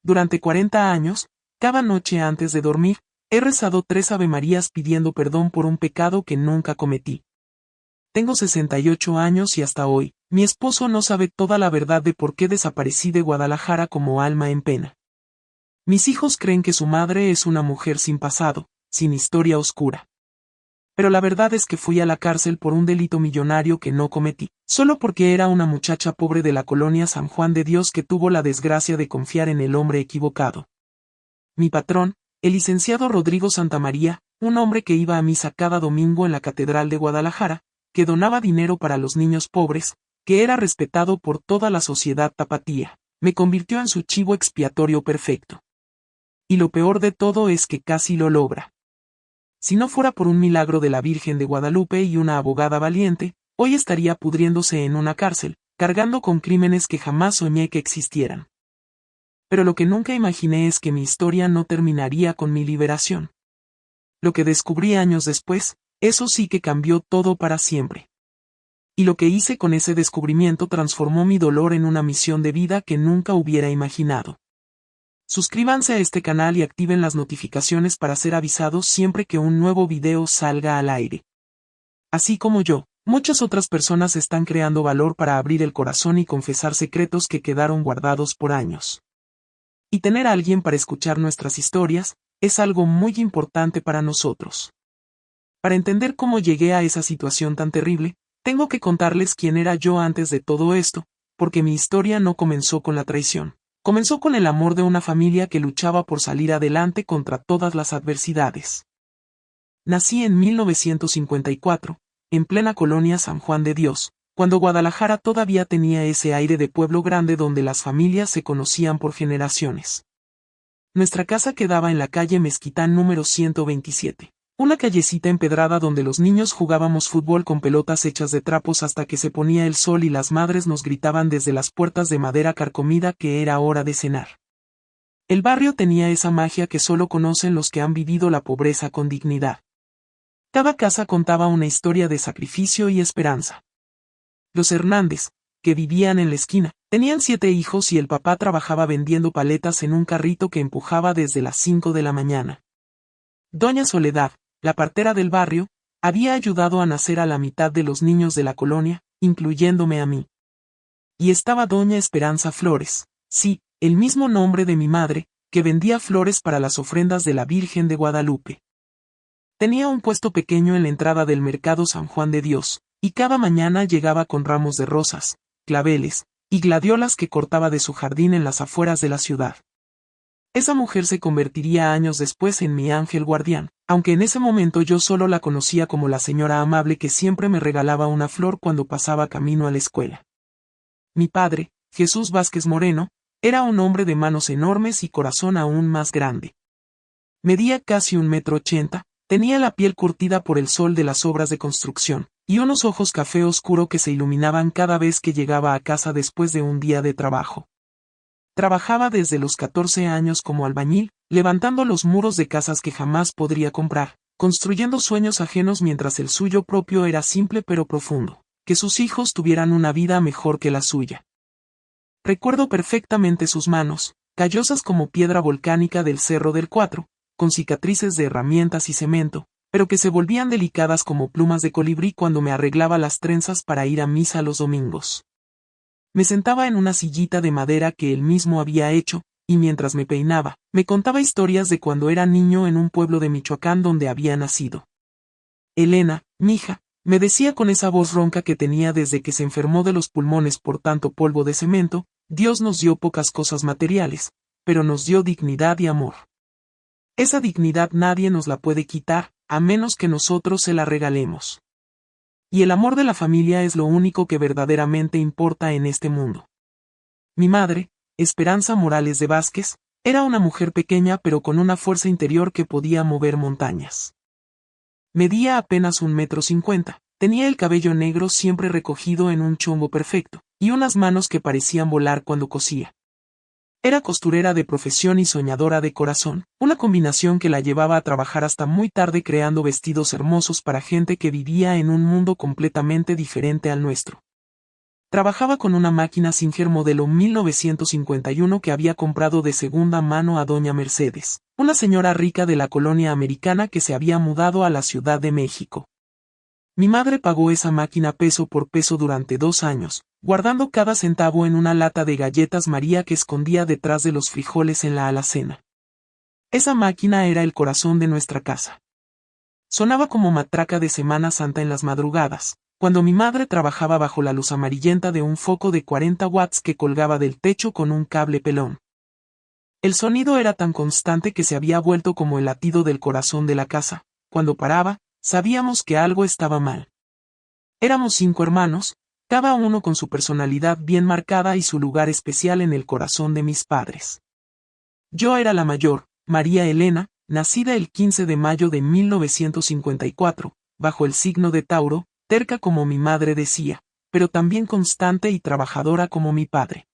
Durante 40 años, cada noche antes de dormir, he rezado 3 avemarías pidiendo perdón por un pecado que nunca cometí. Tengo 68 años y hasta hoy, mi esposo no sabe toda la verdad de por qué desaparecí de Guadalajara como alma en pena. Mis hijos creen que su madre es una mujer sin pasado, sin historia oscura. Pero la verdad es que fui a la cárcel por un delito millonario que no cometí, solo porque era una muchacha pobre de la colonia San Juan de Dios que tuvo la desgracia de confiar en el hombre equivocado. Mi patrón, el licenciado Rodrigo Santamaría, un hombre que iba a misa cada domingo en la Catedral de Guadalajara, que donaba dinero para los niños pobres, que era respetado por toda la sociedad tapatía, me convirtió en su chivo expiatorio perfecto. Y lo peor de todo es que casi lo logra. Si no fuera por un milagro de la Virgen de Guadalupe y una abogada valiente, hoy estaría pudriéndose en una cárcel, cargando con crímenes que jamás soñé que existieran. Pero lo que nunca imaginé es que mi historia no terminaría con mi liberación. Lo que descubrí años después, eso sí que cambió todo para siempre. Y lo que hice con ese descubrimiento transformó mi dolor en una misión de vida que nunca hubiera imaginado. Suscríbanse a este canal y activen las notificaciones para ser avisados siempre que un nuevo video salga al aire. Así como yo, muchas otras personas están creando valor para abrir el corazón y confesar secretos que quedaron guardados por años. Y tener a alguien para escuchar nuestras historias, es algo muy importante para nosotros. Para entender cómo llegué a esa situación tan terrible, tengo que contarles quién era yo antes de todo esto, porque mi historia no comenzó con la traición. Comenzó con el amor de una familia que luchaba por salir adelante contra todas las adversidades. Nací en 1954, en plena colonia San Juan de Dios, cuando Guadalajara todavía tenía ese aire de pueblo grande donde las familias se conocían por generaciones. Nuestra casa quedaba en la calle Mezquitán número 127. Una callecita empedrada donde los niños jugábamos fútbol con pelotas hechas de trapos hasta que se ponía el sol y las madres nos gritaban desde las puertas de madera carcomida que era hora de cenar. El barrio tenía esa magia que solo conocen los que han vivido la pobreza con dignidad. Cada casa contaba una historia de sacrificio y esperanza. Los Hernández, que vivían en la esquina, tenían 7 hijos y el papá trabajaba vendiendo paletas en un carrito que empujaba desde las 5 de la mañana. Doña Soledad, la partera del barrio, había ayudado a nacer a la mitad de los niños de la colonia, incluyéndome a mí. Y estaba Doña Esperanza Flores, sí, el mismo nombre de mi madre, que vendía flores para las ofrendas de la Virgen de Guadalupe. Tenía un puesto pequeño en la entrada del mercado San Juan de Dios, y cada mañana llegaba con ramos de rosas, claveles, y gladiolas que cortaba de su jardín en las afueras de la ciudad. Esa mujer se convertiría años después en mi ángel guardián, aunque en ese momento yo solo la conocía como la señora amable que siempre me regalaba una flor cuando pasaba camino a la escuela. Mi padre, Jesús Vázquez Moreno, era un hombre de manos enormes y corazón aún más grande. Medía casi 1,80 m, tenía la piel curtida por el sol de las obras de construcción, y unos ojos café oscuro que se iluminaban cada vez que llegaba a casa después de un día de trabajo. Trabajaba desde los 14 años como albañil, levantando los muros de casas que jamás podría comprar, construyendo sueños ajenos mientras el suyo propio era simple pero profundo, que sus hijos tuvieran una vida mejor que la suya. Recuerdo perfectamente sus manos, callosas como piedra volcánica del Cerro del Cuatro, con cicatrices de herramientas y cemento, pero que se volvían delicadas como plumas de colibrí cuando me arreglaba las trenzas para ir a misa los domingos. Me sentaba en una sillita de madera que él mismo había hecho, y mientras me peinaba, me contaba historias de cuando era niño en un pueblo de Michoacán donde había nacido. Elena, mija, me decía con esa voz ronca que tenía desde que se enfermó de los pulmones por tanto polvo de cemento, Dios nos dio pocas cosas materiales, pero nos dio dignidad y amor. Esa dignidad nadie nos la puede quitar, a menos que nosotros se la regalemos. Y el amor de la familia es lo único que verdaderamente importa en este mundo. Mi madre, Esperanza Morales de Vázquez, era una mujer pequeña pero con una fuerza interior que podía mover montañas. Medía apenas 1,50 m, tenía el cabello negro siempre recogido en un chongo perfecto, y unas manos que parecían volar cuando cosía. Era costurera de profesión y soñadora de corazón, una combinación que la llevaba a trabajar hasta muy tarde creando vestidos hermosos para gente que vivía en un mundo completamente diferente al nuestro. Trabajaba con una máquina Singer modelo 1951 que había comprado de segunda mano a doña Mercedes, una señora rica de la colonia americana que se había mudado a la Ciudad de México. Mi madre pagó esa máquina peso por peso durante 2 años, guardando cada centavo en una lata de galletas María que escondía detrás de los frijoles en la alacena. Esa máquina era el corazón de nuestra casa. Sonaba como matraca de Semana Santa en las madrugadas, cuando mi madre trabajaba bajo la luz amarillenta de un foco de 40 watts que colgaba del techo con un cable pelón. El sonido era tan constante que se había vuelto como el latido del corazón de la casa. Cuando paraba, sabíamos que algo estaba mal. Éramos 5 hermanos, cada uno con su personalidad bien marcada y su lugar especial en el corazón de mis padres. Yo era la mayor, María Elena, nacida el 15 de mayo de 1954, bajo el signo de Tauro, terca como mi madre decía, pero también constante y trabajadora como mi padre.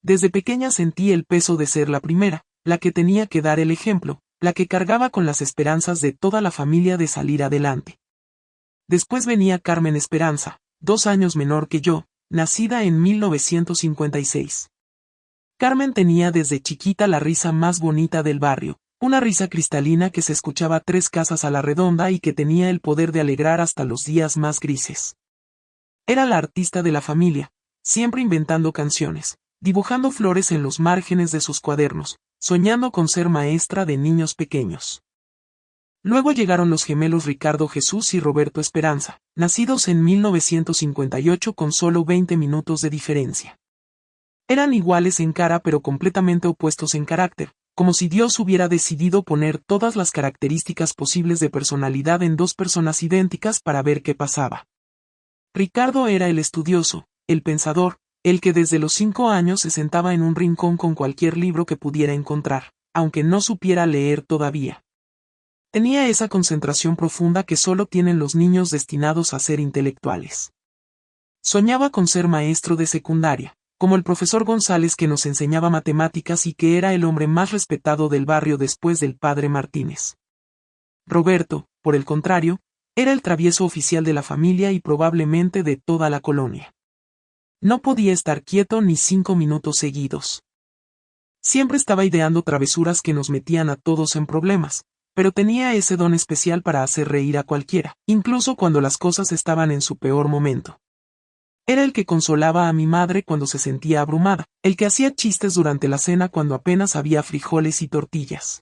Desde pequeña sentí el peso de ser la primera, la que tenía que dar el ejemplo, la que cargaba con las esperanzas de toda la familia de salir adelante. Después venía Carmen Esperanza, 2 años menor que yo, nacida en 1956. Carmen tenía desde chiquita la risa más bonita del barrio, una risa cristalina que se escuchaba 3 casas a la redonda y que tenía el poder de alegrar hasta los días más grises. Era la artista de la familia, siempre inventando canciones, dibujando flores en los márgenes de sus cuadernos, soñando con ser maestra de niños pequeños. Luego llegaron los gemelos Ricardo Jesús y Roberto Esperanza, nacidos en 1958 con solo 20 minutos de diferencia. Eran iguales en cara pero completamente opuestos en carácter, como si Dios hubiera decidido poner todas las características posibles de personalidad en 2 personas idénticas para ver qué pasaba. Ricardo era el estudioso, el pensador, el que desde los 5 años se sentaba en un rincón con cualquier libro que pudiera encontrar, aunque no supiera leer todavía. Tenía esa concentración profunda que solo tienen los niños destinados a ser intelectuales. Soñaba con ser maestro de secundaria, como el profesor González que nos enseñaba matemáticas y que era el hombre más respetado del barrio después del padre Martínez. Roberto, por el contrario, era el travieso oficial de la familia y probablemente de toda la colonia. No podía estar quieto ni 5 minutos seguidos. Siempre estaba ideando travesuras que nos metían a todos en problemas, pero tenía ese don especial para hacer reír a cualquiera, incluso cuando las cosas estaban en su peor momento. Era el que consolaba a mi madre cuando se sentía abrumada, el que hacía chistes durante la cena cuando apenas había frijoles y tortillas.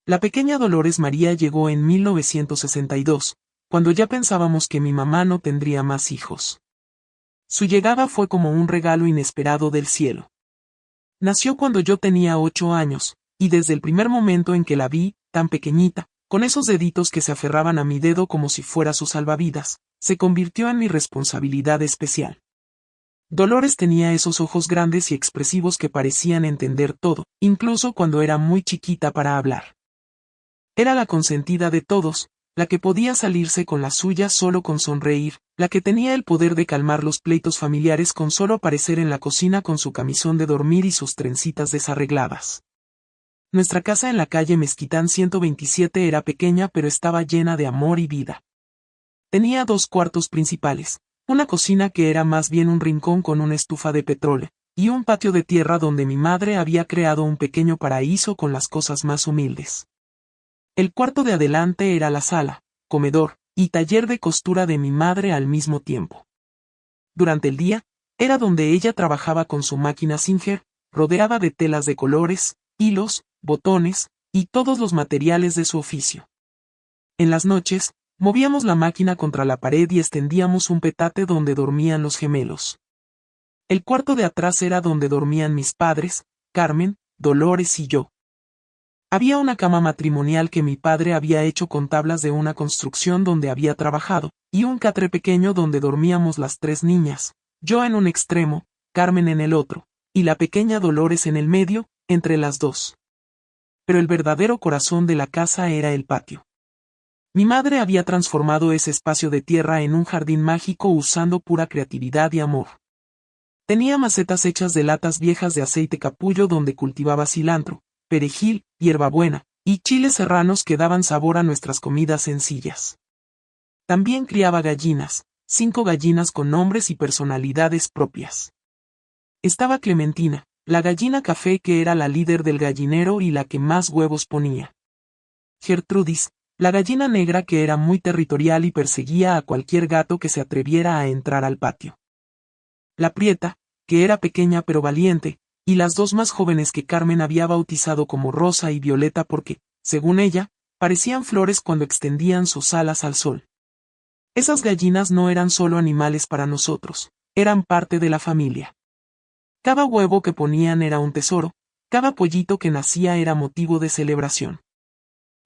La pequeña Dolores María llegó en 1962, cuando ya pensábamos que mi mamá no tendría más hijos. Su llegada fue como un regalo inesperado del cielo. Nació cuando yo tenía 8 años, y desde el primer momento en que la vi, tan pequeñita, con esos deditos que se aferraban a mi dedo como si fuera su salvavidas, se convirtió en mi responsabilidad especial. Dolores tenía esos ojos grandes y expresivos que parecían entender todo, incluso cuando era muy chiquita para hablar. Era la consentida de todos, la que podía salirse con la suya solo con sonreír, la que tenía el poder de calmar los pleitos familiares con solo aparecer en la cocina con su camisón de dormir y sus trencitas desarregladas. Nuestra casa en la calle Mezquitán 127 era pequeña pero estaba llena de amor y vida. Tenía 2 cuartos principales, una cocina que era más bien un rincón con una estufa de petróleo, y un patio de tierra donde mi madre había creado un pequeño paraíso con las cosas más humildes. El cuarto de adelante era la sala, comedor, y taller de costura de mi madre al mismo tiempo. Durante el día, era donde ella trabajaba con su máquina Singer, rodeada de telas de colores, hilos, botones, y todos los materiales de su oficio. En las noches, movíamos la máquina contra la pared y extendíamos un petate donde dormían los gemelos. El cuarto de atrás era donde dormían mis padres, Carmen, Dolores y yo. Había una cama matrimonial que mi padre había hecho con tablas de una construcción donde había trabajado, y un catre pequeño donde dormíamos las 3 niñas, yo en un extremo, Carmen en el otro, y la pequeña Dolores en el medio, entre las 2. Pero el verdadero corazón de la casa era el patio. Mi madre había transformado ese espacio de tierra en un jardín mágico usando pura creatividad y amor. Tenía macetas hechas de latas viejas de aceite capullo donde cultivaba cilantro, perejil, hierbabuena, y chiles serranos que daban sabor a nuestras comidas sencillas. También criaba gallinas, 5 gallinas con nombres y personalidades propias. Estaba Clementina, la gallina café que era la líder del gallinero y la que más huevos ponía. Gertrudis, la gallina negra que era muy territorial y perseguía a cualquier gato que se atreviera a entrar al patio. La Prieta, que era pequeña pero valiente, y las dos más jóvenes que Carmen había bautizado como Rosa y Violeta porque, según ella, parecían flores cuando extendían sus alas al sol. Esas gallinas no eran solo animales para nosotros, eran parte de la familia. Cada huevo que ponían era un tesoro, cada pollito que nacía era motivo de celebración.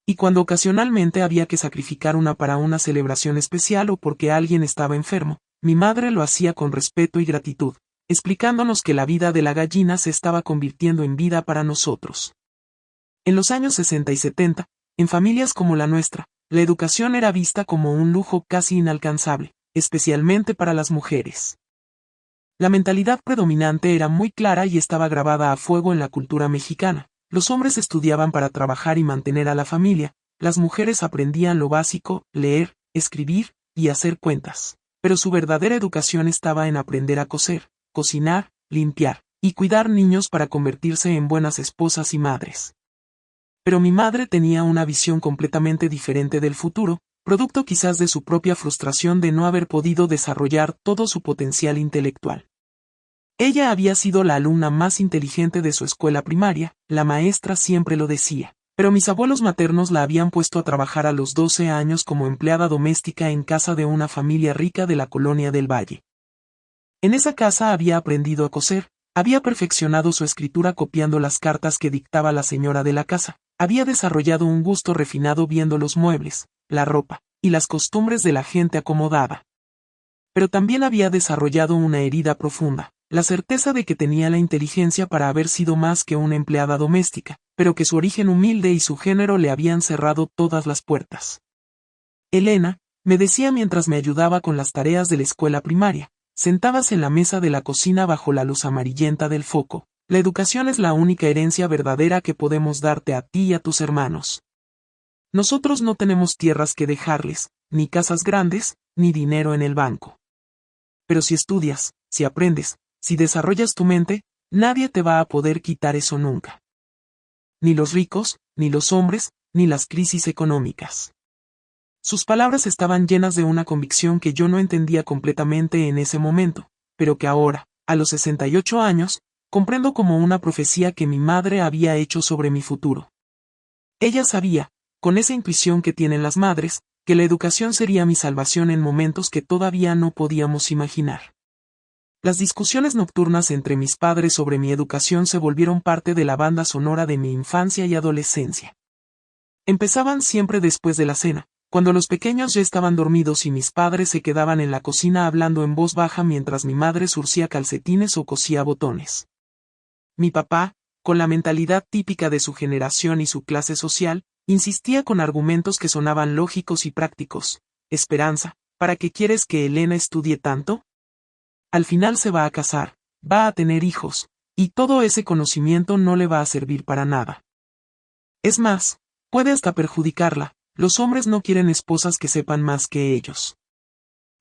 Y cuando ocasionalmente había que sacrificar una para una celebración especial o porque alguien estaba enfermo, mi madre lo hacía con respeto y gratitud, explicándonos que la vida de la gallina se estaba convirtiendo en vida para nosotros. En los años 60 y 70, en familias como la nuestra, la educación era vista como un lujo casi inalcanzable, especialmente para las mujeres. La mentalidad predominante era muy clara y estaba grabada a fuego en la cultura mexicana. Los hombres estudiaban para trabajar y mantener a la familia, las mujeres aprendían lo básico, leer, escribir y hacer cuentas. Pero su verdadera educación estaba en aprender a coser, cocinar, limpiar y cuidar niños para convertirse en buenas esposas y madres. Pero mi madre tenía una visión completamente diferente del futuro, producto quizás de su propia frustración de no haber podido desarrollar todo su potencial intelectual. Ella había sido la alumna más inteligente de su escuela primaria, la maestra siempre lo decía, pero mis abuelos maternos la habían puesto a trabajar a los 12 años como empleada doméstica en casa de una familia rica de la colonia del Valle. En esa casa había aprendido a coser, había perfeccionado su escritura copiando las cartas que dictaba la señora de la casa, había desarrollado un gusto refinado viendo los muebles, la ropa, y las costumbres de la gente acomodada. Pero también había desarrollado una herida profunda, la certeza de que tenía la inteligencia para haber sido más que una empleada doméstica, pero que su origen humilde y su género le habían cerrado todas las puertas. Elena, me decía mientras me ayudaba con las tareas de la escuela primaria, sentadas en la mesa de la cocina bajo la luz amarillenta del foco, la educación es la única herencia verdadera que podemos darte a ti y a tus hermanos. Nosotros no tenemos tierras que dejarles, ni casas grandes, ni dinero en el banco. Pero si estudias, si aprendes, si desarrollas tu mente, nadie te va a poder quitar eso nunca. Ni los ricos, ni los hombres, ni las crisis económicas. Sus palabras estaban llenas de una convicción que yo no entendía completamente en ese momento, pero que ahora, a los 68 años, comprendo como una profecía que mi madre había hecho sobre mi futuro. Ella sabía, con esa intuición que tienen las madres, que la educación sería mi salvación en momentos que todavía no podíamos imaginar. Las discusiones nocturnas entre mis padres sobre mi educación se volvieron parte de la banda sonora de mi infancia y adolescencia. Empezaban siempre después de la cena, cuando los pequeños ya estaban dormidos y mis padres se quedaban en la cocina hablando en voz baja mientras mi madre surcía calcetines o cosía botones. Mi papá, con la mentalidad típica de su generación y su clase social, insistía con argumentos que sonaban lógicos y prácticos. Esperanza, ¿para qué quieres que Elena estudie tanto? Al final se va a casar, va a tener hijos, y todo ese conocimiento no le va a servir para nada. Es más, puede hasta perjudicarla, los hombres no quieren esposas que sepan más que ellos.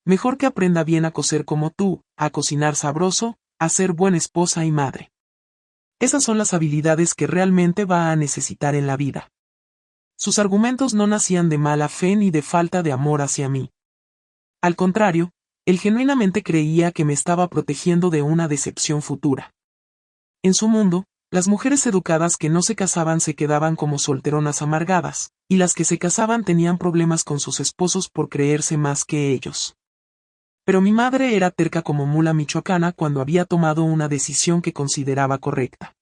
Mejor que aprenda bien a coser como tú, a cocinar sabroso, a ser buena esposa y madre. Esas son las habilidades que realmente va a necesitar en la vida. Sus argumentos no nacían de mala fe ni de falta de amor hacia mí. Al contrario, él genuinamente creía que me estaba protegiendo de una decepción futura. En su mundo, las mujeres educadas que no se casaban se quedaban como solteronas amargadas, y las que se casaban tenían problemas con sus esposos por creerse más que ellos. Pero mi madre era terca como mula michoacana cuando había tomado una decisión que consideraba correcta.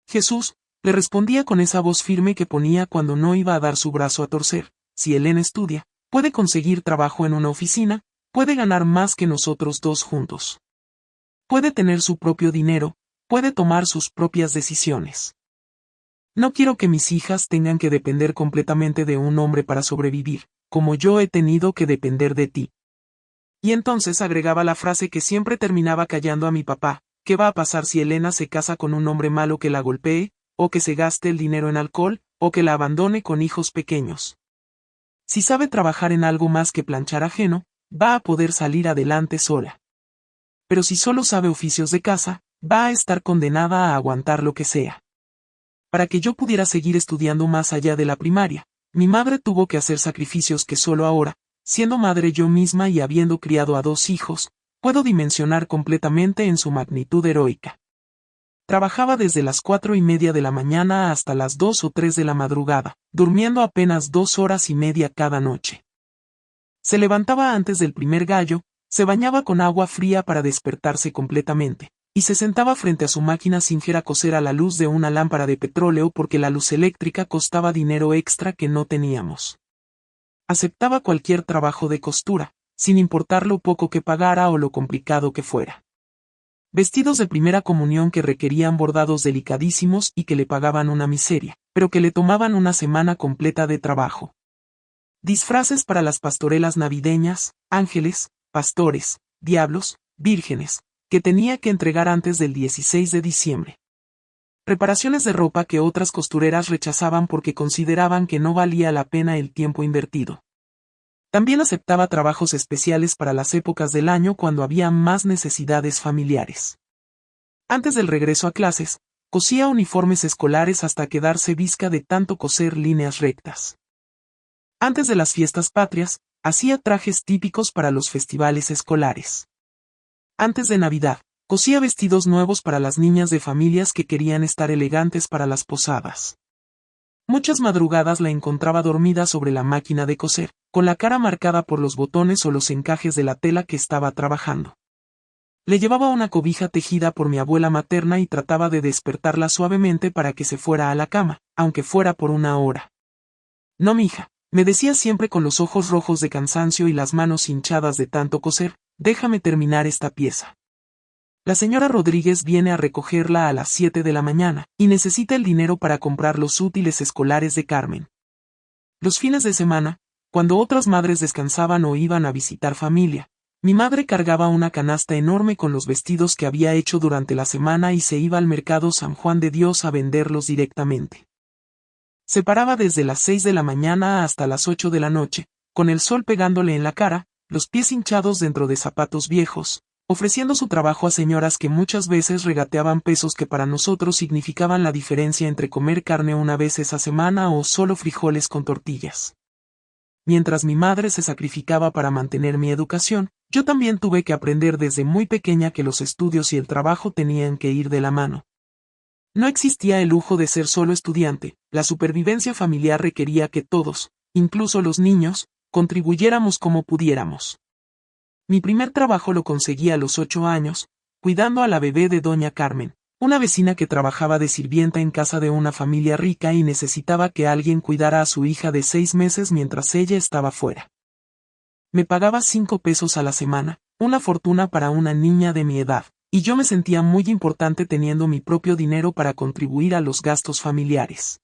Jesús, le respondía con esa voz firme que ponía cuando no iba a dar su brazo a torcer, si Elena estudia, puede conseguir trabajo en una oficina, puede ganar más que nosotros dos juntos. Puede tener su propio dinero, puede tomar sus propias decisiones. No quiero que mis hijas tengan que depender completamente de un hombre para sobrevivir, como yo he tenido que depender de ti. Y entonces agregaba la frase que siempre terminaba callando a mi papá, ¿qué va a pasar si Elena se casa con un hombre malo que la golpee, o que se gaste el dinero en alcohol, o que la abandone con hijos pequeños? Si sabe trabajar en algo más que planchar ajeno, va a poder salir adelante sola. Pero si solo sabe oficios de casa, va a estar condenada a aguantar lo que sea. Para que yo pudiera seguir estudiando más allá de la primaria, mi madre tuvo que hacer sacrificios que solo ahora, siendo madre yo misma y habiendo criado a 2 hijos, puedo dimensionar completamente en su magnitud heroica. Trabajaba desde las 4:30 de la mañana hasta las 2 o 3 de la madrugada, durmiendo apenas 2 horas y media cada noche. Se levantaba antes del primer gallo, se bañaba con agua fría para despertarse completamente, y se sentaba frente a su máquina sin a coser a la luz de una lámpara de petróleo porque la luz eléctrica costaba dinero extra que no teníamos. Aceptaba cualquier trabajo de costura, sin importar lo poco que pagara o lo complicado que fuera. Vestidos de primera comunión que requerían bordados delicadísimos y que le pagaban una miseria, pero que le tomaban una semana completa de trabajo. Disfraces para las pastorelas navideñas, ángeles, pastores, diablos, vírgenes, que tenía que entregar antes del 16 de diciembre. Reparaciones de ropa que otras costureras rechazaban porque consideraban que no valía la pena el tiempo invertido. También aceptaba trabajos especiales para las épocas del año cuando había más necesidades familiares. Antes del regreso a clases, cosía uniformes escolares hasta quedarse visca de tanto coser líneas rectas. Antes de las fiestas patrias, hacía trajes típicos para los festivales escolares. Antes de Navidad, cosía vestidos nuevos para las niñas de familias que querían estar elegantes para las posadas. Muchas madrugadas la encontraba dormida sobre la máquina de coser, con la cara marcada por los botones o los encajes de la tela que estaba trabajando. Le llevaba una cobija tejida por mi abuela materna y trataba de despertarla suavemente para que se fuera a la cama, aunque fuera por 1 hora. No, mija, me decía siempre con los ojos rojos de cansancio y las manos hinchadas de tanto coser, déjame terminar esta pieza. La señora Rodríguez viene a recogerla a las 7 de la mañana, y necesita el dinero para comprar los útiles escolares de Carmen. Los fines de semana, cuando otras madres descansaban o iban a visitar familia, mi madre cargaba una canasta enorme con los vestidos que había hecho durante la semana y se iba al mercado San Juan de Dios a venderlos directamente. Se paraba desde las 6 de la mañana hasta las 8 de la noche, con el sol pegándole en la cara, los pies hinchados dentro de zapatos viejos, ofreciendo su trabajo a señoras que muchas veces regateaban pesos que para nosotros significaban la diferencia entre comer carne una vez esa semana o solo frijoles con tortillas. Mientras mi madre se sacrificaba para mantener mi educación, yo también tuve que aprender desde muy pequeña que los estudios y el trabajo tenían que ir de la mano. No existía el lujo de ser solo estudiante, la supervivencia familiar requería que todos, incluso los niños, contribuyéramos como pudiéramos. Mi primer trabajo lo conseguí a los 8 años, cuidando a la bebé de doña Carmen, una vecina que trabajaba de sirvienta en casa de una familia rica y necesitaba que alguien cuidara a su hija de 6 meses mientras ella estaba fuera. Me pagaba 5 pesos a la semana, una fortuna para una niña de mi edad, y yo me sentía muy importante teniendo mi propio dinero para contribuir a los gastos familiares.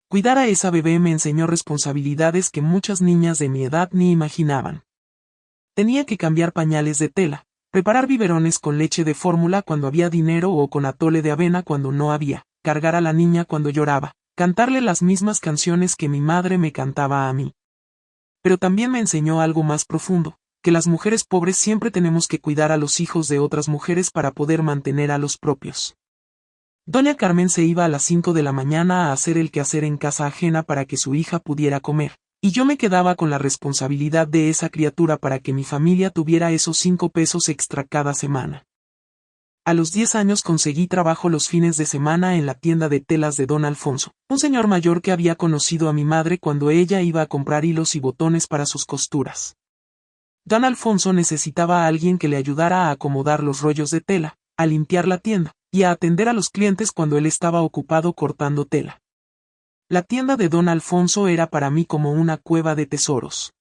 Cuidar a esa bebé me enseñó responsabilidades que muchas niñas de mi edad ni imaginaban. Tenía que cambiar pañales de tela, preparar biberones con leche de fórmula cuando había dinero o con atole de avena cuando no había, cargar a la niña cuando lloraba, cantarle las mismas canciones que mi madre me cantaba a mí. Pero también me enseñó algo más profundo, que las mujeres pobres siempre tenemos que cuidar a los hijos de otras mujeres para poder mantener a los propios. Doña Carmen se iba a las 5 de la mañana a hacer el quehacer en casa ajena para que su hija pudiera comer, y yo me quedaba con la responsabilidad de esa criatura para que mi familia tuviera esos 5 pesos extra cada semana. A los 10 años conseguí trabajo los fines de semana en la tienda de telas de don Alfonso, un señor mayor que había conocido a mi madre cuando ella iba a comprar hilos y botones para sus costuras. Don Alfonso necesitaba a alguien que le ayudara a acomodar los rollos de tela, a limpiar la tienda, y a atender a los clientes cuando él estaba ocupado cortando tela. La tienda de don Alfonso era para mí como una cueva de tesoros.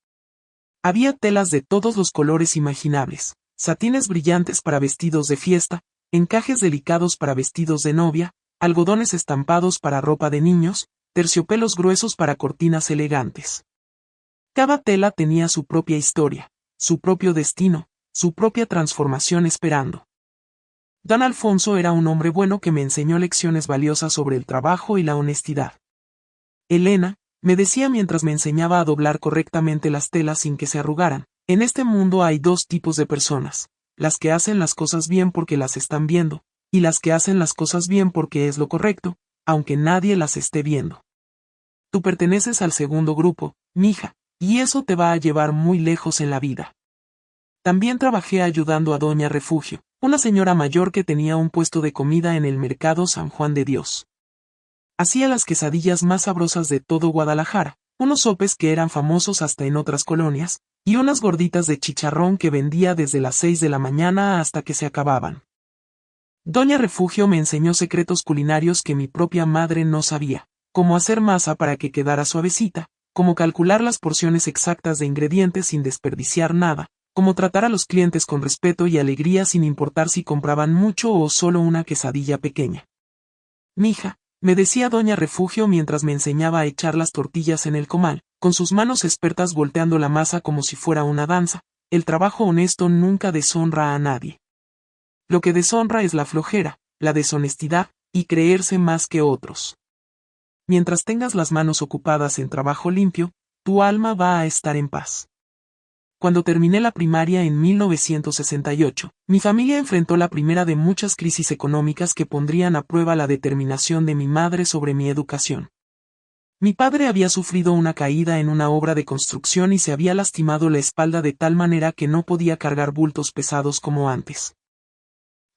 Había telas de todos los colores imaginables, satines brillantes para vestidos de fiesta, encajes delicados para vestidos de novia, algodones estampados para ropa de niños, terciopelos gruesos para cortinas elegantes. Cada tela tenía su propia historia, su propio destino, su propia transformación esperando. Don Alfonso era un hombre bueno que me enseñó lecciones valiosas sobre el trabajo y la honestidad. Elena, me decía mientras me enseñaba a doblar correctamente las telas sin que se arrugaran, En este mundo hay dos tipos de personas, las que hacen las cosas bien porque las están viendo, y las que hacen las cosas bien porque es lo correcto, aunque nadie las esté viendo. Tú perteneces al segundo grupo, mija, y eso te va a llevar muy lejos en la vida. También trabajé ayudando a Doña Refugio, una señora mayor que tenía un puesto de comida en el mercado San Juan de Dios. Hacía las quesadillas más sabrosas de todo Guadalajara, unos sopes que eran famosos hasta en otras colonias, y unas gorditas de chicharrón que vendía desde las 6 de la mañana hasta que se acababan. Doña Refugio me enseñó secretos culinarios que mi propia madre no sabía, cómo hacer masa para que quedara suavecita, cómo calcular las porciones exactas de ingredientes sin desperdiciar nada, cómo tratar a los clientes con respeto y alegría sin importar si compraban mucho o solo una quesadilla pequeña. Mija, me decía Doña Refugio mientras me enseñaba a echar las tortillas en el comal, con sus manos expertas volteando la masa como si fuera una danza, el trabajo honesto nunca deshonra a nadie. Lo que deshonra es la flojera, la deshonestidad, y creerse más que otros. Mientras tengas las manos ocupadas en trabajo limpio, tu alma va a estar en paz. Cuando terminé la primaria en 1968, mi familia enfrentó la primera de muchas crisis económicas que pondrían a prueba la determinación de mi madre sobre mi educación. Mi padre había sufrido una caída en una obra de construcción y se había lastimado la espalda de tal manera que no podía cargar bultos pesados como antes.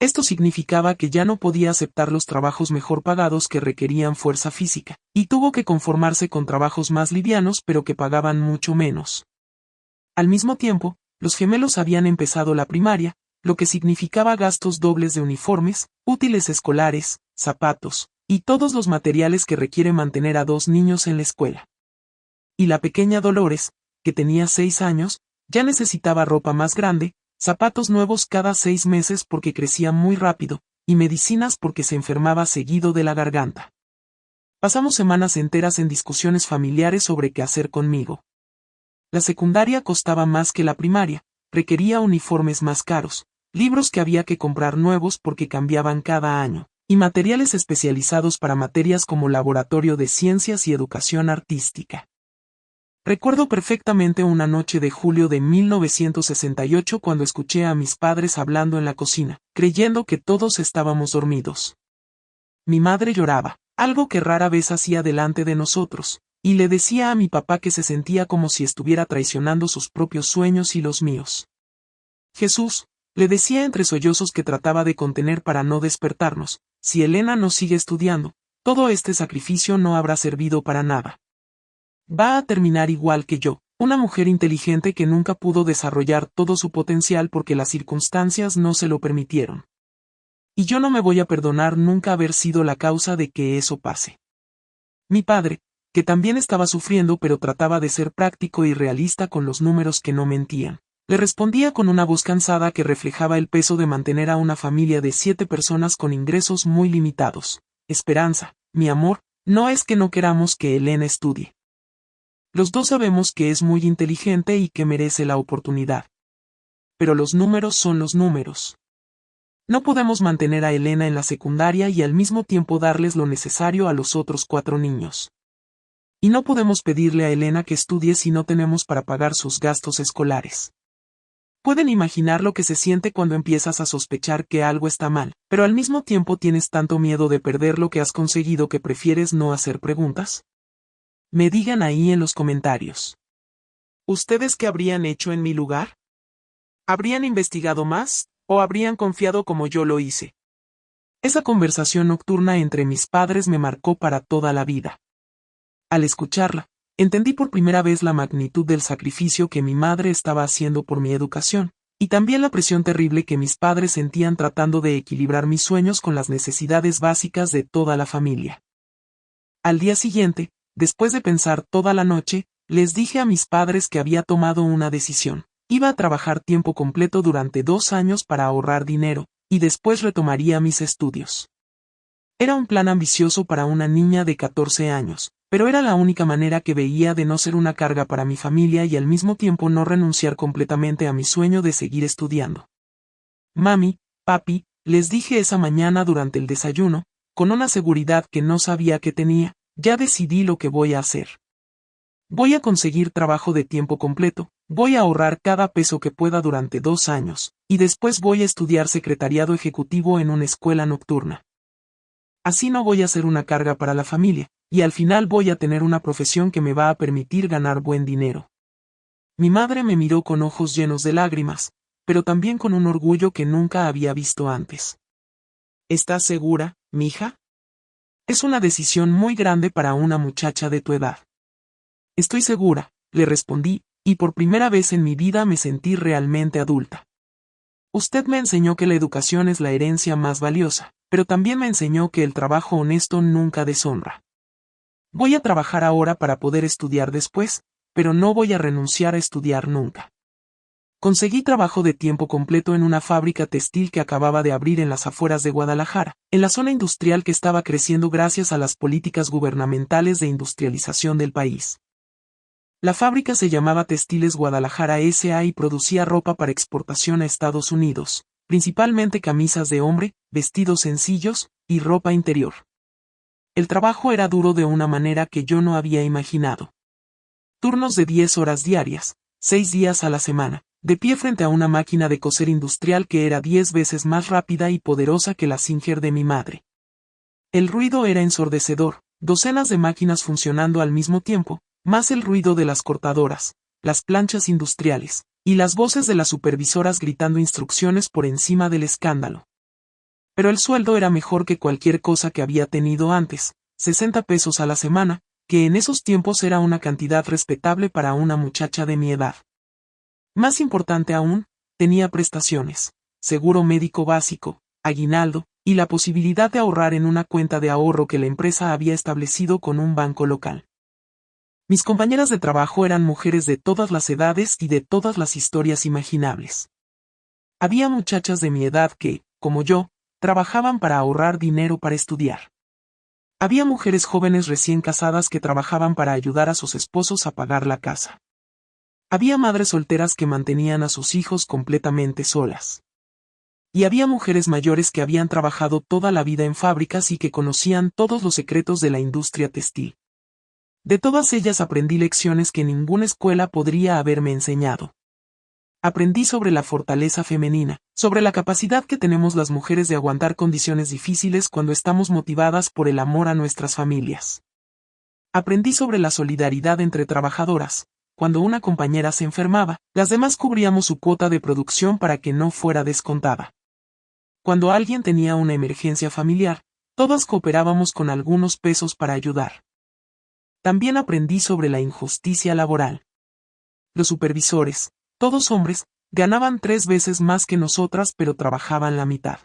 Esto significaba que ya no podía aceptar los trabajos mejor pagados que requerían fuerza física, y tuvo que conformarse con trabajos más livianos pero que pagaban mucho menos. Al mismo tiempo, los gemelos habían empezado la primaria, lo que significaba gastos dobles de uniformes, útiles escolares, zapatos, y todos los materiales que requiere mantener a dos niños en la escuela. Y la pequeña Dolores, que tenía 6 años, ya necesitaba ropa más grande, zapatos nuevos cada 6 meses porque crecía muy rápido, y medicinas porque se enfermaba seguido de la garganta. Pasamos semanas enteras en discusiones familiares sobre qué hacer conmigo. La secundaria costaba más que la primaria, requería uniformes más caros, libros que había que comprar nuevos porque cambiaban cada año, y materiales especializados para materias como laboratorio de ciencias y educación artística. Recuerdo perfectamente una noche de julio de 1968 cuando escuché a mis padres hablando en la cocina, creyendo que todos estábamos dormidos. Mi madre lloraba, algo que rara vez hacía delante de nosotros, y le decía a mi papá que se sentía como si estuviera traicionando sus propios sueños y los míos. Jesús, le decía entre sollozos que trataba de contener para no despertarnos, si Elena no sigue estudiando, todo este sacrificio no habrá servido para nada. Va a terminar igual que yo, una mujer inteligente que nunca pudo desarrollar todo su potencial porque las circunstancias no se lo permitieron. Y yo no me voy a perdonar nunca haber sido la causa de que eso pase. Mi padre, que también estaba sufriendo pero trataba de ser práctico y realista con los números que no mentían, le respondía con una voz cansada que reflejaba el peso de mantener a una familia de 7 personas con ingresos muy limitados. Esperanza, mi amor, no es que no queramos que Elena estudie. Los dos sabemos que es muy inteligente y que merece la oportunidad. Pero los números son los números. No podemos mantener a Elena en la secundaria y al mismo tiempo darles lo necesario a los otros 4 niños. Y no podemos pedirle a Elena que estudie si no tenemos para pagar sus gastos escolares. Pueden imaginar lo que se siente cuando empiezas a sospechar que algo está mal, pero al mismo tiempo tienes tanto miedo de perder lo que has conseguido que prefieres no hacer preguntas. Me digan ahí en los comentarios. ¿Ustedes qué habrían hecho en mi lugar? ¿Habrían investigado más, o habrían confiado como yo lo hice? Esa conversación nocturna entre mis padres me marcó para toda la vida. Al escucharla, entendí por primera vez la magnitud del sacrificio que mi madre estaba haciendo por mi educación, y también la presión terrible que mis padres sentían tratando de equilibrar mis sueños con las necesidades básicas de toda la familia. Al día siguiente, después de pensar toda la noche, les dije a mis padres que había tomado una decisión. Iba a trabajar tiempo completo durante 2 años para ahorrar dinero, y después retomaría mis estudios. Era un plan ambicioso para una niña de 14 años, pero era la única manera que veía de no ser una carga para mi familia y al mismo tiempo no renunciar completamente a mi sueño de seguir estudiando. Mami, papi, les dije esa mañana durante el desayuno, con una seguridad que no sabía que tenía, ya decidí lo que voy a hacer. Voy a conseguir trabajo de tiempo completo, voy a ahorrar cada peso que pueda durante 2 años, y después voy a estudiar secretariado ejecutivo en una escuela nocturna. Así no voy a ser una carga para la familia, y al final voy a tener una profesión que me va a permitir ganar buen dinero. Mi madre me miró con ojos llenos de lágrimas, pero también con un orgullo que nunca había visto antes. ¿Estás segura, mija? Es una decisión muy grande para una muchacha de tu edad. Estoy segura, le respondí, y por primera vez en mi vida me sentí realmente adulta. Usted me enseñó que la educación es la herencia más valiosa, pero también me enseñó que el trabajo honesto nunca deshonra. Voy a trabajar ahora para poder estudiar después, pero no voy a renunciar a estudiar nunca. Conseguí trabajo de tiempo completo en una fábrica textil que acababa de abrir en las afueras de Guadalajara, en la zona industrial que estaba creciendo gracias a las políticas gubernamentales de industrialización del país. La fábrica se llamaba Textiles Guadalajara S.A. y producía ropa para exportación a Estados Unidos, principalmente camisas de hombre, vestidos sencillos, y ropa interior. El trabajo era duro de una manera que yo no había imaginado. Turnos de 10 horas diarias, 6 días a la semana, de pie frente a una máquina de coser industrial que era 10 veces más rápida y poderosa que la Singer de mi madre. El ruido era ensordecedor, docenas de máquinas funcionando al mismo tiempo, más el ruido de las cortadoras, las planchas industriales, y las voces de las supervisoras gritando instrucciones por encima del escándalo. Pero el sueldo era mejor que cualquier cosa que había tenido antes, 60 pesos a la semana, que en esos tiempos era una cantidad respetable para una muchacha de mi edad. Más importante aún, tenía prestaciones, seguro médico básico, aguinaldo, y la posibilidad de ahorrar en una cuenta de ahorro que la empresa había establecido con un banco local. Mis compañeras de trabajo eran mujeres de todas las edades y de todas las historias imaginables. Había muchachas de mi edad que, como yo, trabajaban para ahorrar dinero para estudiar. Había mujeres jóvenes recién casadas que trabajaban para ayudar a sus esposos a pagar la casa. Había madres solteras que mantenían a sus hijos completamente solas. Y había mujeres mayores que habían trabajado toda la vida en fábricas y que conocían todos los secretos de la industria textil. De todas ellas aprendí lecciones que ninguna escuela podría haberme enseñado. Aprendí sobre la fortaleza femenina, sobre la capacidad que tenemos las mujeres de aguantar condiciones difíciles cuando estamos motivadas por el amor a nuestras familias. Aprendí sobre la solidaridad entre trabajadoras. Cuando una compañera se enfermaba, las demás cubríamos su cuota de producción para que no fuera descontada. Cuando alguien tenía una emergencia familiar, todas cooperábamos con algunos pesos para ayudar. También aprendí sobre la injusticia laboral. Los supervisores, todos hombres, ganaban 3 veces más que nosotras pero trabajaban la mitad.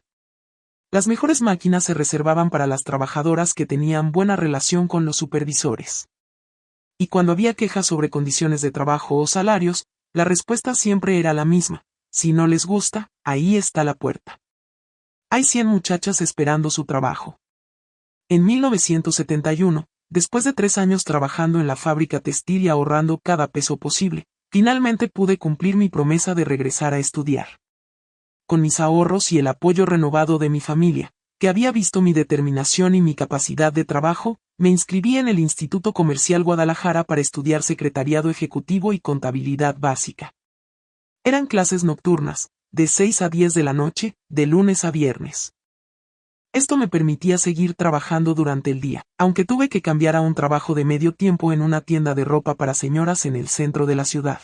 Las mejores máquinas se reservaban para las trabajadoras que tenían buena relación con los supervisores. Y cuando había quejas sobre condiciones de trabajo o salarios, la respuesta siempre era la misma: si no les gusta, ahí está la puerta. Hay 100 muchachas esperando su trabajo. En 1971, después de 3 años trabajando en la fábrica textil y ahorrando cada peso posible, finalmente pude cumplir mi promesa de regresar a estudiar. Con mis ahorros y el apoyo renovado de mi familia, que había visto mi determinación y mi capacidad de trabajo, me inscribí en el Instituto Comercial Guadalajara para estudiar secretariado ejecutivo y contabilidad básica. Eran clases nocturnas, de 6 a 10 de la noche, de lunes a viernes. Esto me permitía seguir trabajando durante el día, aunque tuve que cambiar a un trabajo de medio tiempo en una tienda de ropa para señoras en el centro de la ciudad.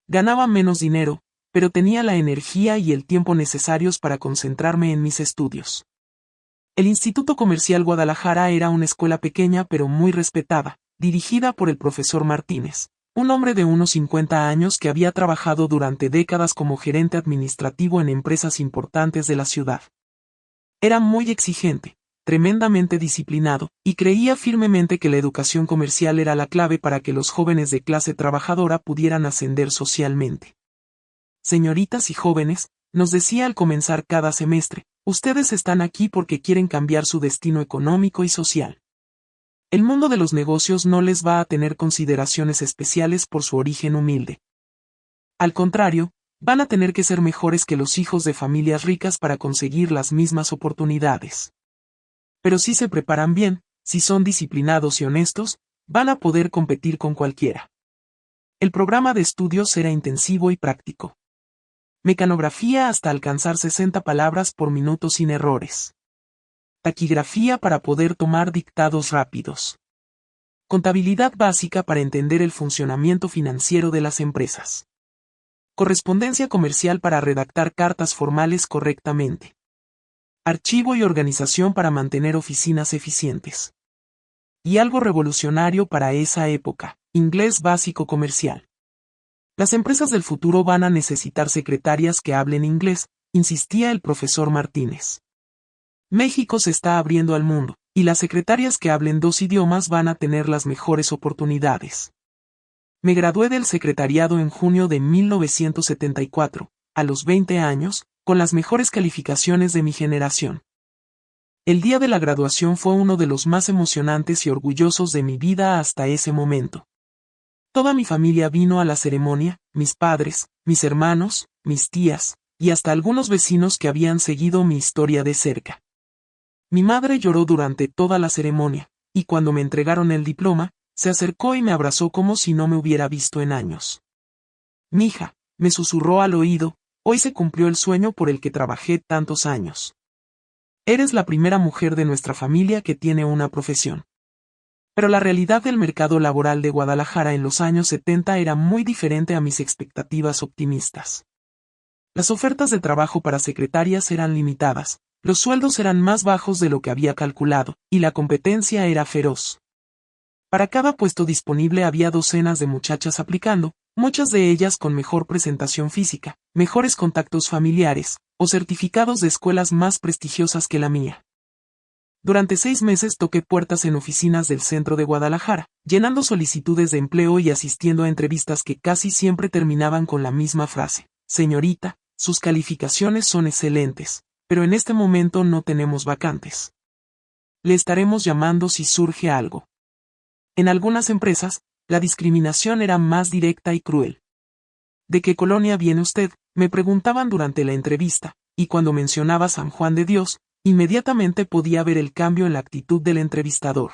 Ganaba menos dinero, pero tenía la energía y el tiempo necesarios para concentrarme en mis estudios. El Instituto Comercial Guadalajara era una escuela pequeña pero muy respetada, dirigida por el profesor Martínez, un hombre de unos 50 años que había trabajado durante décadas como gerente administrativo en empresas importantes de la ciudad. Era muy exigente, tremendamente disciplinado, y creía firmemente que la educación comercial era la clave para que los jóvenes de clase trabajadora pudieran ascender socialmente. Señoritas y jóvenes, nos decía al comenzar cada semestre, ustedes están aquí porque quieren cambiar su destino económico y social. El mundo de los negocios no les va a tener consideraciones especiales por su origen humilde. Al contrario, van a tener que ser mejores que los hijos de familias ricas para conseguir las mismas oportunidades. Pero si se preparan bien, si son disciplinados y honestos, van a poder competir con cualquiera. El programa de estudios era intensivo y práctico. Mecanografía hasta alcanzar 60 palabras por minuto sin errores. Taquigrafía para poder tomar dictados rápidos. Contabilidad básica para entender el funcionamiento financiero de las empresas. Correspondencia comercial para redactar cartas formales correctamente. Archivo y organización para mantener oficinas eficientes. Y algo revolucionario para esa época, inglés básico comercial. Las empresas del futuro van a necesitar secretarias que hablen inglés, insistía el profesor Martínez. México se está abriendo al mundo, y las secretarias que hablen 2 idiomas van a tener las mejores oportunidades. Me gradué del secretariado en junio de 1974, a los 20 años, con las mejores calificaciones de mi generación. El día de la graduación fue uno de los más emocionantes y orgullosos de mi vida hasta ese momento. Toda mi familia vino a la ceremonia, mis padres, mis hermanos, mis tías, y hasta algunos vecinos que habían seguido mi historia de cerca. Mi madre lloró durante toda la ceremonia, y cuando me entregaron el diploma, se acercó y me abrazó como si no me hubiera visto en años. Mija, me susurró al oído, hoy se cumplió el sueño por el que trabajé tantos años. Eres la primera mujer de nuestra familia que tiene una profesión. Pero la realidad del mercado laboral de Guadalajara en los años 70 era muy diferente a mis expectativas optimistas. Las ofertas de trabajo para secretarias eran limitadas, los sueldos eran más bajos de lo que había calculado, y la competencia era feroz. Para cada puesto disponible había docenas de muchachas aplicando, muchas de ellas con mejor presentación física, mejores contactos familiares, o certificados de escuelas más prestigiosas que la mía. Durante 6 meses toqué puertas en oficinas del centro de Guadalajara, llenando solicitudes de empleo y asistiendo a entrevistas que casi siempre terminaban con la misma frase: señorita, sus calificaciones son excelentes, pero en este momento no tenemos vacantes. Le estaremos llamando si surge algo. En algunas empresas, la discriminación era más directa y cruel. ¿De qué colonia viene usted?, me preguntaban durante la entrevista, y cuando mencionaba San Juan de Dios, inmediatamente podía ver el cambio en la actitud del entrevistador.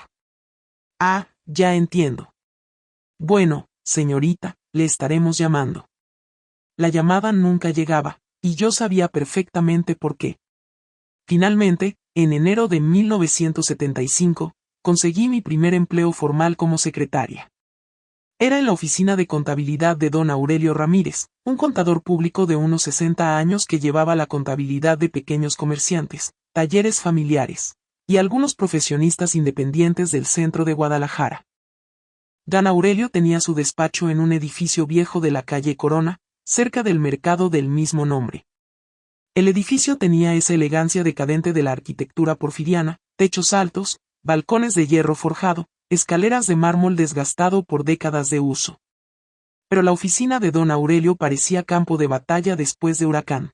Ah, ya entiendo. Bueno, señorita, le estaremos llamando. La llamada nunca llegaba, y yo sabía perfectamente por qué. Finalmente, en enero de 1975, conseguí mi primer empleo formal como secretaria. Era en la oficina de contabilidad de don Aurelio Ramírez, un contador público de unos 60 años que llevaba la contabilidad de pequeños comerciantes, talleres familiares, y algunos profesionistas independientes del centro de Guadalajara. Don Aurelio tenía su despacho en un edificio viejo de la calle Corona, cerca del mercado del mismo nombre. El edificio tenía esa elegancia decadente de la arquitectura porfiriana, techos altos, balcones de hierro forjado, escaleras de mármol desgastado por décadas de uso. Pero la oficina de don Aurelio parecía campo de batalla después de huracán.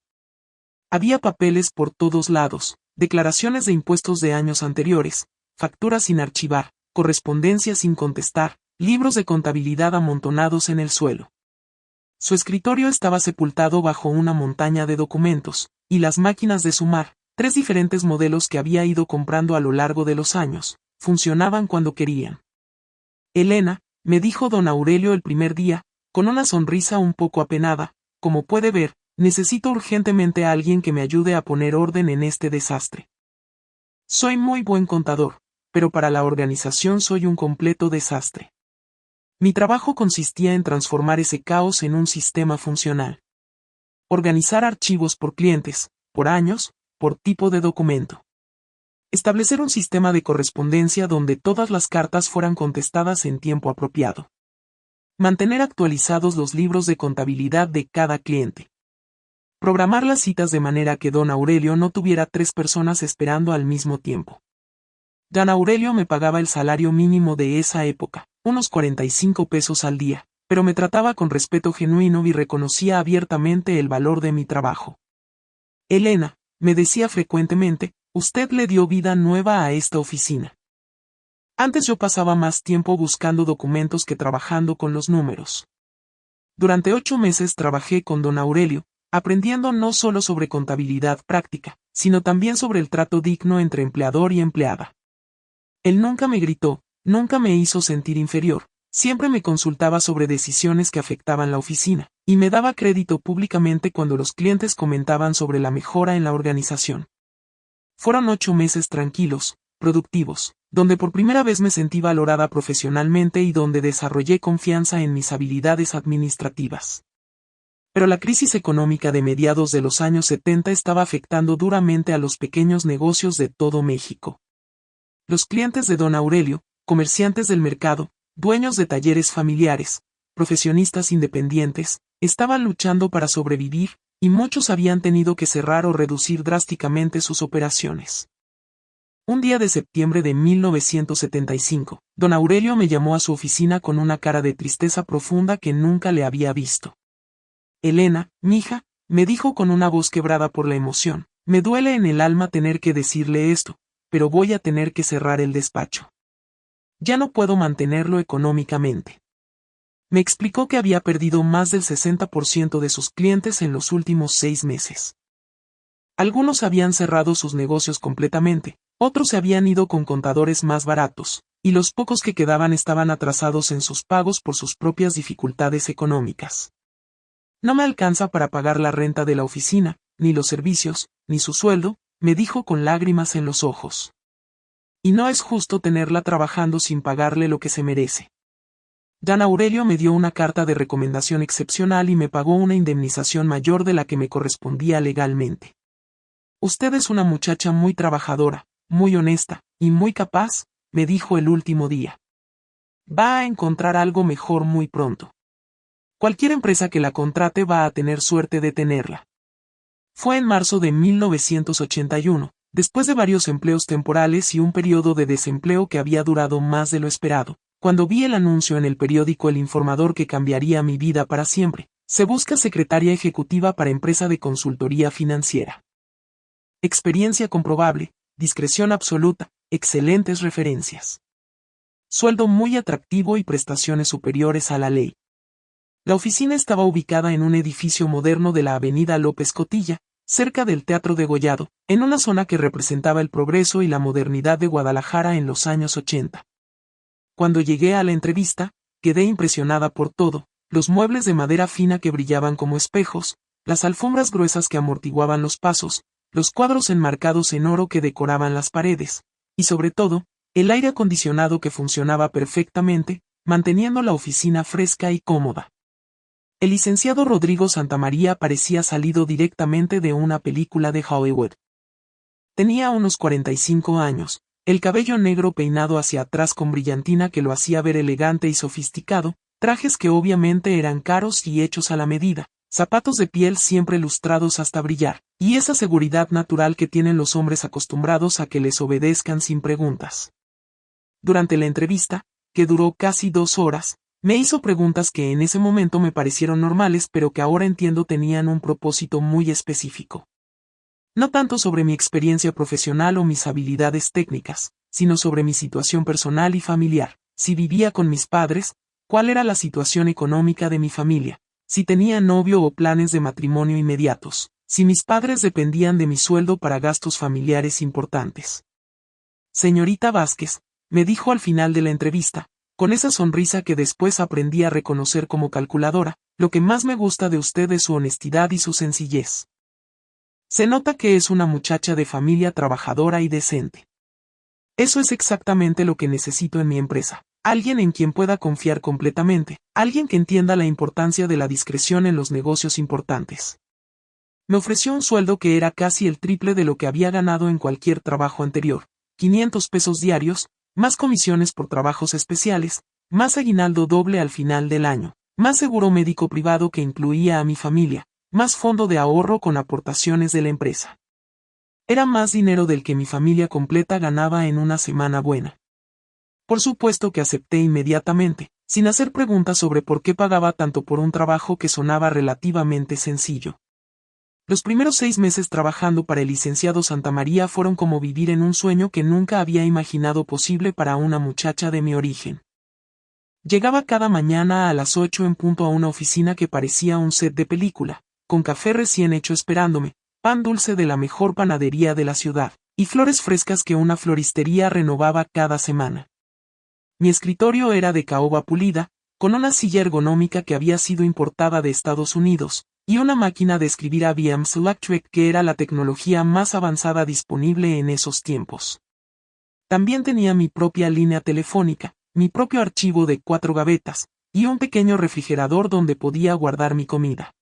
Había papeles por todos lados, declaraciones de impuestos de años anteriores, facturas sin archivar, correspondencia sin contestar, libros de contabilidad amontonados en el suelo. Su escritorio estaba sepultado bajo una montaña de documentos, y las máquinas de sumar, 3 diferentes modelos que había ido comprando a lo largo de los años, funcionaban cuando querían. Elena, me dijo don Aurelio el primer día, con una sonrisa un poco apenada, como puede ver, necesito urgentemente a alguien que me ayude a poner orden en este desastre. Soy muy buen contador, pero para la organización soy un completo desastre. Mi trabajo consistía en transformar ese caos en un sistema funcional. Organizar archivos por clientes, por años, por tipo de documento. Establecer un sistema de correspondencia donde todas las cartas fueran contestadas en tiempo apropiado. Mantener actualizados los libros de contabilidad de cada cliente. Programar las citas de manera que don Aurelio no tuviera 3 personas esperando al mismo tiempo. Don Aurelio me pagaba el salario mínimo de esa época, unos 45 pesos al día, pero me trataba con respeto genuino y reconocía abiertamente el valor de mi trabajo. Elena, me decía frecuentemente, usted le dio vida nueva a esta oficina. Antes yo pasaba más tiempo buscando documentos que trabajando con los números. Durante 8 meses trabajé con don Aurelio, aprendiendo no solo sobre contabilidad práctica, sino también sobre el trato digno entre empleador y empleada. Él nunca me gritó, Nunca me hizo sentir inferior, siempre me consultaba sobre decisiones que afectaban la oficina, y me daba crédito públicamente cuando los clientes comentaban sobre la mejora en la organización. Fueron 8 meses tranquilos, productivos, donde por primera vez me sentí valorada profesionalmente y donde desarrollé confianza en mis habilidades administrativas. Pero la crisis económica de mediados de los años 70 estaba afectando duramente a los pequeños negocios de todo México. Los clientes de don Aurelio, comerciantes del mercado, dueños de talleres familiares, profesionistas independientes, estaban luchando para sobrevivir, y muchos habían tenido que cerrar o reducir drásticamente sus operaciones. Un día de septiembre de 1975, don Aurelio me llamó a su oficina con una cara de tristeza profunda que nunca le había visto. Elena, mija, me dijo con una voz quebrada por la emoción, me duele en el alma tener que decirle esto, pero voy a tener que cerrar el despacho. Ya no puedo mantenerlo económicamente. Me explicó que había perdido más del 60% de sus clientes en los últimos 6 meses. Algunos habían cerrado sus negocios completamente, otros se habían ido con contadores más baratos, y los pocos que quedaban estaban atrasados en sus pagos por sus propias dificultades económicas. No me alcanza para pagar la renta de la oficina, ni los servicios, ni su sueldo, me dijo con lágrimas en los ojos. Y no es justo tenerla trabajando sin pagarle lo que se merece. Don Aurelio me dio una carta de recomendación excepcional y me pagó una indemnización mayor de la que me correspondía legalmente. Usted es una muchacha muy trabajadora, muy honesta, y muy capaz, me dijo el último día. Va a encontrar algo mejor muy pronto. Cualquier empresa que la contrate va a tener suerte de tenerla. Fue en marzo de 1981, después de varios empleos temporales y un periodo de desempleo que había durado más de lo esperado, cuando vi el anuncio en el periódico El Informador que cambiaría mi vida para siempre. Se busca secretaria ejecutiva para empresa de consultoría financiera. Experiencia comprobable, discreción absoluta, excelentes referencias. Sueldo muy atractivo y prestaciones superiores a la ley. La oficina estaba ubicada en un edificio moderno de la avenida López Cotilla, cerca del Teatro Degollado, en una zona que representaba el progreso y la modernidad de Guadalajara en los años 80. Cuando llegué a la entrevista, quedé impresionada por todo, los muebles de madera fina que brillaban como espejos, las alfombras gruesas que amortiguaban los pasos, los cuadros enmarcados en oro que decoraban las paredes, y sobre todo, el aire acondicionado que funcionaba perfectamente, manteniendo la oficina fresca y cómoda. El licenciado Rodrigo Santamaría parecía salido directamente de una película de Hollywood. Tenía unos 45 años, el cabello negro peinado hacia atrás con brillantina que lo hacía ver elegante y sofisticado, trajes que obviamente eran caros y hechos a la medida, zapatos de piel siempre lustrados hasta brillar, y esa seguridad natural que tienen los hombres acostumbrados a que les obedezcan sin preguntas. Durante la entrevista, que duró casi 2 horas, me hizo preguntas que en ese momento me parecieron normales pero que ahora entiendo tenían un propósito muy específico. No tanto sobre mi experiencia profesional o mis habilidades técnicas, sino sobre mi situación personal y familiar, si vivía con mis padres, cuál era la situación económica de mi familia, si tenía novio o planes de matrimonio inmediatos, si mis padres dependían de mi sueldo para gastos familiares importantes. Señorita Vázquez, me dijo al final de la entrevista, con esa sonrisa que después aprendí a reconocer como calculadora, lo que más me gusta de usted es su honestidad y su sencillez. Se nota que es una muchacha de familia trabajadora y decente. Eso es exactamente lo que necesito en mi empresa, alguien en quien pueda confiar completamente, alguien que entienda la importancia de la discreción en los negocios importantes. Me ofreció un sueldo que era casi el triple de lo que había ganado en cualquier trabajo anterior, 500 pesos diarios, más comisiones por trabajos especiales, más aguinaldo doble al final del año, más seguro médico privado que incluía a mi familia, más fondo de ahorro con aportaciones de la empresa. Era más dinero del que mi familia completa ganaba en una semana buena. Por supuesto que acepté inmediatamente, sin hacer preguntas sobre por qué pagaba tanto por un trabajo que sonaba relativamente sencillo. Los primeros 6 meses trabajando para el licenciado Santamaría fueron como vivir en un sueño que nunca había imaginado posible para una muchacha de mi origen. Llegaba cada mañana a las 8 en punto a una oficina que parecía un set de película, con café recién hecho esperándome, pan dulce de la mejor panadería de la ciudad, y flores frescas que una floristería renovaba cada semana. Mi escritorio era de caoba pulida, con una silla ergonómica que había sido importada de Estados Unidos, y una máquina de escribir IBM Selectric que era la tecnología más avanzada disponible en esos tiempos. También tenía mi propia línea telefónica, mi propio archivo de 4 gavetas, y un pequeño refrigerador donde podía guardar mi comida.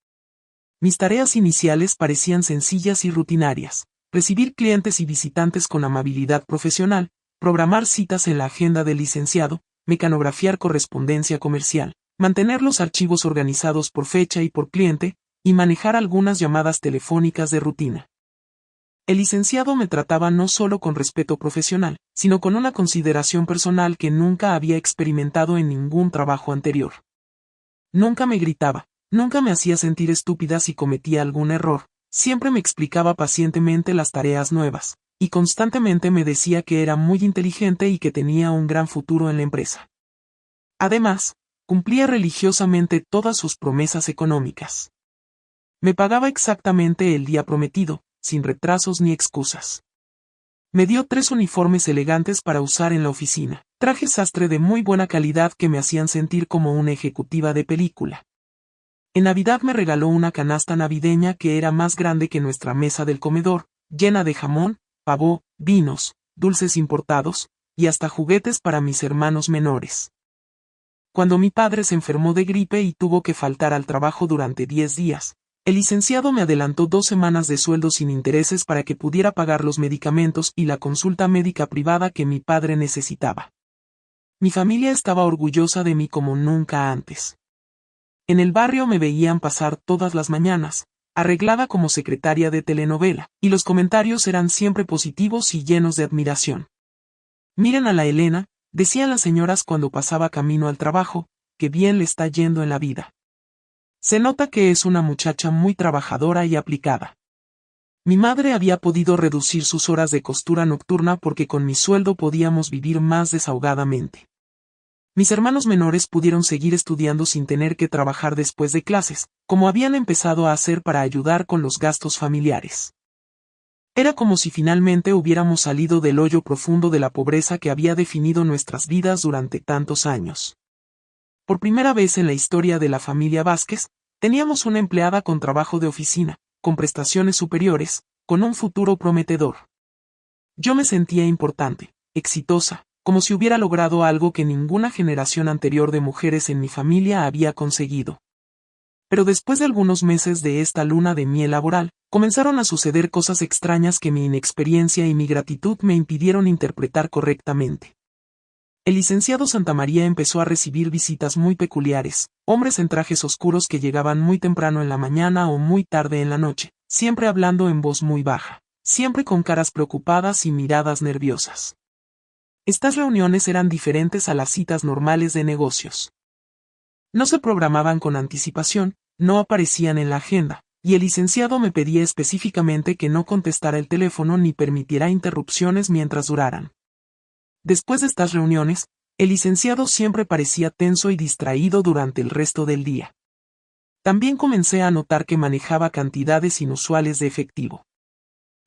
Mis tareas iniciales parecían sencillas y rutinarias: recibir clientes y visitantes con amabilidad profesional, programar citas en la agenda del licenciado, mecanografiar correspondencia comercial, mantener los archivos organizados por fecha y por cliente, y manejar algunas llamadas telefónicas de rutina. El licenciado me trataba no solo con respeto profesional, sino con una consideración personal que nunca había experimentado en ningún trabajo anterior. Nunca me gritaba, nunca me hacía sentir estúpida si cometía algún error, siempre me explicaba pacientemente las tareas nuevas, y constantemente me decía que era muy inteligente y que tenía un gran futuro en la empresa. Además, cumplía religiosamente todas sus promesas económicas. Me pagaba exactamente el día prometido, sin retrasos ni excusas. Me dio 3 uniformes elegantes para usar en la oficina, trajes sastre de muy buena calidad que me hacían sentir como una ejecutiva de película. En Navidad me regaló una canasta navideña que era más grande que nuestra mesa del comedor, llena de jamón, pavo, vinos, dulces importados, y hasta juguetes para mis hermanos menores. Cuando mi padre se enfermó de gripe y tuvo que faltar al trabajo durante 10 días, el licenciado me adelantó 2 semanas de sueldo sin intereses para que pudiera pagar los medicamentos y la consulta médica privada que mi padre necesitaba. Mi familia estaba orgullosa de mí como nunca antes. En el barrio me veían pasar todas las mañanas, arreglada como secretaria de telenovela, y los comentarios eran siempre positivos y llenos de admiración. «Miren a la Elena», decían las señoras cuando pasaba camino al trabajo, «qué bien le está yendo en la vida. Se nota que es una muchacha muy trabajadora y aplicada». Mi madre había podido reducir sus horas de costura nocturna porque con mi sueldo podíamos vivir más desahogadamente. Mis hermanos menores pudieron seguir estudiando sin tener que trabajar después de clases, como habían empezado a hacer para ayudar con los gastos familiares. Era como si finalmente hubiéramos salido del hoyo profundo de la pobreza que había definido nuestras vidas durante tantos años. Por primera vez en la historia de la familia Vázquez, teníamos una empleada con trabajo de oficina, con prestaciones superiores, con un futuro prometedor. Yo me sentía importante, exitosa, como si hubiera logrado algo que ninguna generación anterior de mujeres en mi familia había conseguido. Pero después de algunos meses de esta luna de miel laboral, comenzaron a suceder cosas extrañas que mi inexperiencia y mi gratitud me impidieron interpretar correctamente. El licenciado Santamaría empezó a recibir visitas muy peculiares, hombres en trajes oscuros que llegaban muy temprano en la mañana o muy tarde en la noche, siempre hablando en voz muy baja, siempre con caras preocupadas y miradas nerviosas. Estas reuniones eran diferentes a las citas normales de negocios. No se programaban con anticipación, no aparecían en la agenda, y el licenciado me pedía específicamente que no contestara el teléfono ni permitiera interrupciones mientras duraran. Después de estas reuniones, el licenciado siempre parecía tenso y distraído durante el resto del día. También comencé a notar que manejaba cantidades inusuales de efectivo.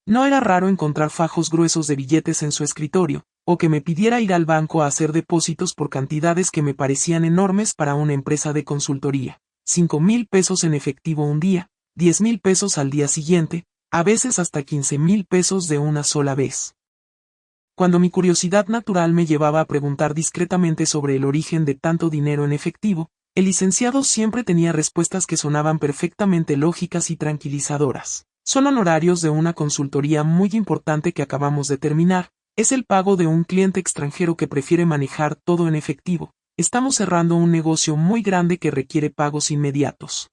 No era raro encontrar fajos gruesos de billetes en su escritorio, o que me pidiera ir al banco a hacer depósitos por cantidades que me parecían enormes para una empresa de consultoría. 5,000 pesos en efectivo un día, 10,000 pesos al día siguiente, a veces hasta 15,000 pesos de una sola vez. Cuando mi curiosidad natural me llevaba a preguntar discretamente sobre el origen de tanto dinero en efectivo, el licenciado siempre tenía respuestas que sonaban perfectamente lógicas y tranquilizadoras. Son honorarios de una consultoría muy importante que acabamos de terminar, es el pago de un cliente extranjero que prefiere manejar todo en efectivo, estamos cerrando un negocio muy grande que requiere pagos inmediatos.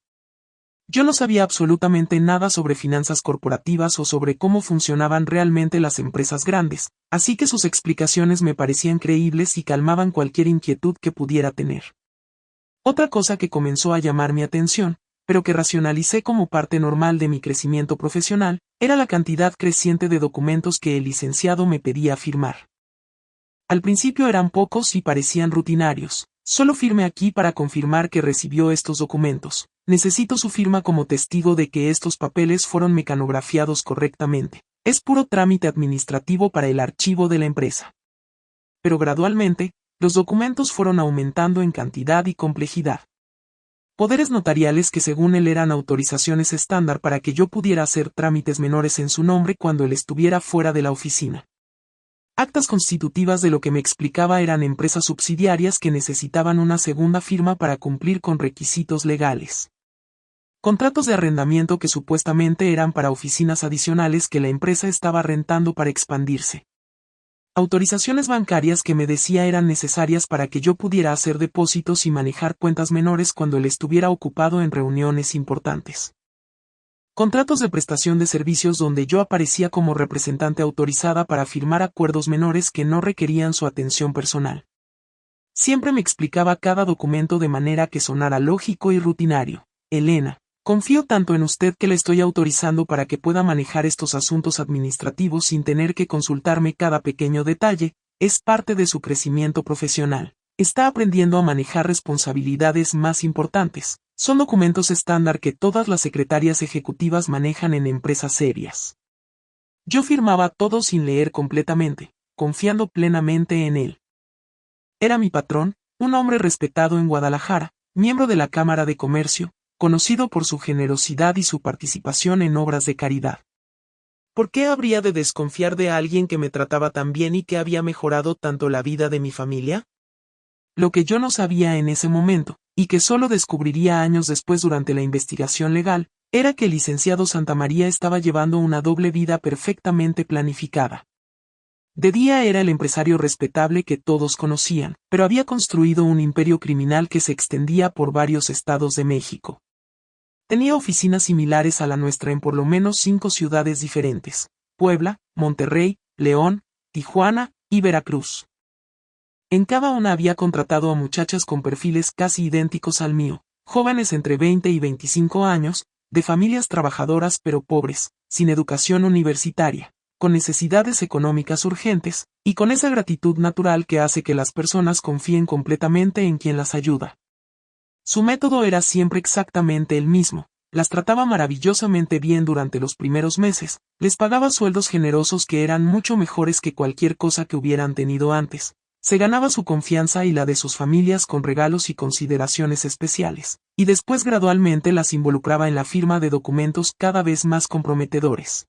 Yo no sabía absolutamente nada sobre finanzas corporativas o sobre cómo funcionaban realmente las empresas grandes, así que sus explicaciones me parecían creíbles y calmaban cualquier inquietud que pudiera tener. Otra cosa que comenzó a llamar mi atención, pero que racionalicé como parte normal de mi crecimiento profesional, era la cantidad creciente de documentos que el licenciado me pedía firmar. Al principio eran pocos y parecían rutinarios. Solo firme aquí para confirmar que recibió estos documentos. Necesito su firma como testigo de que estos papeles fueron mecanografiados correctamente. Es puro trámite administrativo para el archivo de la empresa. Pero gradualmente, Los documentos fueron aumentando en cantidad y complejidad. Poderes notariales que según él eran autorizaciones estándar para que yo pudiera hacer trámites menores en su nombre cuando él estuviera fuera de la oficina. Actas constitutivas de lo que me explicaba eran empresas subsidiarias que necesitaban una segunda firma para cumplir con requisitos legales. Contratos de arrendamiento que supuestamente eran para oficinas adicionales que la empresa estaba rentando para expandirse. Autorizaciones bancarias que me decía eran necesarias para que yo pudiera hacer depósitos y manejar cuentas menores cuando él estuviera ocupado en reuniones importantes. Contratos de prestación de servicios donde yo aparecía como representante autorizada para firmar acuerdos menores que no requerían su atención personal. Siempre me explicaba cada documento de manera que sonara lógico y rutinario. Elena, confío tanto en usted que le estoy autorizando para que pueda manejar estos asuntos administrativos sin tener que consultarme cada pequeño detalle, es parte de su crecimiento profesional. Está aprendiendo a manejar responsabilidades más importantes. Son documentos estándar que todas las secretarias ejecutivas manejan en empresas serias. Yo firmaba todo sin leer completamente, confiando plenamente en él. Era mi patrón, un hombre respetado en Guadalajara, miembro de la Cámara de Comercio, conocido por su generosidad y su participación en obras de caridad. ¿Por qué habría de desconfiar de alguien que me trataba tan bien y que había mejorado tanto la vida de mi familia? Lo que yo no sabía en ese momento, y que solo descubriría años después durante la investigación legal, era que el licenciado Santamaría estaba llevando una doble vida perfectamente planificada. De día era el empresario respetable que todos conocían, pero había construido un imperio criminal que se extendía por varios estados de México. Tenía oficinas similares a la nuestra en por lo menos 5 ciudades diferentes: Puebla, Monterrey, León, Tijuana y Veracruz. En cada una había contratado a muchachas con perfiles casi idénticos al mío, jóvenes entre 20 y 25 años, de familias trabajadoras pero pobres, sin educación universitaria, con necesidades económicas urgentes, y con esa gratitud natural que hace que las personas confíen completamente en quien las ayuda. Su método era siempre exactamente el mismo: las trataba maravillosamente bien durante los primeros meses, les pagaba sueldos generosos que eran mucho mejores que cualquier cosa que hubieran tenido antes. Se ganaba su confianza y la de sus familias con regalos y consideraciones especiales, y después gradualmente las involucraba en la firma de documentos cada vez más comprometedores.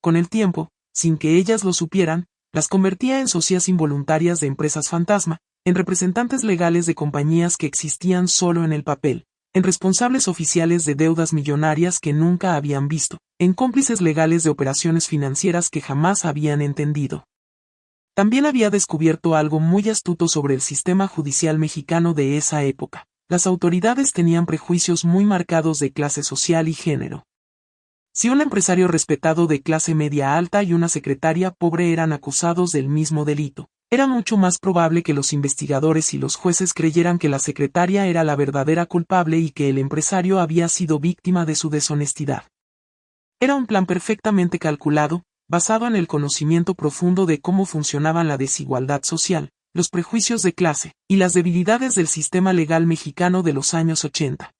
Con el tiempo, sin que ellas lo supieran, las convertía en socias involuntarias de empresas fantasma, en representantes legales de compañías que existían solo en el papel, en responsables oficiales de deudas millonarias que nunca habían visto, en cómplices legales de operaciones financieras que jamás habían entendido. También había descubierto algo muy astuto sobre el sistema judicial mexicano de esa época. Las autoridades tenían prejuicios muy marcados de clase social y género. Si un empresario respetado de clase media alta y una secretaria pobre eran acusados del mismo delito, era mucho más probable que los investigadores y los jueces creyeran que la secretaria era la verdadera culpable y que el empresario había sido víctima de su deshonestidad. Era un plan perfectamente calculado, basado en el conocimiento profundo de cómo funcionaban la desigualdad social, los prejuicios de clase, y las debilidades del sistema legal mexicano de los años 80.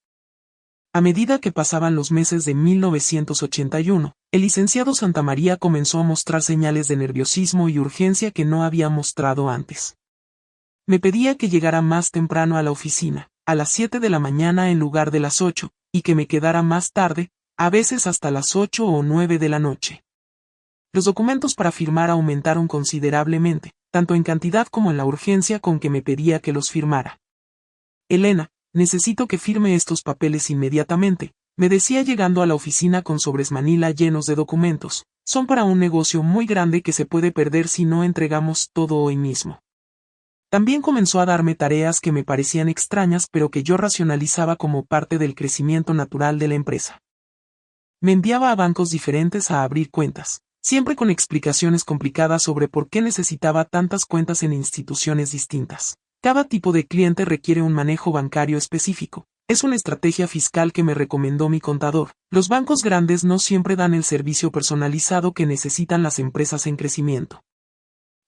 A medida que pasaban los meses de 1981, el licenciado Santamaría comenzó a mostrar señales de nerviosismo y urgencia que no había mostrado antes. Me pedía que llegara más temprano a la oficina, a las 7 de la mañana en lugar de las 8, y que me quedara más tarde, a veces hasta las 8 o 9 de la noche. Los documentos para firmar aumentaron considerablemente, tanto en cantidad como en la urgencia con que me pedía que los firmara. Elena, necesito que firme estos papeles inmediatamente, me decía llegando a la oficina con sobres manila llenos de documentos. Son para un negocio muy grande que se puede perder si no entregamos todo hoy mismo. También comenzó a darme tareas que me parecían extrañas pero que yo racionalizaba como parte del crecimiento natural de la empresa. Me enviaba a bancos diferentes a abrir cuentas, siempre con explicaciones complicadas sobre por qué necesitaba tantas cuentas en instituciones distintas. Cada tipo de cliente requiere un manejo bancario específico. Es una estrategia fiscal que me recomendó mi contador. Los bancos grandes no siempre dan el servicio personalizado que necesitan las empresas en crecimiento.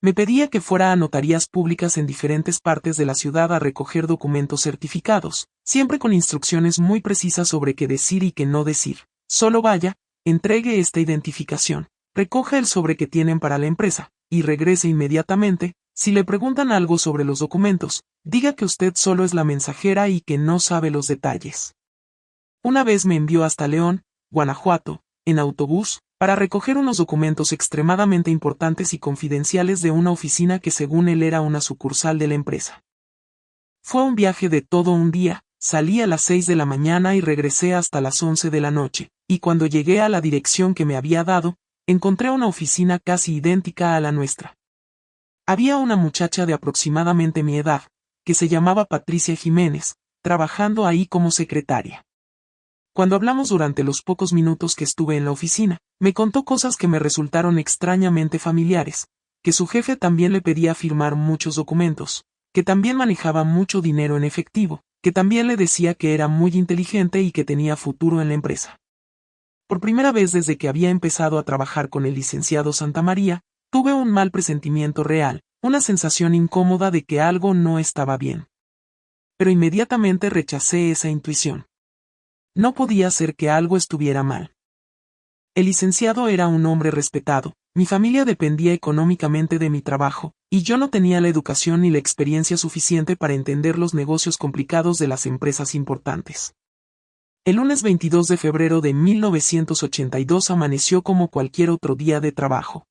Me pedía que fuera a notarías públicas en diferentes partes de la ciudad a recoger documentos certificados, siempre con instrucciones muy precisas sobre qué decir y qué no decir. Solo vaya, entregue esta identificación, recoja el sobre que tienen para la empresa, y regrese inmediatamente, Si le preguntan algo sobre los documentos, diga que usted solo es la mensajera y que no sabe los detalles. Una vez me envió hasta León, Guanajuato, en autobús, para recoger unos documentos extremadamente importantes y confidenciales de una oficina que según él era una sucursal de la empresa. Fue un viaje de todo un día, salí a las 6 de la mañana y regresé hasta las 11 de la noche, y cuando llegué a la dirección que me había dado, encontré una oficina casi idéntica a la nuestra. Había una muchacha de aproximadamente mi edad, que se llamaba Patricia Jiménez, trabajando ahí como secretaria. Cuando hablamos durante los pocos minutos que estuve en la oficina, me contó cosas que me resultaron extrañamente familiares, que su jefe también le pedía firmar muchos documentos, que también manejaba mucho dinero en efectivo, que también le decía que era muy inteligente y que tenía futuro en la empresa. Por primera vez desde que había empezado a trabajar con el licenciado Santamaría, tuve un mal presentimiento real, una sensación incómoda de que algo no estaba bien. Pero inmediatamente rechacé esa intuición. No podía ser que algo estuviera mal. El licenciado era un hombre respetado, mi familia dependía económicamente de mi trabajo, y yo no tenía la educación ni la experiencia suficiente para entender los negocios complicados de las empresas importantes. El lunes 22 de febrero de 1982 amaneció como cualquier otro día de trabajo.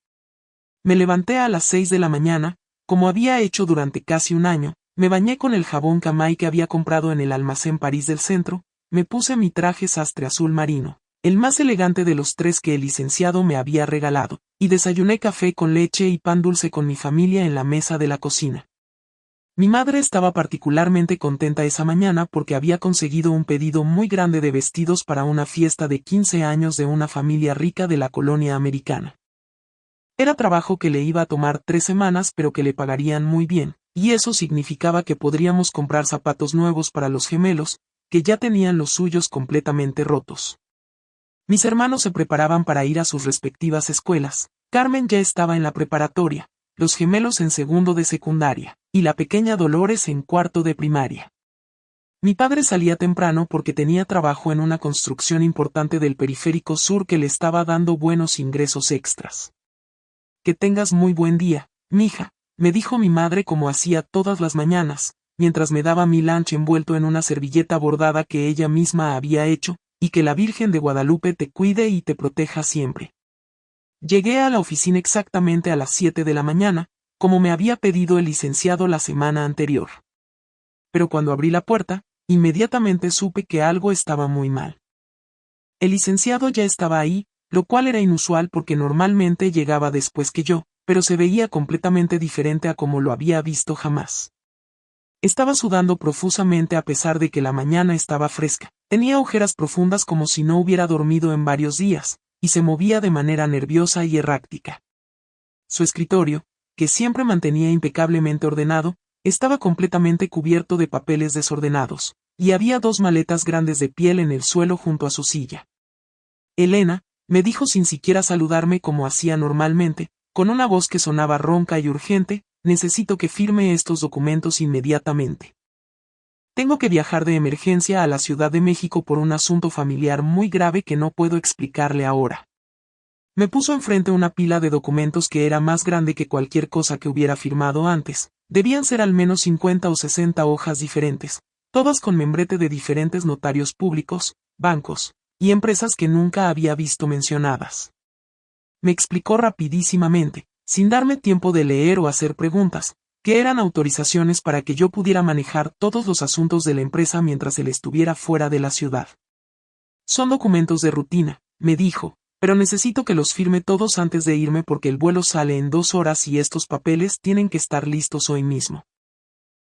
Me levanté a las 6 de la mañana, como había hecho durante casi un año, me bañé con el jabón Camay que había comprado en el almacén París del centro, me puse mi traje sastre azul marino, el más elegante de los 3 que el licenciado me había regalado, y desayuné café con leche y pan dulce con mi familia en la mesa de la cocina. Mi madre estaba particularmente contenta esa mañana porque había conseguido un pedido muy grande de vestidos para una fiesta de 15 años de una familia rica de la colonia americana. Era trabajo que le iba a tomar 3 semanas pero que le pagarían muy bien, y eso significaba que podríamos comprar zapatos nuevos para los gemelos, que ya tenían los suyos completamente rotos. Mis hermanos se preparaban para ir a sus respectivas escuelas. Carmen ya estaba en la preparatoria, los gemelos en segundo de secundaria, y la pequeña Dolores en cuarto de primaria. Mi padre salía temprano porque tenía trabajo en una construcción importante del periférico sur que le estaba dando buenos ingresos extras. Que tengas muy buen día, mija, me dijo mi madre como hacía todas las mañanas, mientras me daba mi lunch envuelto en una servilleta bordada que ella misma había hecho, y que la Virgen de Guadalupe te cuide y te proteja siempre. Llegué a la oficina exactamente a las 7 de la mañana, como me había pedido el licenciado la semana anterior. Pero cuando abrí la puerta, inmediatamente supe que algo estaba muy mal. El licenciado ya estaba ahí, lo cual era inusual porque normalmente llegaba después que yo, pero se veía completamente diferente a como lo había visto jamás. Estaba sudando profusamente a pesar de que la mañana estaba fresca, tenía ojeras profundas como si no hubiera dormido en varios días, y se movía de manera nerviosa y errática. Su escritorio, que siempre mantenía impecablemente ordenado, estaba completamente cubierto de papeles desordenados, y había 2 maletas grandes de piel en el suelo junto a su silla. Elena, me dijo sin siquiera saludarme como hacía normalmente, con una voz que sonaba ronca y urgente, necesito que firme estos documentos inmediatamente. Tengo que viajar de emergencia a la Ciudad de México por un asunto familiar muy grave que no puedo explicarle ahora. Me puso enfrente una pila de documentos que era más grande que cualquier cosa que hubiera firmado antes, debían ser al menos 50 o 60 hojas diferentes, todas con membrete de diferentes notarios públicos, bancos, y empresas que nunca había visto mencionadas. Me explicó rapidísimamente, sin darme tiempo de leer o hacer preguntas, que eran autorizaciones para que yo pudiera manejar todos los asuntos de la empresa mientras él estuviera fuera de la ciudad. Son documentos de rutina, me dijo, pero necesito que los firme todos antes de irme porque el vuelo sale en 2 horas y estos papeles tienen que estar listos hoy mismo.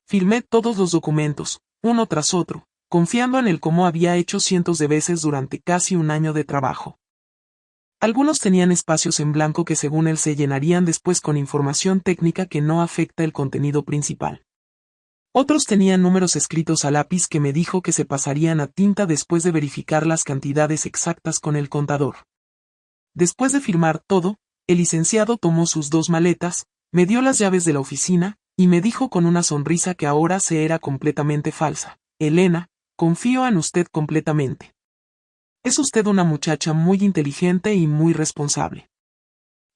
Firmé todos los documentos, uno tras otro, confiando en él como había hecho cientos de veces durante casi un año de trabajo. Algunos tenían espacios en blanco que según él se llenarían después con información técnica que no afecta el contenido principal. Otros tenían números escritos a lápiz que me dijo que se pasarían a tinta después de verificar las cantidades exactas con el contador. Después de firmar todo, el licenciado tomó sus 2 maletas, me dio las llaves de la oficina, y me dijo con una sonrisa que ahora se era completamente falsa, Elena, confío en usted completamente. Es usted una muchacha muy inteligente y muy responsable.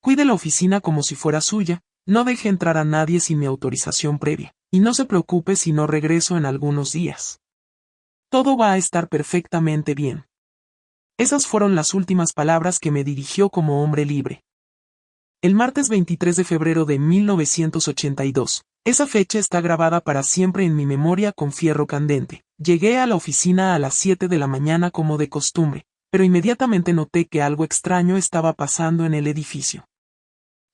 Cuide la oficina como si fuera suya, No deje entrar a nadie sin mi autorización previa, y no se preocupe si no regreso en algunos días. Todo va a estar perfectamente bien. Esas fueron las últimas palabras que me dirigió como hombre libre. El martes 23 de febrero de 1982. Esa fecha está grabada para siempre en mi memoria con fierro candente. Llegué a la oficina a las 7 de la mañana como de costumbre, pero inmediatamente noté que algo extraño estaba pasando en el edificio.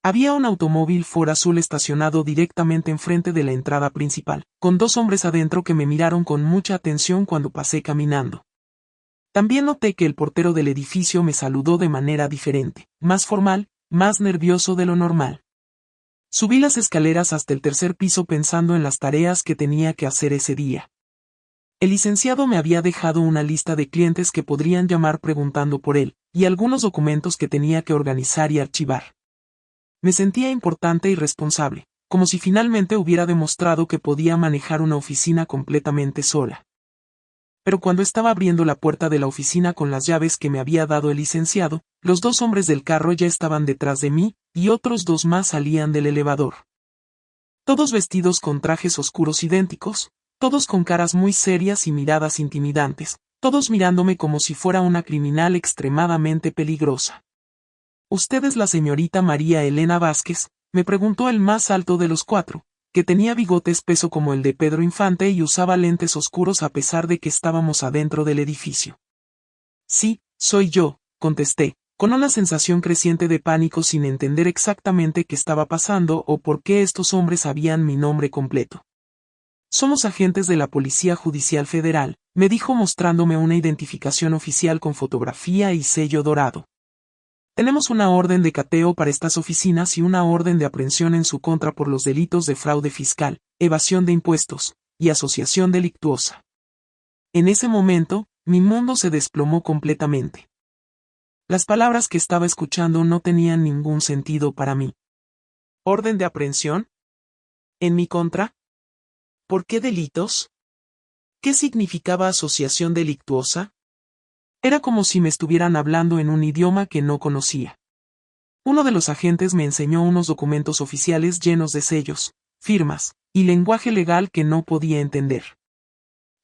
Había un automóvil Ford azul estacionado directamente enfrente de la entrada principal, con dos hombres adentro que me miraron con mucha atención cuando pasé caminando. También noté que el portero del edificio me saludó de manera diferente, más formal, más nervioso de lo normal. Subí las escaleras hasta el tercer piso pensando en las tareas que tenía que hacer ese día. El licenciado me había dejado una lista de clientes que podrían llamar preguntando por él, y algunos documentos que tenía que organizar y archivar. Me sentía importante y responsable, como si finalmente hubiera demostrado que podía manejar una oficina completamente sola. Pero cuando estaba abriendo la puerta de la oficina con las llaves que me había dado el licenciado, los dos hombres del carro ya estaban detrás de mí, y otros dos más salían del elevador. Todos vestidos con trajes oscuros idénticos, todos con caras muy serias y miradas intimidantes, todos mirándome como si fuera una criminal extremadamente peligrosa. «¿Usted es la señorita María Elena Vázquez?», me preguntó el más alto de los cuatro, que tenía bigote espeso como el de Pedro Infante y usaba lentes oscuros a pesar de que estábamos adentro del edificio. «Sí, soy yo», contesté, con una sensación creciente de pánico sin entender exactamente qué estaba pasando o por qué estos hombres sabían mi nombre completo. «Somos agentes de la Policía Judicial Federal», me dijo mostrándome una identificación oficial con fotografía y sello dorado. «Tenemos una orden de cateo para estas oficinas y una orden de aprehensión en su contra por los delitos de fraude fiscal, evasión de impuestos, y asociación delictuosa». En ese momento, mi mundo se desplomó completamente. Las palabras que estaba escuchando no tenían ningún sentido para mí. ¿Orden de aprehensión? ¿En mi contra? ¿Por qué delitos? ¿Qué significaba asociación delictuosa? Era como si me estuvieran hablando en un idioma que no conocía. Uno de los agentes me enseñó unos documentos oficiales llenos de sellos, firmas, y lenguaje legal que no podía entender.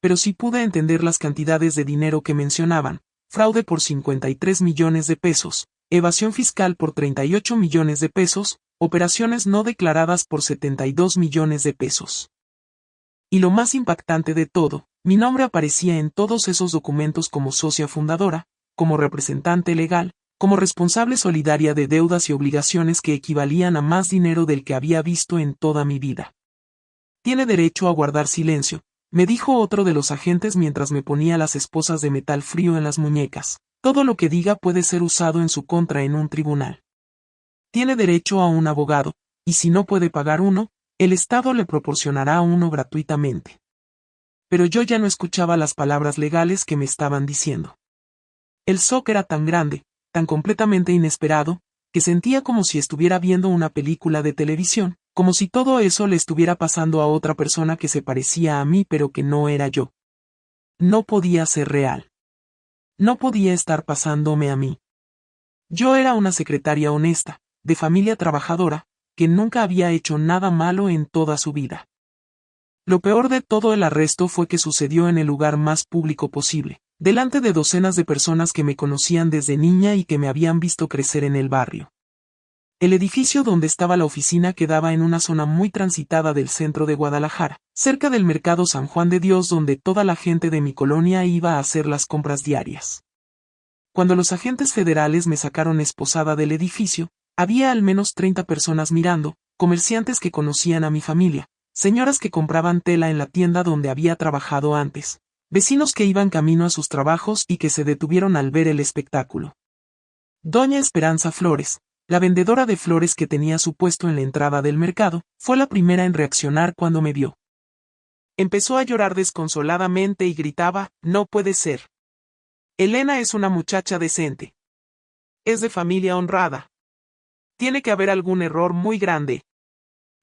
Pero sí pude entender las cantidades de dinero que mencionaban: fraude por 53 millones de pesos, evasión fiscal por 38 millones de pesos, operaciones no declaradas por 72 millones de pesos. Y lo más impactante de todo, mi nombre aparecía en todos esos documentos como socia fundadora, como representante legal, como responsable solidaria de deudas y obligaciones que equivalían a más dinero del que había visto en toda mi vida. «Tiene derecho a guardar silencio», me dijo otro de los agentes mientras me ponía las esposas de metal frío en las muñecas. «Todo lo que diga puede ser usado en su contra en un tribunal. Tiene derecho a un abogado, y si no puede pagar uno, el Estado le proporcionará uno gratuitamente». Pero yo ya no escuchaba las palabras legales que me estaban diciendo. El shock era tan grande, tan completamente inesperado, que sentía como si estuviera viendo una película de televisión, como si todo eso le estuviera pasando a otra persona que se parecía a mí pero que no era yo. No podía ser real. No podía estar pasándome a mí. Yo era una secretaria honesta, de familia trabajadora, que nunca había hecho nada malo en toda su vida. Lo peor de todo el arresto fue que sucedió en el lugar más público posible, delante de docenas de personas que me conocían desde niña y que me habían visto crecer en el barrio. El edificio donde estaba la oficina quedaba en una zona muy transitada del centro de Guadalajara, cerca del mercado San Juan de Dios donde toda la gente de mi colonia iba a hacer las compras diarias. Cuando los agentes federales me sacaron esposada del edificio, había al menos 30 personas mirando, comerciantes que conocían a mi familia, señoras que compraban tela en la tienda donde había trabajado antes, vecinos que iban camino a sus trabajos y que se detuvieron al ver el espectáculo. Doña Esperanza Flores, la vendedora de flores que tenía su puesto en la entrada del mercado, fue la primera en reaccionar cuando me vio. Empezó a llorar desconsoladamente y gritaba: «No puede ser. Elena es una muchacha decente. Es de familia honrada. Tiene que haber algún error muy grande».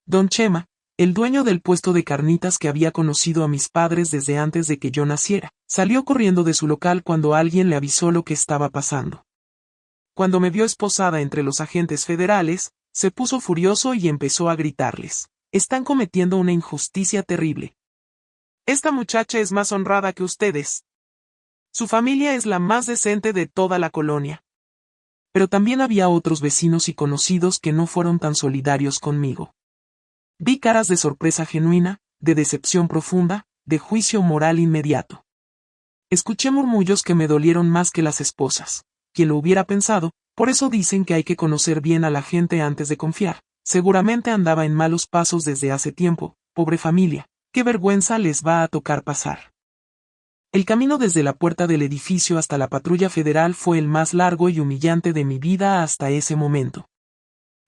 Don Chema, el dueño del puesto de carnitas que había conocido a mis padres desde antes de que yo naciera, salió corriendo de su local cuando alguien le avisó lo que estaba pasando. Cuando me vio esposada entre los agentes federales, Se puso furioso y empezó a gritarles. Están cometiendo una injusticia terrible. Esta muchacha es más honrada que ustedes. Su familia es la más decente de toda la colonia. Pero también había otros vecinos y conocidos que no fueron tan solidarios conmigo. Vi caras de sorpresa genuina, de decepción profunda, de juicio moral inmediato. Escuché murmullos que me dolieron más que las esposas. Quien lo hubiera pensado, por eso dicen que hay que conocer bien a la gente antes de confiar. Seguramente andaba en malos pasos desde hace tiempo, pobre familia, qué vergüenza les va a tocar pasar. El camino desde la puerta del edificio hasta la patrulla federal fue el más largo y humillante de mi vida hasta ese momento.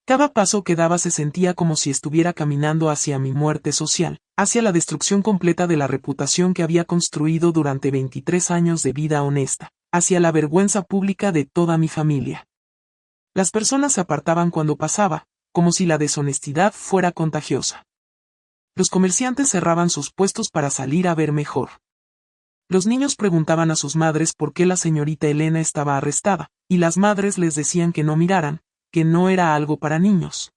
Cada paso que daba se sentía como si estuviera caminando hacia mi muerte social, hacia la destrucción completa de la reputación que había construido durante 23 años de vida honesta, hacia la vergüenza pública de toda mi familia. Las personas se apartaban cuando pasaba, como si la deshonestidad fuera contagiosa. Los comerciantes cerraban sus puestos para salir a ver mejor. Los niños preguntaban a sus madres por qué la señorita Elena estaba arrestada, y las madres les decían que no miraran, que no era algo para niños.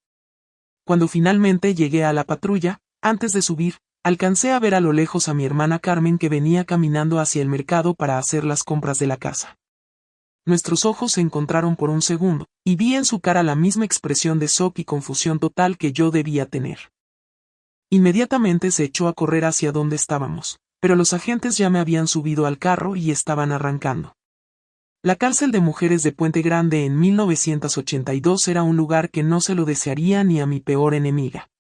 Cuando finalmente llegué a la patrulla, antes de subir, alcancé a ver a lo lejos a mi hermana Carmen que venía caminando hacia el mercado para hacer las compras de la casa. Nuestros ojos se encontraron por un segundo, y vi en su cara la misma expresión de shock y confusión total que yo debía tener. Inmediatamente se echó a correr hacia donde estábamos, pero los agentes ya me habían subido al carro y estaban arrancando. La cárcel de mujeres de Puente Grande en 1982 era un lugar que no se lo desearía ni a mi peor enemiga.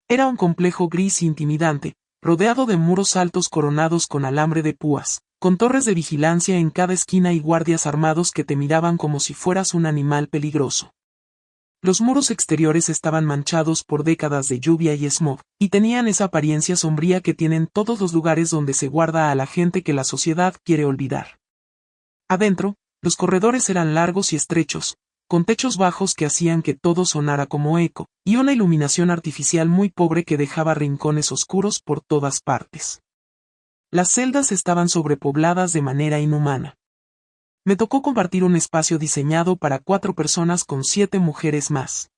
Era un complejo gris intimidante, rodeado de muros altos coronados con alambre de púas, con torres de vigilancia en cada esquina y guardias armados que te miraban como si fueras un animal peligroso. Los muros exteriores estaban manchados por décadas de lluvia y smog, y tenían esa apariencia sombría que tienen todos los lugares donde se guarda a la gente que la sociedad quiere olvidar. Adentro, los corredores eran largos y estrechos, con techos bajos que hacían que todo sonara como eco, y una iluminación artificial muy pobre que dejaba rincones oscuros por todas partes. Las celdas estaban sobrepobladas de manera inhumana. Me tocó compartir un espacio diseñado para 4 personas con 7 mujeres más.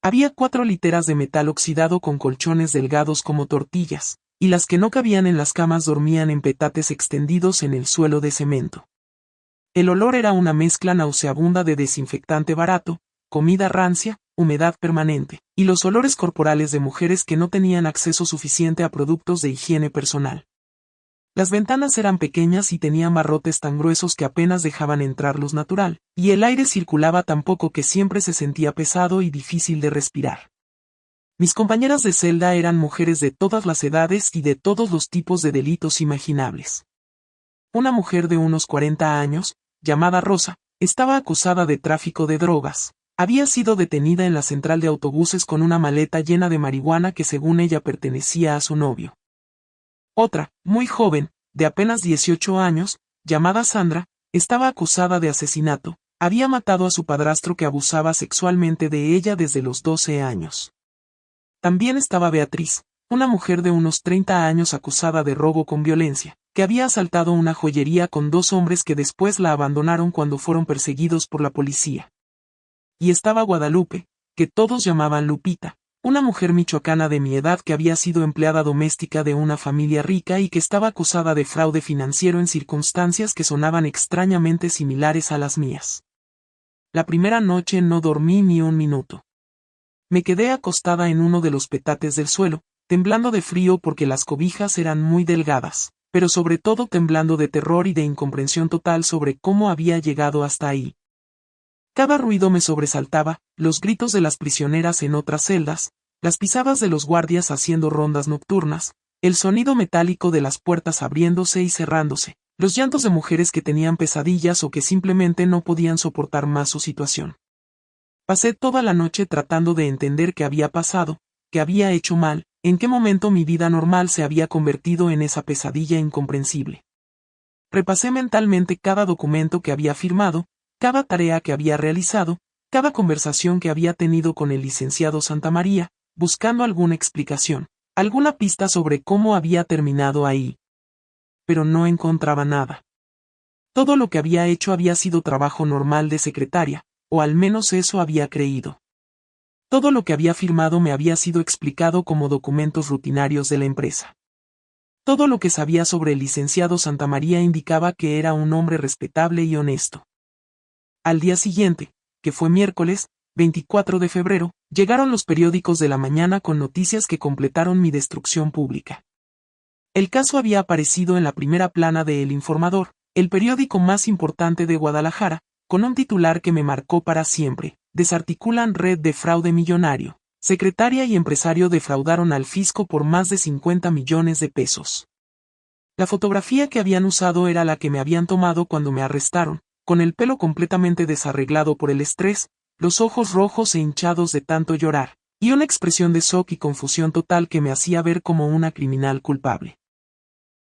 Había 4 literas de metal oxidado con colchones delgados como tortillas, y las que no cabían en las camas dormían en petates extendidos en el suelo de cemento. El olor era una mezcla nauseabunda de desinfectante barato, comida rancia, humedad permanente, y los olores corporales de mujeres que no tenían acceso suficiente a productos de higiene personal. Las ventanas eran pequeñas y tenían barrotes tan gruesos que apenas dejaban entrar luz natural, y el aire circulaba tan poco que siempre se sentía pesado y difícil de respirar. Mis compañeras de celda eran mujeres de todas las edades y de todos los tipos de delitos imaginables. Una mujer de unos 40 años, llamada Rosa, estaba acusada de tráfico de drogas. Había sido detenida en la central de autobuses con una maleta llena de marihuana que según ella pertenecía a su novio. Otra, muy joven, de apenas 18 años, llamada Sandra, estaba acusada de asesinato. Había matado a su padrastro que abusaba sexualmente de ella desde los 12 años. También estaba Beatriz, una mujer de unos 30 años acusada de robo con violencia, que había asaltado una joyería con 2 hombres que después la abandonaron cuando fueron perseguidos por la policía. Y estaba Guadalupe, que todos llamaban Lupita, una mujer michoacana de mi edad que había sido empleada doméstica de una familia rica y que estaba acusada de fraude financiero en circunstancias que sonaban extrañamente similares a las mías. La primera noche no dormí ni un minuto. Me quedé acostada en uno de los petates del suelo, temblando de frío porque las cobijas eran muy delgadas, pero sobre todo temblando de terror y de incomprensión total sobre cómo había llegado hasta ahí. Cada ruido me sobresaltaba, los gritos de las prisioneras en otras celdas, las pisadas de los guardias haciendo rondas nocturnas, el sonido metálico de las puertas abriéndose y cerrándose, los llantos de mujeres que tenían pesadillas o que simplemente no podían soportar más su situación. Pasé toda la noche tratando de entender qué había pasado, qué había hecho mal, en qué momento mi vida normal se había convertido en esa pesadilla incomprensible. Repasé mentalmente cada documento que había firmado, cada tarea que había realizado, cada conversación que había tenido con el licenciado Santamaría, buscando alguna explicación, alguna pista sobre cómo había terminado ahí. Pero no encontraba nada. Todo lo que había hecho había sido trabajo normal de secretaria, o al menos eso había creído. Todo lo que había firmado me había sido explicado como documentos rutinarios de la empresa. Todo lo que sabía sobre el licenciado Santamaría indicaba que era un hombre respetable y honesto. Al día siguiente, que fue miércoles, 24 de febrero, llegaron los periódicos de la mañana con noticias que completaron mi destrucción pública. El caso había aparecido en la primera plana de El Informador, el periódico más importante de Guadalajara, con un titular que me marcó para siempre: desarticulan red de fraude millonario. Secretaria y empresario defraudaron al fisco por más de 50 millones de pesos. La fotografía que habían usado era la que me habían tomado cuando me arrestaron, con el pelo completamente desarreglado por el estrés, los ojos rojos e hinchados de tanto llorar, y una expresión de shock y confusión total que me hacía ver como una criminal culpable.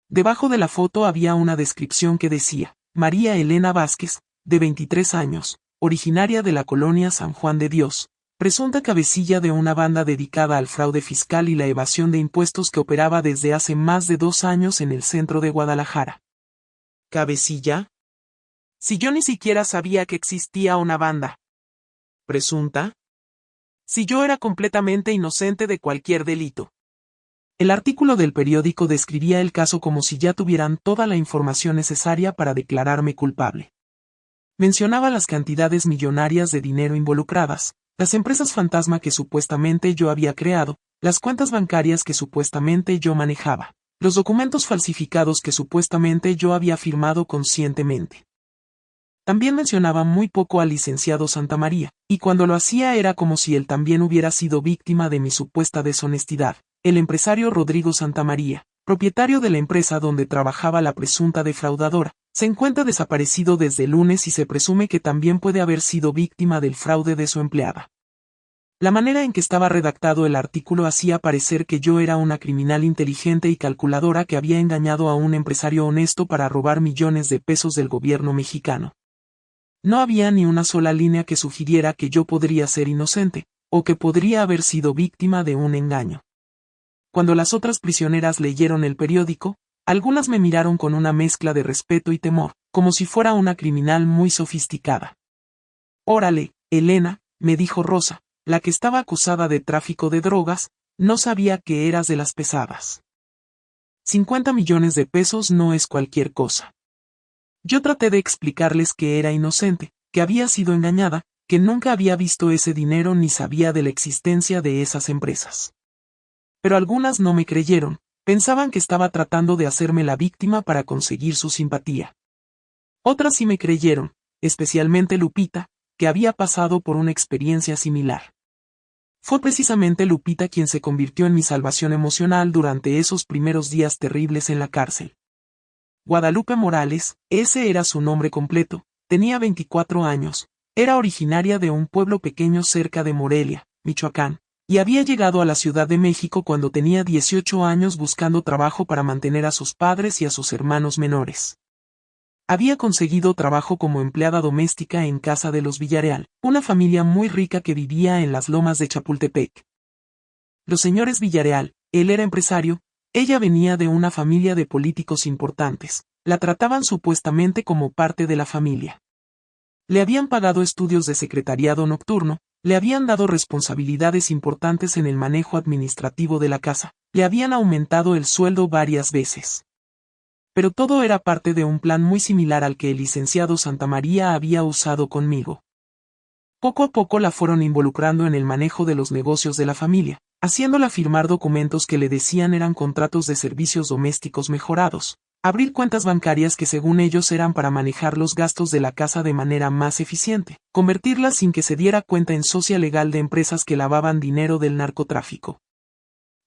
Debajo de la foto había una descripción que decía: María Elena Vázquez, de 23 años, originaria de la colonia San Juan de Dios, presunta cabecilla de una banda dedicada al fraude fiscal y la evasión de impuestos que operaba desde hace más de 2 años en el centro de Guadalajara. ¿Cabecilla? Si yo ni siquiera sabía que existía una banda. ¿Presunta? Si yo era completamente inocente de cualquier delito. El artículo del periódico describía el caso como si ya tuvieran toda la información necesaria para declararme culpable. Mencionaba las cantidades millonarias de dinero involucradas, las empresas fantasma que supuestamente yo había creado, las cuentas bancarias que supuestamente yo manejaba, los documentos falsificados que supuestamente yo había firmado conscientemente. También mencionaba muy poco al licenciado Santamaría, y cuando lo hacía era como si él también hubiera sido víctima de mi supuesta deshonestidad. El empresario Rodrigo Santamaría, propietario de la empresa donde trabajaba la presunta defraudadora, se encuentra desaparecido desde el lunes y se presume que también puede haber sido víctima del fraude de su empleada. La manera en que estaba redactado el artículo hacía parecer que yo era una criminal inteligente y calculadora que había engañado a un empresario honesto para robar millones de pesos del gobierno mexicano. No había ni una sola línea que sugiriera que yo podría ser inocente, o que podría haber sido víctima de un engaño. Cuando las otras prisioneras leyeron el periódico, algunas me miraron con una mezcla de respeto y temor, como si fuera una criminal muy sofisticada. «Órale, Elena», me dijo Rosa, la que estaba acusada de tráfico de drogas, «no sabía que eras de las pesadas. 50 millones de pesos no es cualquier cosa». Yo traté de explicarles que era inocente, que había sido engañada, que nunca había visto ese dinero ni sabía de la existencia de esas empresas. Pero algunas no me creyeron, pensaban que estaba tratando de hacerme la víctima para conseguir su simpatía. Otras sí me creyeron, especialmente Lupita, que había pasado por una experiencia similar. Fue precisamente Lupita quien se convirtió en mi salvación emocional durante esos primeros días terribles en la cárcel. Guadalupe Morales, ese era su nombre completo, tenía 24 años, era originaria de un pueblo pequeño cerca de Morelia, Michoacán, y había llegado a la Ciudad de México cuando tenía 18 años buscando trabajo para mantener a sus padres y a sus hermanos menores. Había conseguido trabajo como empleada doméstica en casa de los Villarreal, una familia muy rica que vivía en las lomas de Chapultepec. Los señores Villarreal, él era empresario, ella venía de una familia de políticos importantes, la trataban supuestamente como parte de la familia. Le habían pagado estudios de secretariado nocturno, le habían dado responsabilidades importantes en el manejo administrativo de la casa, le habían aumentado el sueldo varias veces. Pero todo era parte de un plan muy similar al que el licenciado Santamaría había usado conmigo. Poco a poco la fueron involucrando en el manejo de los negocios de la familia, haciéndola firmar documentos que le decían eran contratos de servicios domésticos mejorados, abrir cuentas bancarias que según ellos eran para manejar los gastos de la casa de manera más eficiente, convertirlas sin que se diera cuenta en socia legal de empresas que lavaban dinero del narcotráfico.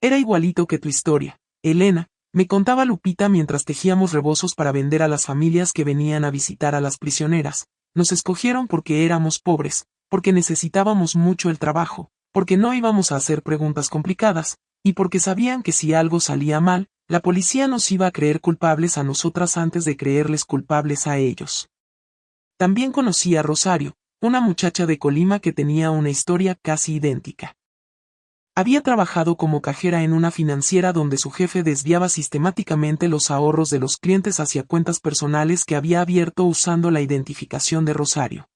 Era igualito que tu historia, Elena, me contaba Lupita mientras tejíamos rebozos para vender a las familias que venían a visitar a las prisioneras. Nos escogieron porque éramos pobres, porque necesitábamos mucho el trabajo, porque no íbamos a hacer preguntas complicadas, y porque sabían que si algo salía mal, la policía nos iba a creer culpables a nosotras antes de creerles culpables a ellos. También conocí a Rosario, una muchacha de Colima que tenía una historia casi idéntica. Había trabajado como cajera en una financiera donde su jefe desviaba sistemáticamente los ahorros de los clientes hacia cuentas personales que había abierto usando la identificación de Rosario.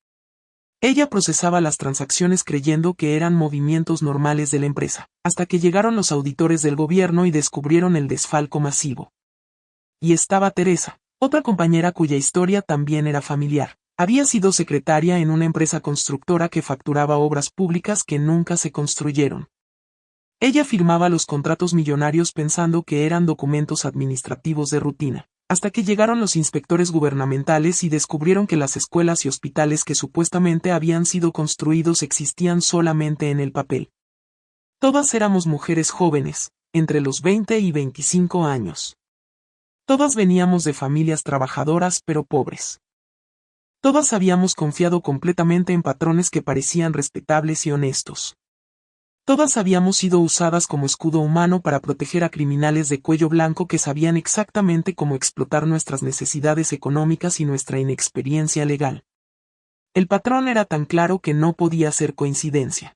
Ella procesaba las transacciones creyendo que eran movimientos normales de la empresa, hasta que llegaron los auditores del gobierno y descubrieron el desfalco masivo. Y estaba Teresa, otra compañera cuya historia también era familiar. Había sido secretaria en una empresa constructora que facturaba obras públicas que nunca se construyeron. Ella firmaba los contratos millonarios pensando que eran documentos administrativos de rutina, hasta que llegaron los inspectores gubernamentales y descubrieron que las escuelas y hospitales que supuestamente habían sido construidos existían solamente en el papel. Todas éramos mujeres jóvenes, entre los 20 y 25 años. Todas veníamos de familias trabajadoras pero pobres. Todas habíamos confiado completamente en patrones que parecían respetables y honestos. Todas habíamos sido usadas como escudo humano para proteger a criminales de cuello blanco que sabían exactamente cómo explotar nuestras necesidades económicas y nuestra inexperiencia legal. El patrón era tan claro que no podía ser coincidencia.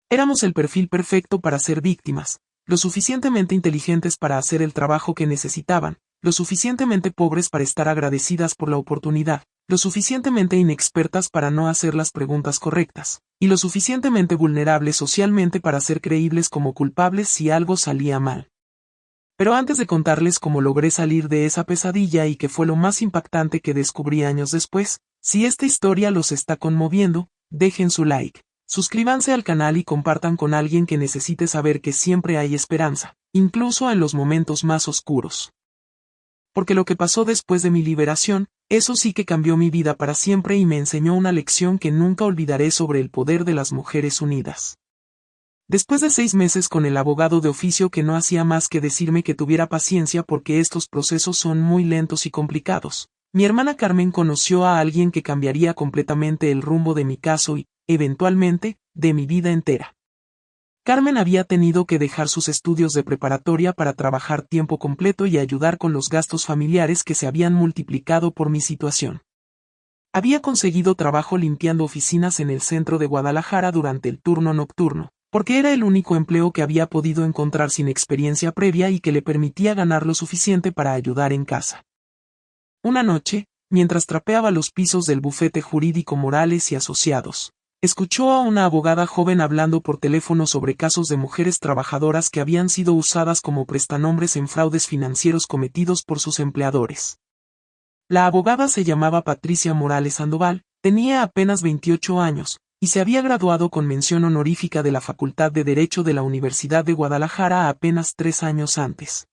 Éramos el perfil perfecto para ser víctimas, lo suficientemente inteligentes para hacer el trabajo que necesitaban, lo suficientemente pobres para estar agradecidas por la oportunidad, lo suficientemente inexpertas para no hacer las preguntas correctas, y lo suficientemente vulnerables socialmente para ser creíbles como culpables si algo salía mal. Pero antes de contarles cómo logré salir de esa pesadilla y que fue lo más impactante que descubrí años después, si esta historia los está conmoviendo, dejen su like, suscríbanse al canal y compartan con alguien que necesite saber que siempre hay esperanza, incluso en los momentos más oscuros. Porque lo que pasó después de mi liberación, eso sí que cambió mi vida para siempre y me enseñó una lección que nunca olvidaré sobre el poder de las mujeres unidas. Después de 6 meses con el abogado de oficio que no hacía más que decirme que tuviera paciencia porque estos procesos son muy lentos y complicados, mi hermana Carmen conoció a alguien que cambiaría completamente el rumbo de mi caso y, eventualmente, de mi vida entera. Carmen había tenido que dejar sus estudios de preparatoria para trabajar tiempo completo y ayudar con los gastos familiares que se habían multiplicado por mi situación. Había conseguido trabajo limpiando oficinas en el centro de Guadalajara durante el turno nocturno, porque era el único empleo que había podido encontrar sin experiencia previa y que le permitía ganar lo suficiente para ayudar en casa. Una noche, mientras trapeaba los pisos del bufete jurídico Morales y Asociados, escuchó a una abogada joven hablando por teléfono sobre casos de mujeres trabajadoras que habían sido usadas como prestanombres en fraudes financieros cometidos por sus empleadores. La abogada se llamaba Patricia Morales Sandoval, tenía apenas 28 años, y se había graduado con mención honorífica de la Facultad de Derecho de la Universidad de Guadalajara apenas 3 años antes.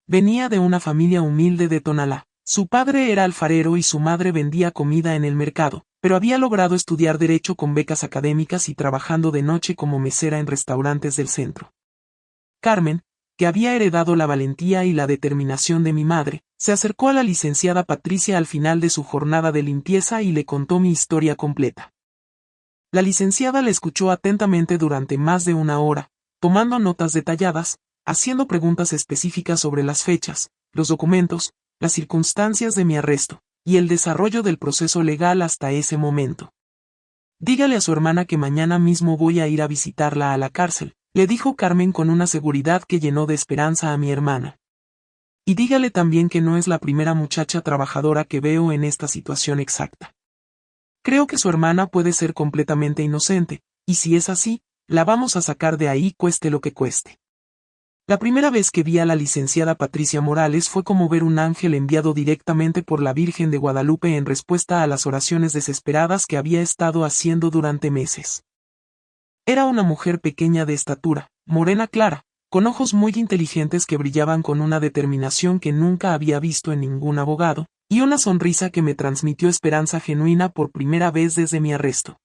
Venía de una familia humilde de Tonalá. Su padre era alfarero y su madre vendía comida en el mercado, pero había logrado estudiar Derecho con becas académicas y trabajando de noche como mesera en restaurantes del centro. Carmen, que había heredado la valentía y la determinación de mi madre, se acercó a la licenciada Patricia al final de su jornada de limpieza y le contó mi historia completa. La licenciada la escuchó atentamente durante más de 1 hora, tomando notas detalladas, haciendo preguntas específicas sobre las fechas, los documentos, las circunstancias de mi arresto, y el desarrollo del proceso legal hasta ese momento. Dígale a su hermana que mañana mismo voy a ir a visitarla a la cárcel, le dijo Carmen con una seguridad que llenó de esperanza a mi hermana. Y dígale también que no es la primera muchacha trabajadora que veo en esta situación exacta. Creo que su hermana puede ser completamente inocente, y si es así, la vamos a sacar de ahí cueste lo que cueste. La primera vez que vi a la licenciada Patricia Morales fue como ver un ángel enviado directamente por la Virgen de Guadalupe en respuesta a las oraciones desesperadas que había estado haciendo durante meses. Era una mujer pequeña de estatura, morena clara, con ojos muy inteligentes que brillaban con una determinación que nunca había visto en ningún abogado, y una sonrisa que me transmitió esperanza genuina por primera vez desde mi arresto.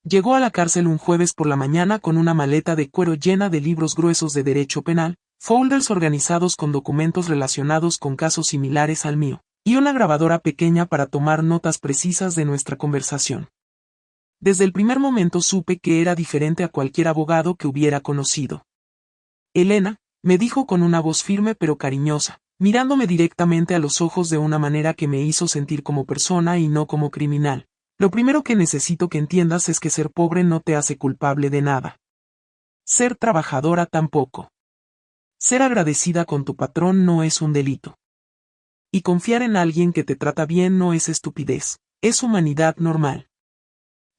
Llegó a la cárcel un jueves por la mañana con una maleta de cuero llena de libros gruesos de derecho penal, folders organizados con documentos relacionados con casos similares al mío, y una grabadora pequeña para tomar notas precisas de nuestra conversación. Desde el primer momento supe que era diferente a cualquier abogado que hubiera conocido. Elena, me dijo con una voz firme pero cariñosa, mirándome directamente a los ojos de una manera que me hizo sentir como persona y no como criminal. Lo primero que necesito que entiendas es que ser pobre no te hace culpable de nada. Ser trabajadora tampoco. Ser agradecida con tu patrón no es un delito. Y confiar en alguien que te trata bien no es estupidez, es humanidad normal.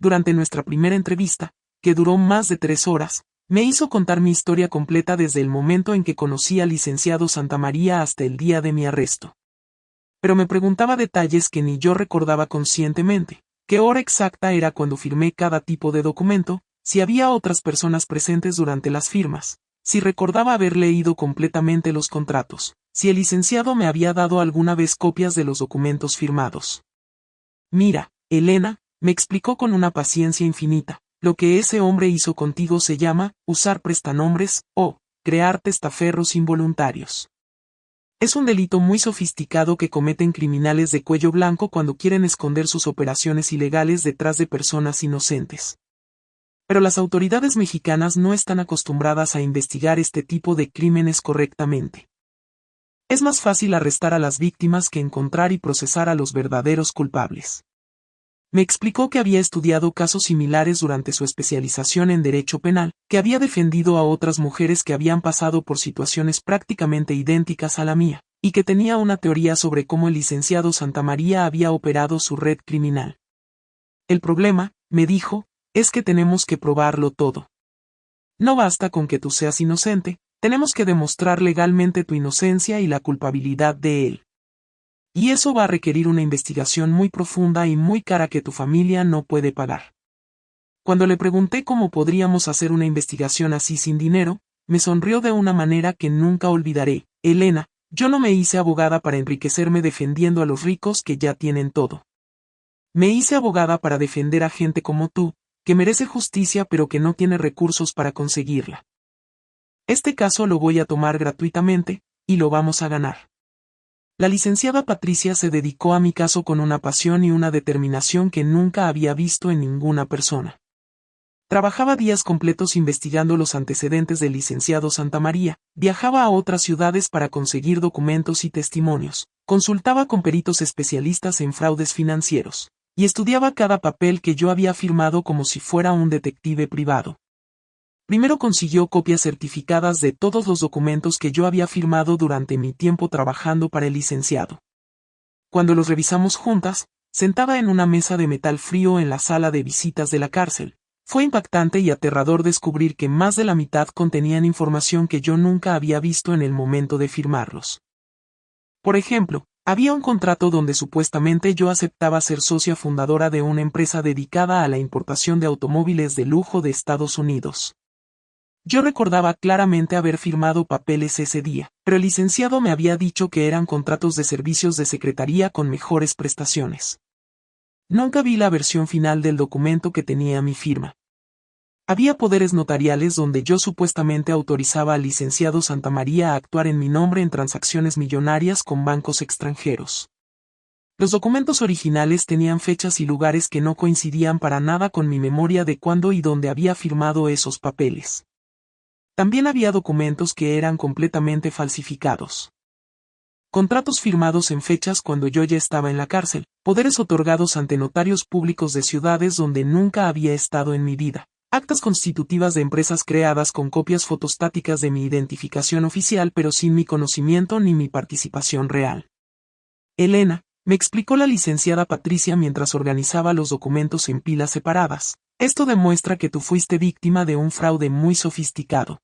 durante nuestra primera entrevista, que duró más de 3 horas, me hizo contar mi historia completa desde el momento en que conocí al licenciado Santamaría hasta el día de mi arresto. Pero me preguntaba detalles que ni yo recordaba conscientemente, qué hora exacta era cuando firmé cada tipo de documento, si había otras personas presentes durante las firmas, si recordaba haber leído completamente los contratos, si el licenciado me había dado alguna vez copias de los documentos firmados. Mira, Elena, me explicó con una paciencia infinita, lo que ese hombre hizo contigo se llama usar prestanombres o crear testaferros involuntarios. Es un delito muy sofisticado que cometen criminales de cuello blanco cuando quieren esconder sus operaciones ilegales detrás de personas inocentes. Pero las autoridades mexicanas no están acostumbradas a investigar este tipo de crímenes correctamente. Es más fácil arrestar a las víctimas que encontrar y procesar a los verdaderos culpables. Me explicó que había estudiado casos similares durante su especialización en Derecho Penal, que había defendido a otras mujeres que habían pasado por situaciones prácticamente idénticas a la mía, y que tenía una teoría sobre cómo el licenciado Santamaría había operado su red criminal. El problema, me dijo, es que tenemos que probarlo todo. No basta con que tú seas inocente, tenemos que demostrar legalmente tu inocencia y la culpabilidad de él. Y eso va a requerir una investigación muy profunda y muy cara que tu familia no puede pagar. Cuando le pregunté cómo podríamos hacer una investigación así sin dinero, me sonrió de una manera que nunca olvidaré. Elena, yo no me hice abogada para enriquecerme defendiendo a los ricos que ya tienen todo. Me hice abogada para defender a gente como tú, que merece justicia pero que no tiene recursos para conseguirla. Este caso lo voy a tomar gratuitamente, y lo vamos a ganar. La licenciada Patricia se dedicó a mi caso con una pasión y una determinación que nunca había visto en ninguna persona. Trabajaba días completos investigando los antecedentes del licenciado Santamaría, viajaba a otras ciudades para conseguir documentos y testimonios, consultaba con peritos especialistas en fraudes financieros, y estudiaba cada papel que yo había firmado como si fuera un detective privado. Primero consiguió copias certificadas de todos los documentos que yo había firmado durante mi tiempo trabajando para el licenciado. Cuando los revisamos juntas, sentada en una mesa de metal frío en la sala de visitas de la cárcel, fue impactante y aterrador descubrir que más de la mitad contenían información que yo nunca había visto en el momento de firmarlos. Por ejemplo, había un contrato donde supuestamente yo aceptaba ser socia fundadora de una empresa dedicada a la importación de automóviles de lujo de Estados Unidos. Yo recordaba claramente haber firmado papeles ese día, pero el licenciado me había dicho que eran contratos de servicios de secretaría con mejores prestaciones. Nunca vi la versión final del documento que tenía mi firma. Había poderes notariales donde yo supuestamente autorizaba al licenciado Santamaría a actuar en mi nombre en transacciones millonarias con bancos extranjeros. Los documentos originales tenían fechas y lugares que no coincidían para nada con mi memoria de cuándo y dónde había firmado esos papeles. También había documentos que eran completamente falsificados. Contratos firmados en fechas cuando yo ya estaba en la cárcel, poderes otorgados ante notarios públicos de ciudades donde nunca había estado en mi vida, actas constitutivas de empresas creadas con copias fotostáticas de mi identificación oficial pero sin mi conocimiento ni mi participación real. Elena, me explicó la licenciada Patricia mientras organizaba los documentos en pilas separadas, esto demuestra que tú fuiste víctima de un fraude muy sofisticado.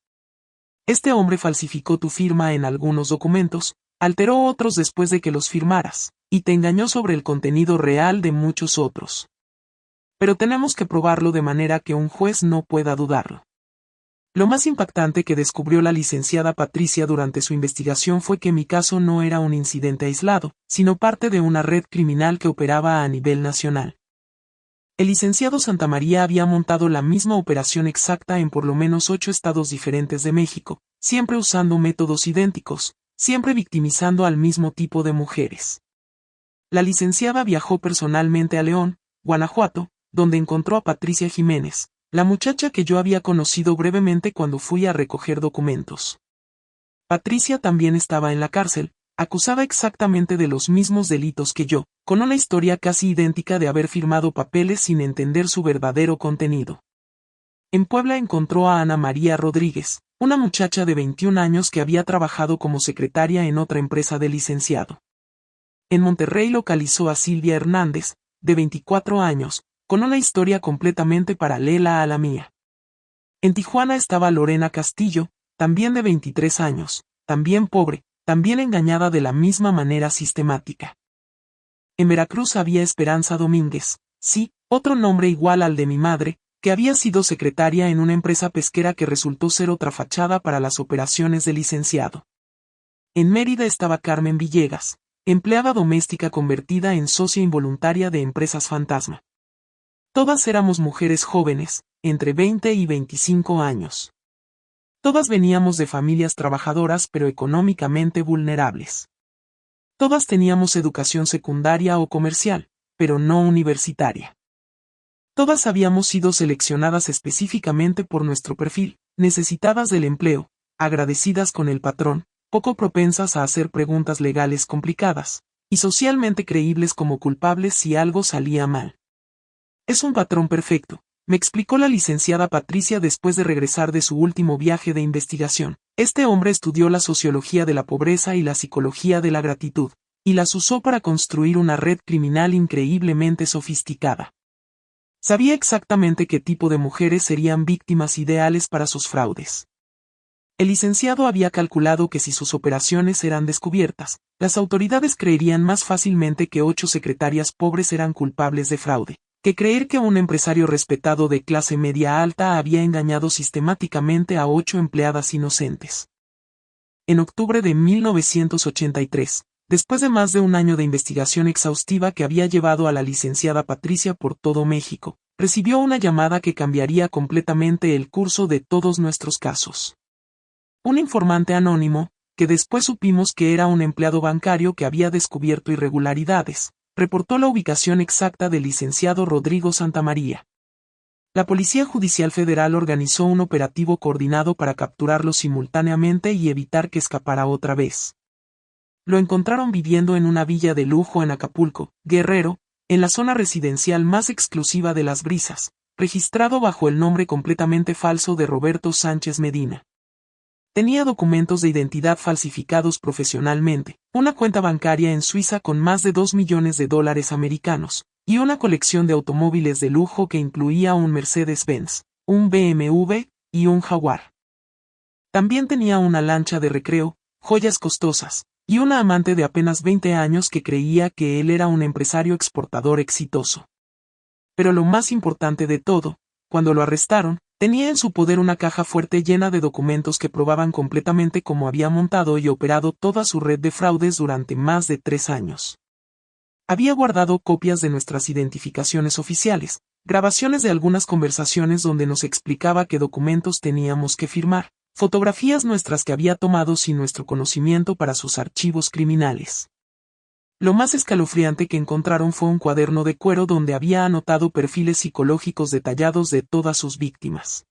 Este hombre falsificó tu firma en algunos documentos, alteró otros después de que los firmaras, y te engañó sobre el contenido real de muchos otros. Pero tenemos que probarlo de manera que un juez no pueda dudarlo. Lo más impactante que descubrió la licenciada Patricia durante su investigación fue que mi caso no era un incidente aislado, sino parte de una red criminal que operaba a nivel nacional. El licenciado Santamaría había montado la misma operación exacta en por lo menos 8 estados diferentes de México, siempre usando métodos idénticos, siempre victimizando al mismo tipo de mujeres. La licenciada viajó personalmente a León, Guanajuato, donde encontró a Patricia Jiménez, la muchacha que yo había conocido brevemente cuando fui a recoger documentos. Patricia también estaba en la cárcel, acusada exactamente de los mismos delitos que yo, con una historia casi idéntica de haber firmado papeles sin entender su verdadero contenido. En Puebla encontró a Ana María Rodríguez, una muchacha de 21 años que había trabajado como secretaria en otra empresa del licenciado. En Monterrey localizó a Silvia Hernández, de 24 años, con una historia completamente paralela a la mía. En Tijuana estaba Lorena Castillo, también de 23 años, también pobre, también engañada de la misma manera sistemática. En Veracruz había Esperanza Domínguez, sí, otro nombre igual al de mi madre, que había sido secretaria en una empresa pesquera que resultó ser otra fachada para las operaciones del licenciado. En Mérida estaba Carmen Villegas, empleada doméstica convertida en socia involuntaria de empresas fantasma. Todas éramos mujeres jóvenes, entre 20 y 25 años. Todas veníamos de familias trabajadoras pero económicamente vulnerables. Todas teníamos educación secundaria o comercial, pero no universitaria. Todas habíamos sido seleccionadas específicamente por nuestro perfil, necesitadas del empleo, agradecidas con el patrón, poco propensas a hacer preguntas legales complicadas, y socialmente creíbles como culpables si algo salía mal. Es un patrón perfecto, me explicó la licenciada Patricia después de regresar de su último viaje de investigación. Este hombre estudió la sociología de la pobreza y la psicología de la gratitud, y las usó para construir una red criminal increíblemente sofisticada. Sabía exactamente qué tipo de mujeres serían víctimas ideales para sus fraudes. El licenciado había calculado que si sus operaciones eran descubiertas, las autoridades creerían más fácilmente que 8 secretarias pobres eran culpables de fraude, que creer que un empresario respetado de clase media alta había engañado sistemáticamente a 8 empleadas inocentes. En octubre de 1983, después de más de un año de investigación exhaustiva que había llevado a la licenciada Patricia por todo México, recibió una llamada que cambiaría completamente el curso de todos nuestros casos. Un informante anónimo, que después supimos que era un empleado bancario que había descubierto irregularidades, reportó la ubicación exacta del licenciado Rodrigo Santamaría. La Policía Judicial Federal organizó un operativo coordinado para capturarlo simultáneamente y evitar que escapara otra vez. Lo encontraron viviendo en una villa de lujo en Acapulco, Guerrero, en la zona residencial más exclusiva de Las Brisas, registrado bajo el nombre completamente falso de Roberto Sánchez Medina. Tenía documentos de identidad falsificados profesionalmente, una cuenta bancaria en Suiza con más de $2 millones americanos, y una colección de automóviles de lujo que incluía un Mercedes-Benz, un BMW y un Jaguar. También tenía una lancha de recreo, joyas costosas, y una amante de apenas 20 años que creía que él era un empresario exportador exitoso. Pero lo más importante de todo, cuando lo arrestaron, tenía en su poder una caja fuerte llena de documentos que probaban completamente cómo había montado y operado toda su red de fraudes durante más de 3 años. Había guardado copias de nuestras identificaciones oficiales, grabaciones de algunas conversaciones donde nos explicaba qué documentos teníamos que firmar, fotografías nuestras que había tomado sin nuestro conocimiento para sus archivos criminales. Lo más escalofriante que encontraron fue un cuaderno de cuero donde había anotado perfiles psicológicos detallados de todas sus víctimas.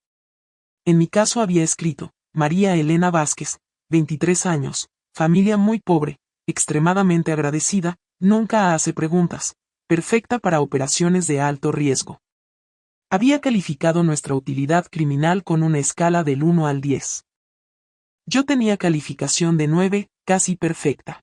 En mi caso había escrito, María Elena Vázquez, 23 años, familia muy pobre, extremadamente agradecida, nunca hace preguntas, perfecta para operaciones de alto riesgo. Había calificado nuestra utilidad criminal con una escala del 1 al 10. Yo tenía calificación de 9, casi perfecta.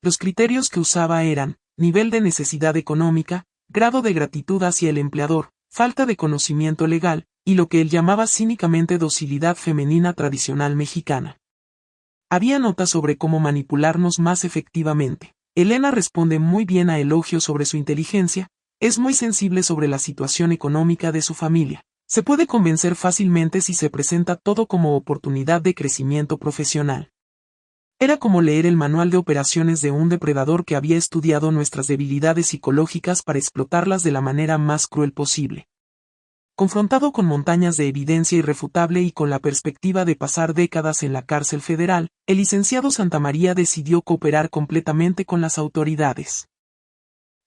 Los criterios que usaba eran, nivel de necesidad económica, grado de gratitud hacia el empleador, falta de conocimiento legal, y lo que él llamaba cínicamente docilidad femenina tradicional mexicana. Había notas sobre cómo manipularnos más efectivamente. Elena responde muy bien a elogios sobre su inteligencia, es muy sensible sobre la situación económica de su familia. Se puede convencer fácilmente si se presenta todo como oportunidad de crecimiento profesional. Era como leer el manual de operaciones de un depredador que había estudiado nuestras debilidades psicológicas para explotarlas de la manera más cruel posible. Confrontado con montañas de evidencia irrefutable y con la perspectiva de pasar décadas en la cárcel federal, el licenciado Santamaría decidió cooperar completamente con las autoridades.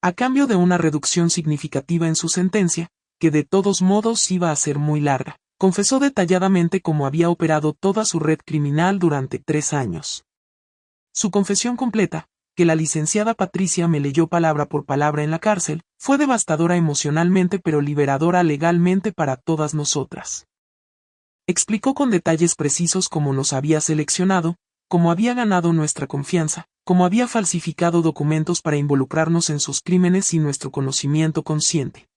A cambio de una reducción significativa en su sentencia, que de todos modos iba a ser muy larga, confesó detalladamente cómo había operado toda su red criminal durante 3 años. Su confesión completa, que la licenciada Patricia me leyó palabra por palabra en la cárcel, fue devastadora emocionalmente pero liberadora legalmente para todas nosotras. Explicó con detalles precisos cómo nos había seleccionado, cómo había ganado nuestra confianza, cómo había falsificado documentos para involucrarnos en sus crímenes sin nuestro conocimiento consciente.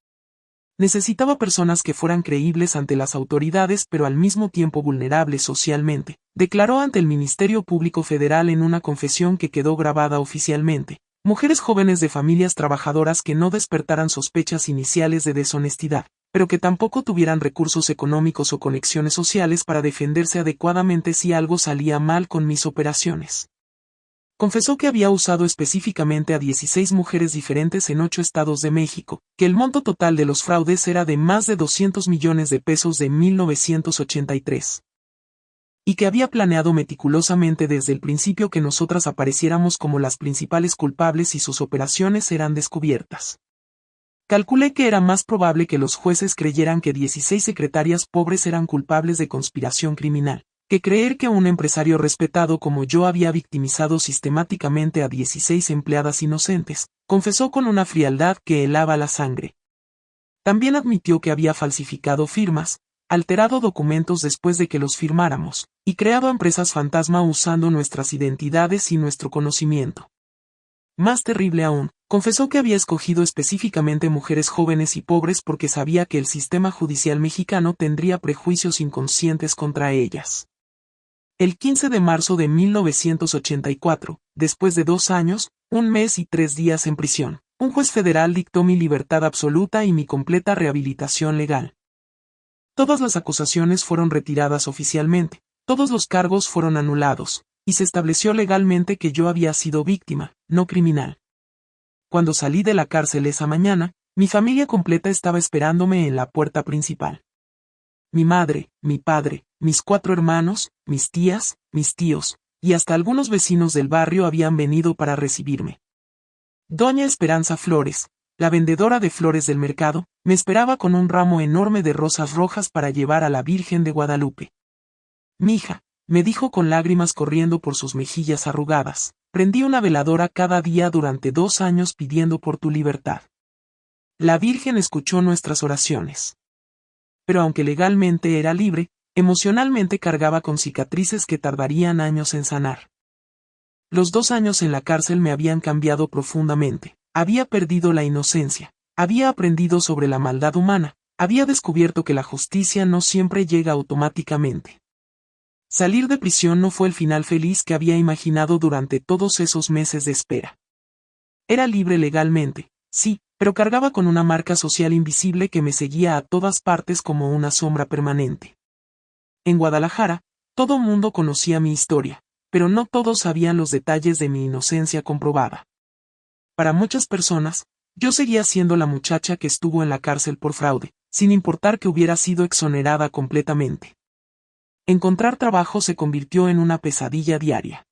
Necesitaba personas que fueran creíbles ante las autoridades pero al mismo tiempo vulnerables socialmente, declaró ante el Ministerio Público Federal en una confesión que quedó grabada oficialmente. Mujeres jóvenes de familias trabajadoras que no despertaran sospechas iniciales de deshonestidad, pero que tampoco tuvieran recursos económicos o conexiones sociales para defenderse adecuadamente si algo salía mal con mis operaciones. Confesó que había usado específicamente a 16 mujeres diferentes en 8 estados de México, que el monto total de los fraudes era de más de 200 millones de pesos de 1983. Y que había planeado meticulosamente desde el principio que nosotras apareciéramos como las principales culpables y sus operaciones eran descubiertas. Calculé que era más probable que los jueces creyeran que 16 secretarias pobres eran culpables de conspiración criminal, que creer que un empresario respetado como yo había victimizado sistemáticamente a 16 empleadas inocentes, confesó con una frialdad que helaba la sangre. También admitió que había falsificado firmas, alterado documentos después de que los firmáramos, y creado empresas fantasma usando nuestras identidades y nuestro conocimiento. Más terrible aún, confesó que había escogido específicamente mujeres jóvenes y pobres porque sabía que el sistema judicial mexicano tendría prejuicios inconscientes contra ellas. El 15 de marzo de 1984, después de 2 años, 1 mes y 3 días en prisión, un juez federal dictó mi libertad absoluta y mi completa rehabilitación legal. Todas las acusaciones fueron retiradas oficialmente, todos los cargos fueron anulados, y se estableció legalmente que yo había sido víctima, no criminal. Cuando salí de la cárcel esa mañana, mi familia completa estaba esperándome en la puerta principal. Mi madre, mi padre, mis 4 hermanos, mis tías, mis tíos, y hasta algunos vecinos del barrio habían venido para recibirme. Doña Esperanza Flores, la vendedora de flores del mercado, me esperaba con un ramo enorme de rosas rojas para llevar a la Virgen de Guadalupe. Mija, me dijo con lágrimas corriendo por sus mejillas arrugadas, prendí una veladora cada día durante 2 años pidiendo por tu libertad. La Virgen escuchó nuestras oraciones. Pero aunque legalmente era libre, emocionalmente cargaba con cicatrices que tardarían años en sanar. Los 2 años en la cárcel me habían cambiado profundamente, había perdido la inocencia, había aprendido sobre la maldad humana, había descubierto que la justicia no siempre llega automáticamente. Salir de prisión no fue el final feliz que había imaginado durante todos esos meses de espera. Era libre legalmente, sí, pero cargaba con una marca social invisible que me seguía a todas partes como una sombra permanente. En Guadalajara, todo mundo conocía mi historia, pero no todos sabían los detalles de mi inocencia comprobada. Para muchas personas, yo seguía siendo la muchacha que estuvo en la cárcel por fraude, sin importar que hubiera sido exonerada completamente. Encontrar trabajo se convirtió en una pesadilla diaria.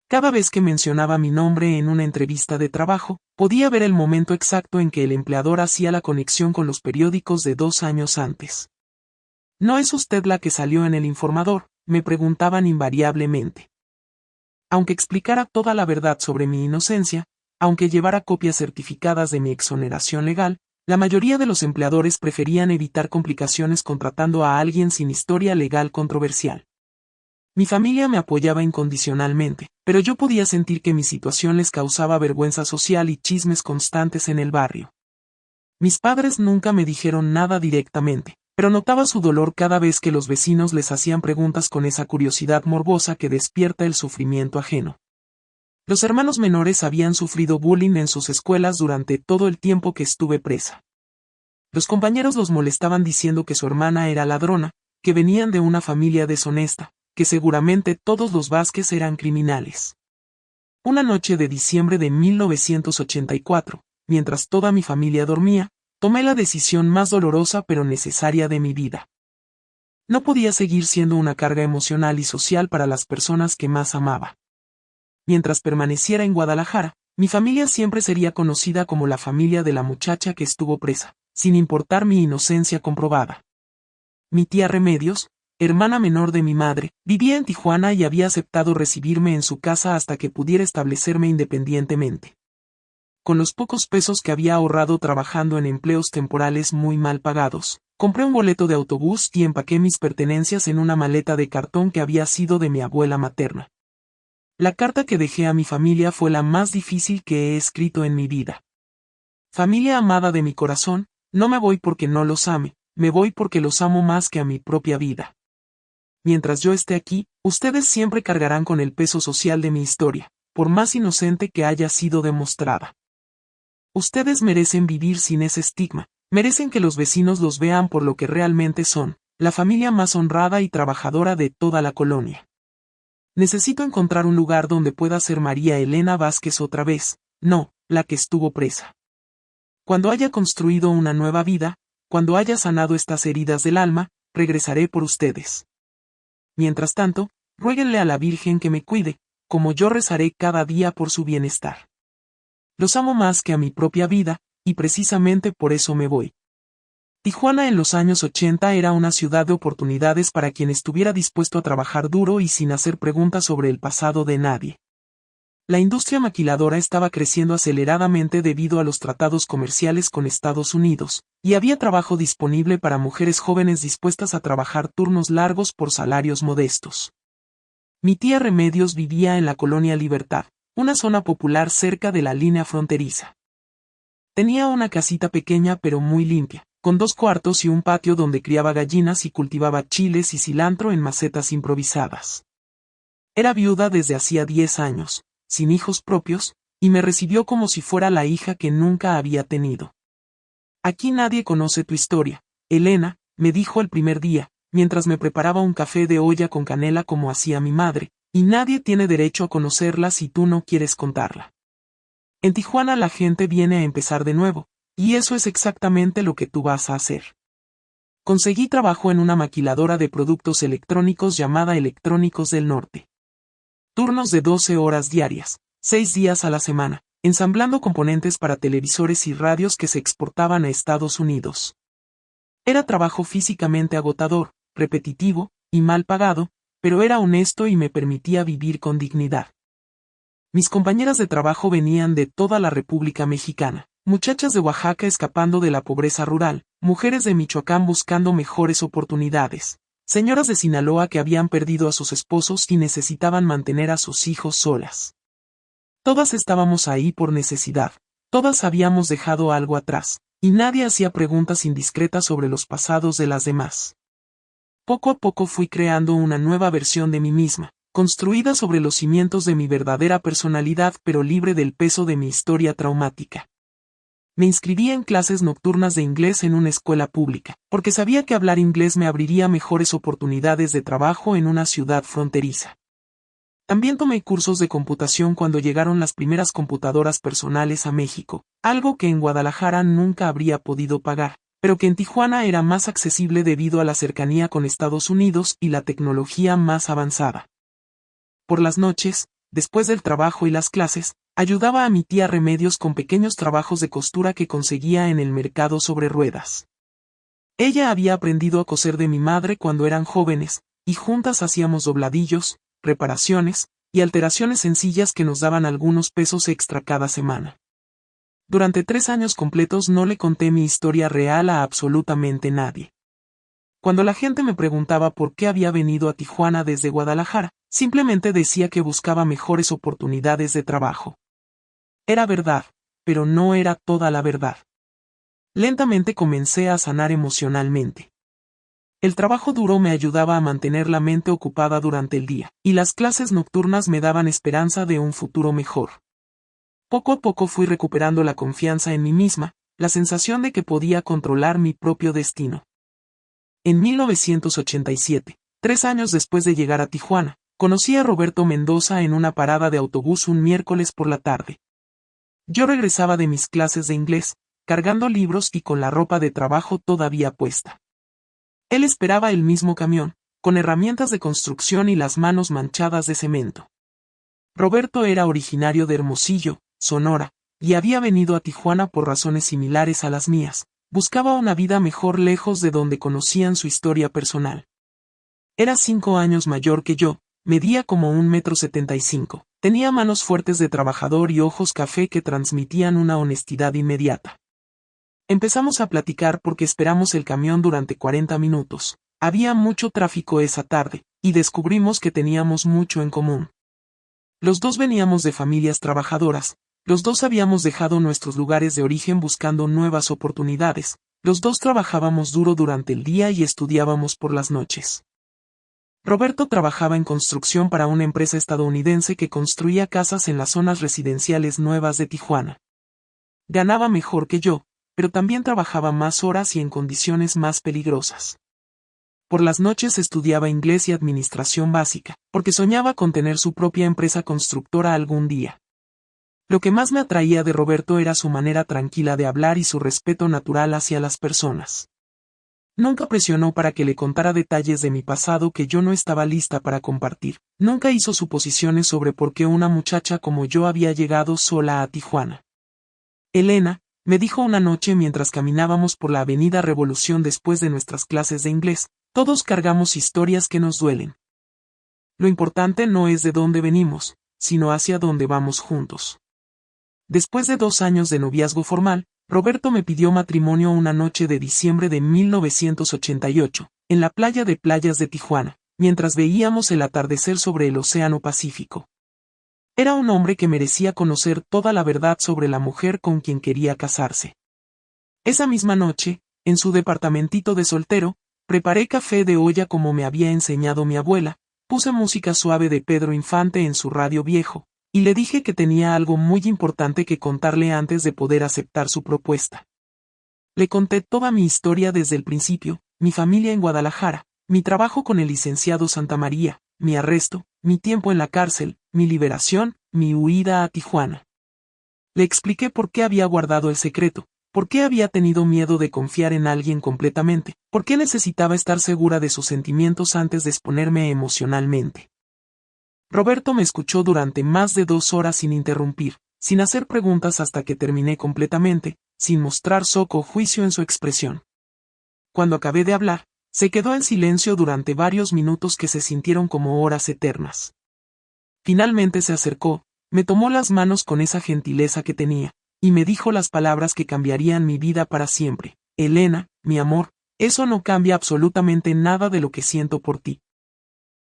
Cada vez que mencionaba mi nombre en una entrevista de trabajo, podía ver el momento exacto en que el empleador hacía la conexión con los periódicos de 2 años antes. ¿No es usted la que salió en El Informador?, me preguntaban invariablemente. Aunque explicara toda la verdad sobre mi inocencia, aunque llevara copias certificadas de mi exoneración legal, la mayoría de los empleadores preferían evitar complicaciones contratando a alguien sin historia legal controversial. Mi familia me apoyaba incondicionalmente, pero yo podía sentir que mi situación les causaba vergüenza social y chismes constantes en el barrio. Mis padres nunca me dijeron nada directamente, pero notaba su dolor cada vez que los vecinos les hacían preguntas con esa curiosidad morbosa que despierta el sufrimiento ajeno. Los hermanos menores habían sufrido bullying en sus escuelas durante todo el tiempo que estuve presa. Los compañeros los molestaban diciendo que su hermana era ladrona, que venían de una familia deshonesta, que seguramente todos los Vázquez eran criminales. Una noche de diciembre de 1984, mientras toda mi familia dormía, tomé la decisión más dolorosa pero necesaria de mi vida. No podía seguir siendo una carga emocional y social para las personas que más amaba. Mientras permaneciera en Guadalajara, mi familia siempre sería conocida como la familia de la muchacha que estuvo presa, sin importar mi inocencia comprobada. Mi tía Remedios, hermana menor de mi madre, vivía en Tijuana y había aceptado recibirme en su casa hasta que pudiera establecerme independientemente. Con los pocos pesos que había ahorrado trabajando en empleos temporales muy mal pagados, compré un boleto de autobús y empaqué mis pertenencias en una maleta de cartón que había sido de mi abuela materna. La carta que dejé a mi familia fue la más difícil que he escrito en mi vida. Familia amada de mi corazón, No me voy porque no los ame, me voy porque los amo más que a mi propia vida. Mientras yo esté aquí, ustedes siempre cargarán con el peso social de mi historia, por más inocente que haya sido demostrada. Ustedes merecen vivir sin ese estigma, merecen que los vecinos los vean por lo que realmente son, la familia más honrada y trabajadora de toda la colonia. Necesito encontrar un lugar donde pueda ser María Elena Vázquez otra vez, no, la que estuvo presa. Cuando haya construido una nueva vida, cuando haya sanado estas heridas del alma, regresaré por ustedes. Mientras tanto, ruéguenle a la Virgen que me cuide, como yo rezaré cada día por su bienestar. Los amo más que a mi propia vida, y precisamente por eso me voy. Tijuana en los años 80 era una ciudad de oportunidades para quien estuviera dispuesto a trabajar duro y sin hacer preguntas sobre el pasado de nadie. La industria maquiladora estaba creciendo aceleradamente debido a los tratados comerciales con Estados Unidos, y había trabajo disponible para mujeres jóvenes dispuestas a trabajar turnos largos por salarios modestos. Mi tía Remedios vivía en la colonia Libertad, una zona popular cerca de la línea fronteriza. Tenía una casita pequeña pero muy limpia, con 2 cuartos y un patio donde criaba gallinas y cultivaba chiles y cilantro en macetas improvisadas. Era viuda desde hacía 10 años, sin hijos propios, y me recibió como si fuera la hija que nunca había tenido. Aquí nadie conoce tu historia, Elena, me dijo el primer día, mientras me preparaba un café de olla con canela como hacía mi madre, y nadie tiene derecho a conocerla si tú no quieres contarla. En Tijuana la gente viene a empezar de nuevo, y eso es exactamente lo que tú vas a hacer. Conseguí trabajo en una maquiladora de productos electrónicos llamada Electrónicos del Norte. Turnos de 12 horas diarias, 6 días a la semana, ensamblando componentes para televisores y radios que se exportaban a Estados Unidos. Era trabajo físicamente agotador, repetitivo, y mal pagado, pero era honesto y me permitía vivir con dignidad. Mis compañeras de trabajo venían de toda la República Mexicana, muchachas de Oaxaca escapando de la pobreza rural, mujeres de Michoacán buscando mejores oportunidades, señoras de Sinaloa que habían perdido a sus esposos y necesitaban mantener a sus hijos solas. Todas estábamos ahí por necesidad, todas habíamos dejado algo atrás, y nadie hacía preguntas indiscretas sobre los pasados de las demás. Poco a poco fui creando una nueva versión de mí misma, construida sobre los cimientos de mi verdadera personalidad pero libre del peso de mi historia traumática. Me inscribí en clases nocturnas de inglés en una escuela pública, porque sabía que hablar inglés me abriría mejores oportunidades de trabajo en una ciudad fronteriza. También tomé cursos de computación cuando llegaron las primeras computadoras personales a México, algo que en Guadalajara nunca habría podido pagar, pero que en Tijuana era más accesible debido a la cercanía con Estados Unidos y la tecnología más avanzada. Por las noches, después del trabajo y las clases, ayudaba a mi tía Remedios con pequeños trabajos de costura que conseguía en el mercado sobre ruedas. Ella había aprendido a coser de mi madre cuando eran jóvenes, y juntas hacíamos dobladillos, reparaciones, y alteraciones sencillas que nos daban algunos pesos extra cada semana. Durante 3 años completos no le conté mi historia real a absolutamente nadie. Cuando la gente me preguntaba por qué había venido a Tijuana desde Guadalajara, simplemente decía que buscaba mejores oportunidades de trabajo. Era verdad, pero no era toda la verdad. Lentamente comencé a sanar emocionalmente. El trabajo duro me ayudaba a mantener la mente ocupada durante el día, y las clases nocturnas me daban esperanza de un futuro mejor. Poco a poco fui recuperando la confianza en mí misma, la sensación de que podía controlar mi propio destino. En 1987, 3 años después de llegar a Tijuana, conocí a Roberto Mendoza en una parada de autobús un miércoles por la tarde. Yo regresaba de mis clases de inglés, cargando libros y con la ropa de trabajo todavía puesta. Él esperaba el mismo camión, con herramientas de construcción y las manos manchadas de cemento. Roberto era originario de Hermosillo, Sonora, y había venido a Tijuana por razones similares a las mías. Buscaba una vida mejor lejos de donde conocían su historia personal. Era 5 años mayor que yo, medía como 1,75 m, tenía manos fuertes de trabajador y ojos café que transmitían una honestidad inmediata. Empezamos a platicar porque esperamos el camión durante 40 minutos. Había mucho tráfico esa tarde, y descubrimos que teníamos mucho en común. Los dos veníamos de familias trabajadoras, los dos habíamos dejado nuestros lugares de origen buscando nuevas oportunidades, Los dos trabajábamos duro durante el día y estudiábamos por las noches. Roberto trabajaba en construcción para una empresa estadounidense que construía casas en las zonas residenciales nuevas de Tijuana. Ganaba mejor que yo, pero también trabajaba más horas y en condiciones más peligrosas. Por las noches estudiaba inglés y administración básica, porque soñaba con tener su propia empresa constructora algún día. Lo que más me atraía de Roberto era su manera tranquila de hablar y su respeto natural hacia las personas. Nunca presionó para que le contara detalles de mi pasado que yo no estaba lista para compartir. Nunca hizo suposiciones sobre por qué una muchacha como yo había llegado sola a Tijuana. Elena, me dijo una noche mientras caminábamos por la avenida Revolución después de nuestras clases de inglés, todos cargamos historias que nos duelen. Lo importante no es de dónde venimos, sino hacia dónde vamos juntos. Después de 2 años de noviazgo formal, Roberto me pidió matrimonio una noche de diciembre de 1988, en la playa de Playas de Tijuana, mientras veíamos el atardecer sobre el Océano Pacífico. Era un hombre que merecía conocer toda la verdad sobre la mujer con quien quería casarse. Esa misma noche, en su departamentito de soltero, preparé café de olla como me había enseñado mi abuela, puse música suave de Pedro Infante en su radio viejo, y le dije que tenía algo muy importante que contarle antes de poder aceptar su propuesta. Le conté toda mi historia desde el principio, mi familia en Guadalajara, mi trabajo con el licenciado Santamaría, mi arresto, mi tiempo en la cárcel, mi liberación, mi huida a Tijuana. Le expliqué por qué había guardado el secreto, por qué había tenido miedo de confiar en alguien completamente, por qué necesitaba estar segura de sus sentimientos antes de exponerme emocionalmente. Roberto me escuchó durante más de 2 horas sin interrumpir, sin hacer preguntas hasta que terminé completamente, sin mostrar soco o juicio en su expresión. Cuando acabé de hablar, se quedó en silencio durante varios minutos que se sintieron como horas eternas. Finalmente se acercó, me tomó las manos con esa gentileza que tenía, y me dijo las palabras que cambiarían mi vida para siempre. Elena, mi amor, eso no cambia absolutamente nada de lo que siento por ti.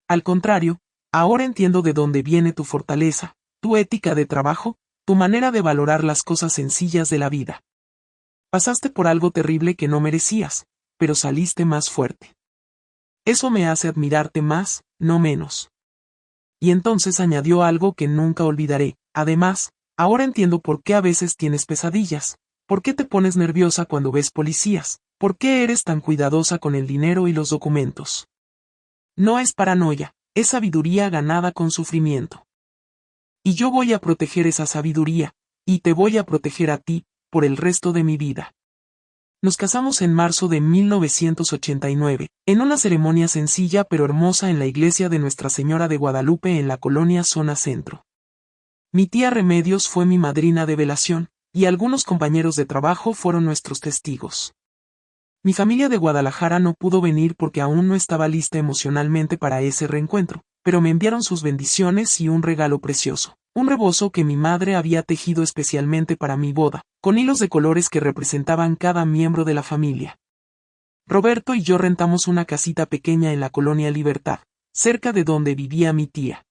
Al contrario, ahora entiendo de dónde viene tu fortaleza, tu ética de trabajo, tu manera de valorar las cosas sencillas de la vida. Pasaste por algo terrible que no merecías, pero saliste más fuerte. Eso me hace admirarte más, no menos. Y entonces añadió algo que nunca olvidaré, además, ahora entiendo por qué a veces tienes pesadillas, por qué te pones nerviosa cuando ves policías, por qué eres tan cuidadosa con el dinero y los documentos. No es paranoia, es sabiduría ganada con sufrimiento. Y yo voy a proteger esa sabiduría, y te voy a proteger a ti, por el resto de mi vida. Nos casamos en marzo de 1989, en una ceremonia sencilla pero hermosa en la iglesia de Nuestra Señora de Guadalupe en la colonia Zona Centro. Mi tía Remedios fue mi madrina de velación, y algunos compañeros de trabajo fueron nuestros testigos. Mi familia de Guadalajara no pudo venir porque aún no estaba lista emocionalmente para ese reencuentro, pero me enviaron sus bendiciones y un regalo precioso. Un rebozo que mi madre había tejido especialmente para mi boda, con hilos de colores que representaban cada miembro de la familia. Roberto y yo rentamos una casita pequeña en la colonia Libertad, cerca de donde vivía mi tía.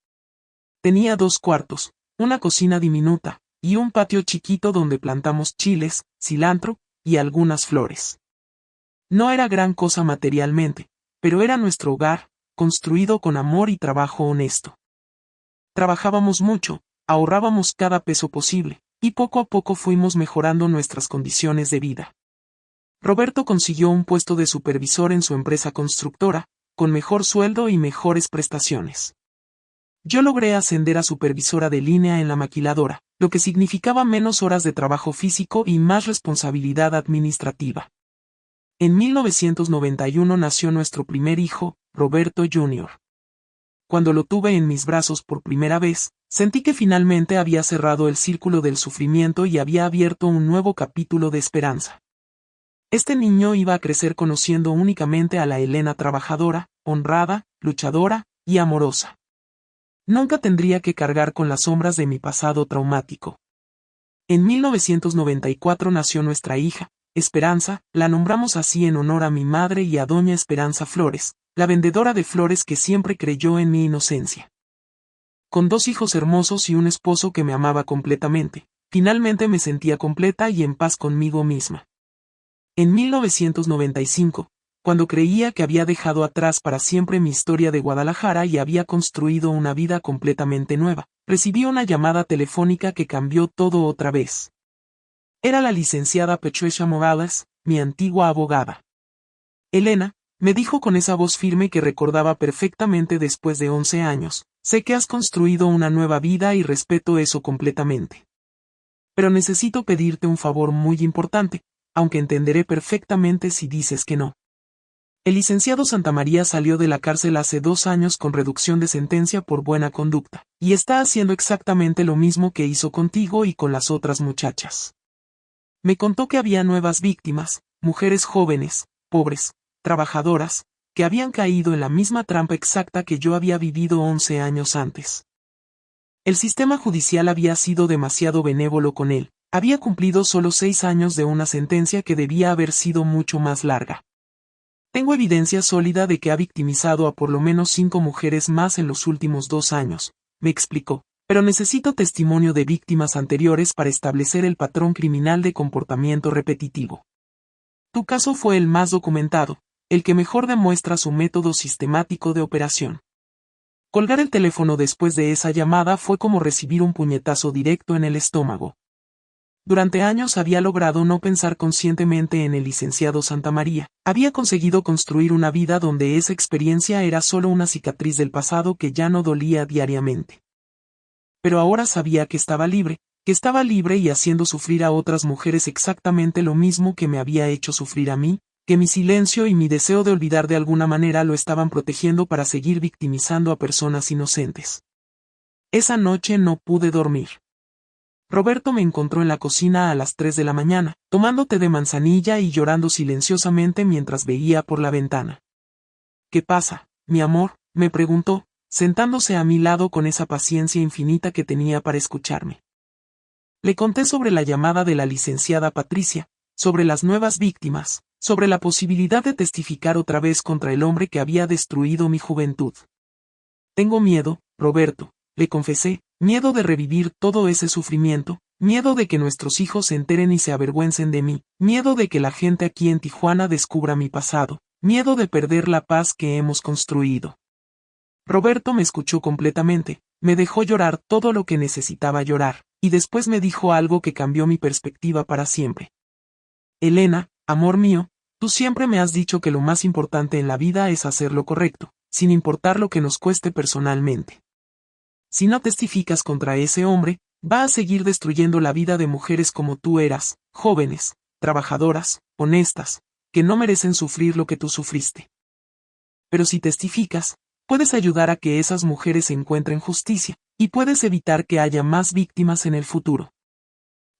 Tenía 2 cuartos, una cocina diminuta, y un patio chiquito donde plantamos chiles, cilantro, y algunas flores. No era gran cosa materialmente, pero era nuestro hogar, construido con amor y trabajo honesto. Trabajábamos mucho, ahorrábamos cada peso posible, y poco a poco fuimos mejorando nuestras condiciones de vida. Roberto consiguió un puesto de supervisor en su empresa constructora, con mejor sueldo y mejores prestaciones. Yo logré ascender a supervisora de línea en la maquiladora, lo que significaba menos horas de trabajo físico y más responsabilidad administrativa. En 1991 nació nuestro primer hijo, Roberto Jr. Cuando lo tuve en mis brazos por primera vez, sentí que finalmente había cerrado el círculo del sufrimiento y había abierto un nuevo capítulo de esperanza. Este niño iba a crecer conociendo únicamente a la Elena trabajadora, honrada, luchadora y amorosa. Nunca tendría que cargar con las sombras de mi pasado traumático. En 1994 nació nuestra hija, Esperanza, la nombramos así en honor a mi madre y a doña Esperanza Flores, la vendedora de flores que siempre creyó en mi inocencia. Con 2 hijos hermosos y un esposo que me amaba completamente, finalmente me sentía completa y en paz conmigo misma. En 1995, cuando creía que había dejado atrás para siempre mi historia de Guadalajara y había construido una vida completamente nueva, recibí una llamada telefónica que cambió todo otra vez. Era la licenciada Patricia Morales, mi antigua abogada. Elena, me dijo con esa voz firme que recordaba perfectamente después de 11 años, sé que has construido una nueva vida y respeto eso completamente. Pero necesito pedirte un favor muy importante, aunque entenderé perfectamente si dices que no. El licenciado Santamaría salió de la cárcel hace 2 años con reducción de sentencia por buena conducta, y está haciendo exactamente lo mismo que hizo contigo y con las otras muchachas. Me contó que había nuevas víctimas, mujeres jóvenes, pobres, trabajadoras, que habían caído en la misma trampa exacta que yo había vivido 11 años antes. El sistema judicial había sido demasiado benévolo con él, había cumplido solo 6 años de una sentencia que debía haber sido mucho más larga. Tengo evidencia sólida de que ha victimizado a por lo menos 5 mujeres más en los últimos 2 años, me explicó, pero necesito testimonio de víctimas anteriores para establecer el patrón criminal de comportamiento repetitivo. Tu caso fue el más documentado, el que mejor demuestra su método sistemático de operación. Colgar el teléfono después de esa llamada fue como recibir un puñetazo directo en el estómago. Durante años había logrado no pensar conscientemente en el licenciado Santamaría, había conseguido construir una vida donde esa experiencia era solo una cicatriz del pasado que ya no dolía diariamente. Pero ahora sabía que estaba libre y haciendo sufrir a otras mujeres exactamente lo mismo que me había hecho sufrir a mí, que mi silencio y mi deseo de olvidar de alguna manera lo estaban protegiendo para seguir victimizando a personas inocentes. Esa noche no pude dormir. Roberto me encontró en la cocina a las 3 de la mañana, tomando té de manzanilla y llorando silenciosamente mientras veía por la ventana. ¿Qué pasa, mi amor?, me preguntó, sentándose a mi lado con esa paciencia infinita que tenía para escucharme. Le conté sobre la llamada de la licenciada Patricia, sobre las nuevas víctimas, sobre la posibilidad de testificar otra vez contra el hombre que había destruido mi juventud. Tengo miedo, Roberto, le confesé, miedo de revivir todo ese sufrimiento, miedo de que nuestros hijos se enteren y se avergüencen de mí, miedo de que la gente aquí en Tijuana descubra mi pasado, miedo de perder la paz que hemos construido. Roberto me escuchó completamente, me dejó llorar todo lo que necesitaba llorar, y después me dijo algo que cambió mi perspectiva para siempre. Elena, amor mío, tú siempre me has dicho que lo más importante en la vida es hacer lo correcto, sin importar lo que nos cueste personalmente. Si no testificas contra ese hombre, va a seguir destruyendo la vida de mujeres como tú eras, jóvenes, trabajadoras, honestas, que no merecen sufrir lo que tú sufriste. Pero si testificas, puedes ayudar a que esas mujeres encuentren justicia, y puedes evitar que haya más víctimas en el futuro.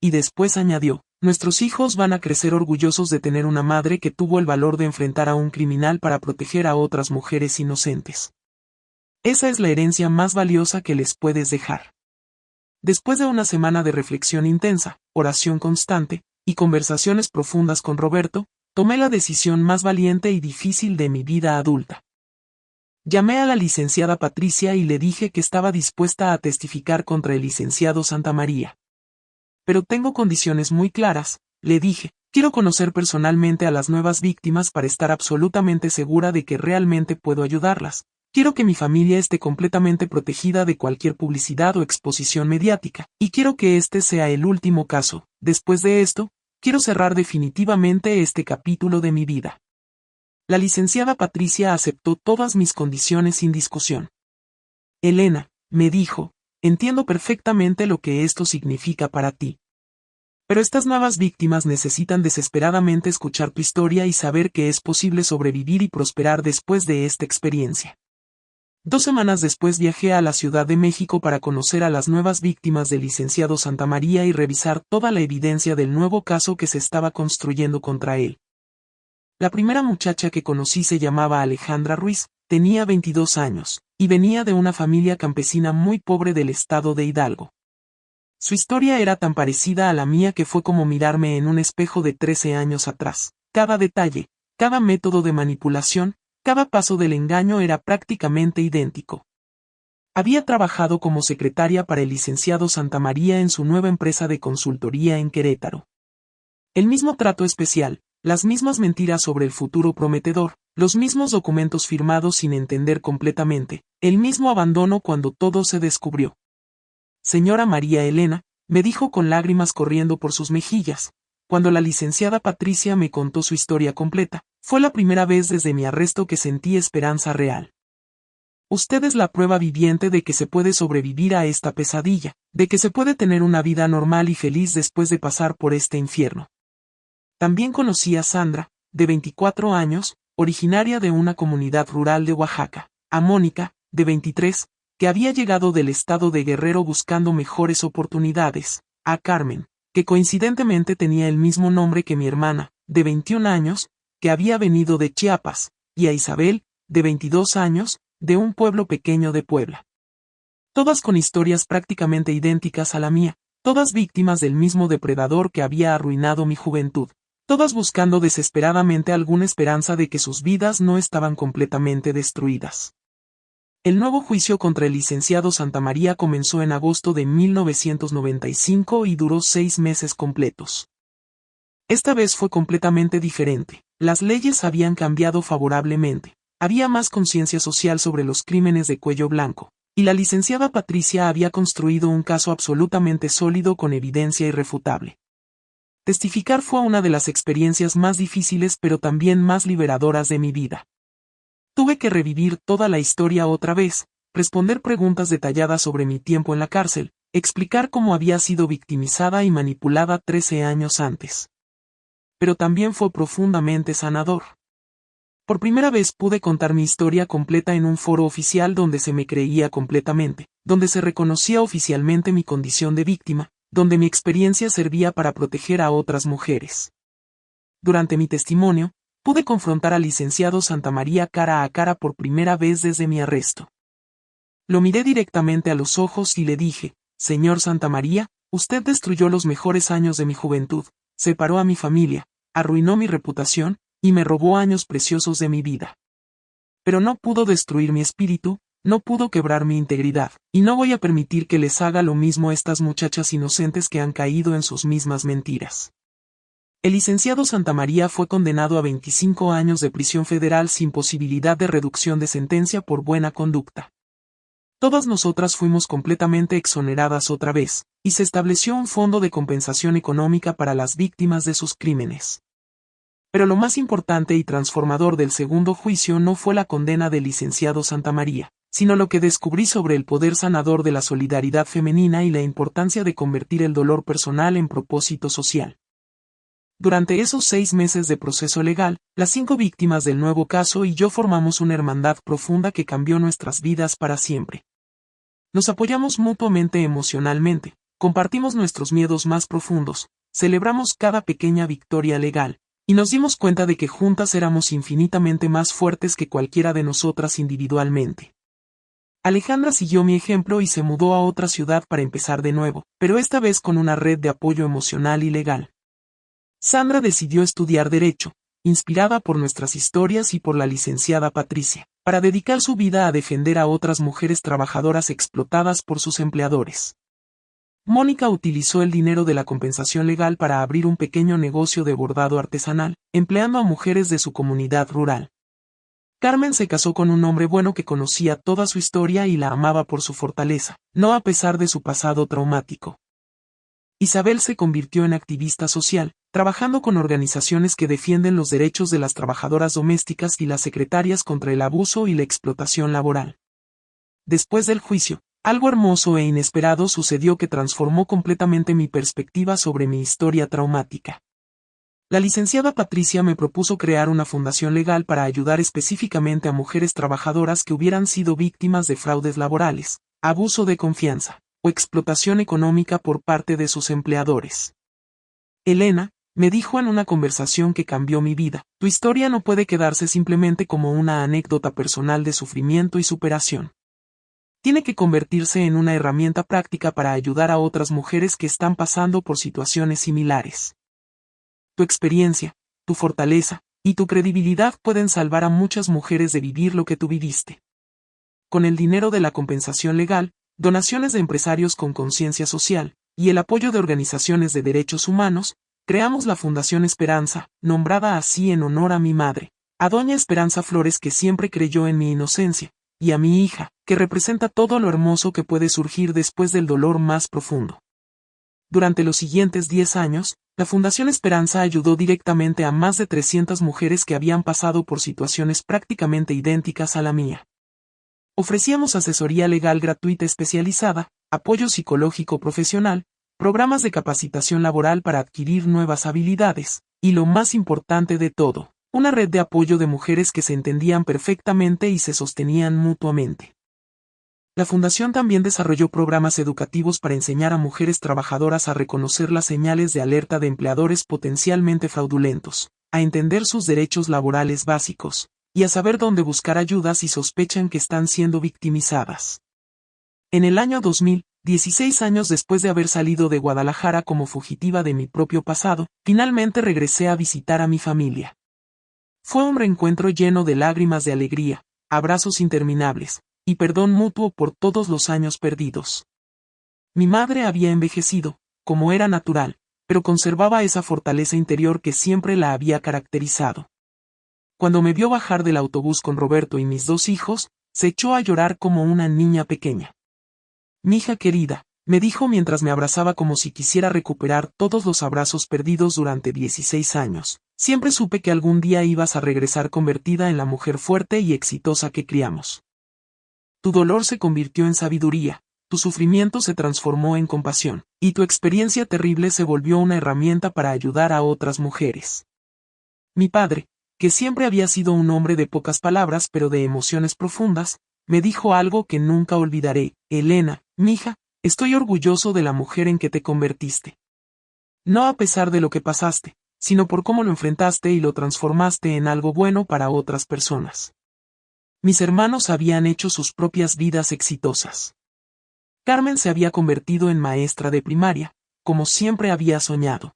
Y después añadió, nuestros hijos van a crecer orgullosos de tener una madre que tuvo el valor de enfrentar a un criminal para proteger a otras mujeres inocentes. Esa es la herencia más valiosa que les puedes dejar. Después de una semana de reflexión intensa, oración constante, y conversaciones profundas con Roberto, tomé la decisión más valiente y difícil de mi vida adulta. Llamé a la licenciada Patricia y le dije que estaba dispuesta a testificar contra el licenciado Santamaría. Pero tengo condiciones muy claras, le dije, quiero conocer personalmente a las nuevas víctimas para estar absolutamente segura de que realmente puedo ayudarlas. Quiero que mi familia esté completamente protegida de cualquier publicidad o exposición mediática, y quiero que este sea el último caso. Después de esto, quiero cerrar definitivamente este capítulo de mi vida. La licenciada Patricia aceptó todas mis condiciones sin discusión. Elena, me dijo, entiendo perfectamente lo que esto significa para ti. Pero estas nuevas víctimas necesitan desesperadamente escuchar tu historia y saber que es posible sobrevivir y prosperar después de esta experiencia. 2 semanas después viajé a la Ciudad de México para conocer a las nuevas víctimas del licenciado Santamaría y revisar toda la evidencia del nuevo caso que se estaba construyendo contra él. La primera muchacha que conocí se llamaba Alejandra Ruiz, tenía 22 años, y venía de una familia campesina muy pobre del estado de Hidalgo. Su historia era tan parecida a la mía que fue como mirarme en un espejo de 13 años atrás. Cada detalle, cada método de manipulación, cada paso del engaño era prácticamente idéntico. Había trabajado como secretaria para el licenciado Santamaría en su nueva empresa de consultoría en Querétaro. El mismo trato especial, las mismas mentiras sobre el futuro prometedor, los mismos documentos firmados sin entender completamente, el mismo abandono cuando todo se descubrió. Señora María Elena, me dijo con lágrimas corriendo por sus mejillas, cuando la licenciada Patricia me contó su historia completa, fue la primera vez desde mi arresto que sentí esperanza real. Usted es la prueba viviente de que se puede sobrevivir a esta pesadilla, de que se puede tener una vida normal y feliz después de pasar por este infierno. También conocí a Sandra, de 24 años, originaria de una comunidad rural de Oaxaca, a Mónica, de 23, que había llegado del estado de Guerrero buscando mejores oportunidades, a Carmen, que coincidentemente tenía el mismo nombre que mi hermana, de 21 años, que había venido de Chiapas, y a Isabel, de 22 años, de un pueblo pequeño de Puebla. Todas con historias prácticamente idénticas a la mía, todas víctimas del mismo depredador que había arruinado mi juventud, todas buscando desesperadamente alguna esperanza de que sus vidas no estaban completamente destruidas. El nuevo juicio contra el licenciado Santamaría comenzó en agosto de 1995 y duró 6 meses completos. Esta vez fue completamente diferente, las leyes habían cambiado favorablemente. Había más conciencia social sobre los crímenes de cuello blanco, y la licenciada Patricia había construido un caso absolutamente sólido con evidencia irrefutable. Testificar fue una de las experiencias más difíciles pero también más liberadoras de mi vida. Tuve que revivir toda la historia otra vez, responder preguntas detalladas sobre mi tiempo en la cárcel, explicar cómo había sido victimizada y manipulada 13 años antes. Pero también fue profundamente sanador. Por primera vez pude contar mi historia completa en un foro oficial donde se me creía completamente, donde se reconocía oficialmente mi condición de víctima, donde mi experiencia servía para proteger a otras mujeres. Durante mi testimonio, pude confrontar al licenciado Santamaría cara a cara por primera vez desde mi arresto. Lo miré directamente a los ojos y le dije, «Señor Santamaría, usted destruyó los mejores años de mi juventud, separó a mi familia, arruinó mi reputación, y me robó años preciosos de mi vida. Pero no pudo destruir mi espíritu, no pudo quebrar mi integridad, y no voy a permitir que les haga lo mismo a estas muchachas inocentes que han caído en sus mismas mentiras». El licenciado Santamaría fue condenado a 25 años de prisión federal sin posibilidad de reducción de sentencia por buena conducta. Todas nosotras fuimos completamente exoneradas otra vez, y se estableció un fondo de compensación económica para las víctimas de sus crímenes. Pero lo más importante y transformador del segundo juicio no fue la condena del licenciado Santamaría, sino lo que descubrí sobre el poder sanador de la solidaridad femenina y la importancia de convertir el dolor personal en propósito social. Durante esos 6 meses de proceso legal, las 5 víctimas del nuevo caso y yo formamos una hermandad profunda que cambió nuestras vidas para siempre. Nos apoyamos mutuamente emocionalmente, compartimos nuestros miedos más profundos, celebramos cada pequeña victoria legal, y nos dimos cuenta de que juntas éramos infinitamente más fuertes que cualquiera de nosotras individualmente. Alejandra siguió mi ejemplo y se mudó a otra ciudad para empezar de nuevo, pero esta vez con una red de apoyo emocional y legal. Sandra decidió estudiar Derecho, inspirada por nuestras historias y por la licenciada Patricia, para dedicar su vida a defender a otras mujeres trabajadoras explotadas por sus empleadores. Mónica utilizó el dinero de la compensación legal para abrir un pequeño negocio de bordado artesanal, empleando a mujeres de su comunidad rural. Carmen se casó con un hombre bueno que conocía toda su historia y la amaba por su fortaleza, no a pesar de su pasado traumático. Isabel se convirtió en activista social, trabajando con organizaciones que defienden los derechos de las trabajadoras domésticas y las secretarias contra el abuso y la explotación laboral. Después del juicio, algo hermoso e inesperado sucedió que transformó completamente mi perspectiva sobre mi historia traumática. La licenciada Patricia me propuso crear una fundación legal para ayudar específicamente a mujeres trabajadoras que hubieran sido víctimas de fraudes laborales, abuso de confianza, o explotación económica por parte de sus empleadores. Elena, me dijo en una conversación que cambió mi vida, tu historia no puede quedarse simplemente como una anécdota personal de sufrimiento y superación. Tiene que convertirse en una herramienta práctica para ayudar a otras mujeres que están pasando por situaciones similares. Tu experiencia, tu fortaleza, y tu credibilidad pueden salvar a muchas mujeres de vivir lo que tú viviste. Con el dinero de la compensación legal, donaciones de empresarios con conciencia social, y el apoyo de organizaciones de derechos humanos, creamos la Fundación Esperanza, nombrada así en honor a mi madre, a doña Esperanza Flores, que siempre creyó en mi inocencia, y a mi hija, que representa todo lo hermoso que puede surgir después del dolor más profundo. Durante los siguientes 10 años, la Fundación Esperanza ayudó directamente a más de 300 mujeres que habían pasado por situaciones prácticamente idénticas a la mía. Ofrecíamos asesoría legal gratuita especializada, apoyo psicológico profesional, programas de capacitación laboral para adquirir nuevas habilidades, y lo más importante de todo, una red de apoyo de mujeres que se entendían perfectamente y se sostenían mutuamente. La Fundación también desarrolló programas educativos para enseñar a mujeres trabajadoras a reconocer las señales de alerta de empleadores potencialmente fraudulentos, a entender sus derechos laborales básicos, y a saber dónde buscar ayuda si sospechan que están siendo victimizadas. En el año 2000, 16 años después de haber salido de Guadalajara como fugitiva de mi propio pasado, finalmente regresé a visitar a mi familia. Fue un reencuentro lleno de lágrimas de alegría, abrazos interminables, y perdón mutuo por todos los años perdidos. Mi madre había envejecido, como era natural, pero conservaba esa fortaleza interior que siempre la había caracterizado. Cuando me vio bajar del autobús con Roberto y mis 2 hijos, se echó a llorar como una niña pequeña. «Mija querida», me dijo mientras me abrazaba como si quisiera recuperar todos los abrazos perdidos durante 16 años. «Siempre supe que algún día ibas a regresar convertida en la mujer fuerte y exitosa que criamos. Tu dolor se convirtió en sabiduría, tu sufrimiento se transformó en compasión, y tu experiencia terrible se volvió una herramienta para ayudar a otras mujeres». Mi padre, que siempre había sido un hombre de pocas palabras pero de emociones profundas, me dijo algo que nunca olvidaré: «Elena, mija, estoy orgulloso de la mujer en que te convertiste. No a pesar de lo que pasaste, sino por cómo lo enfrentaste y lo transformaste en algo bueno para otras personas». Mis hermanos habían hecho sus propias vidas exitosas. Carmen se había convertido en maestra de primaria, como siempre había soñado.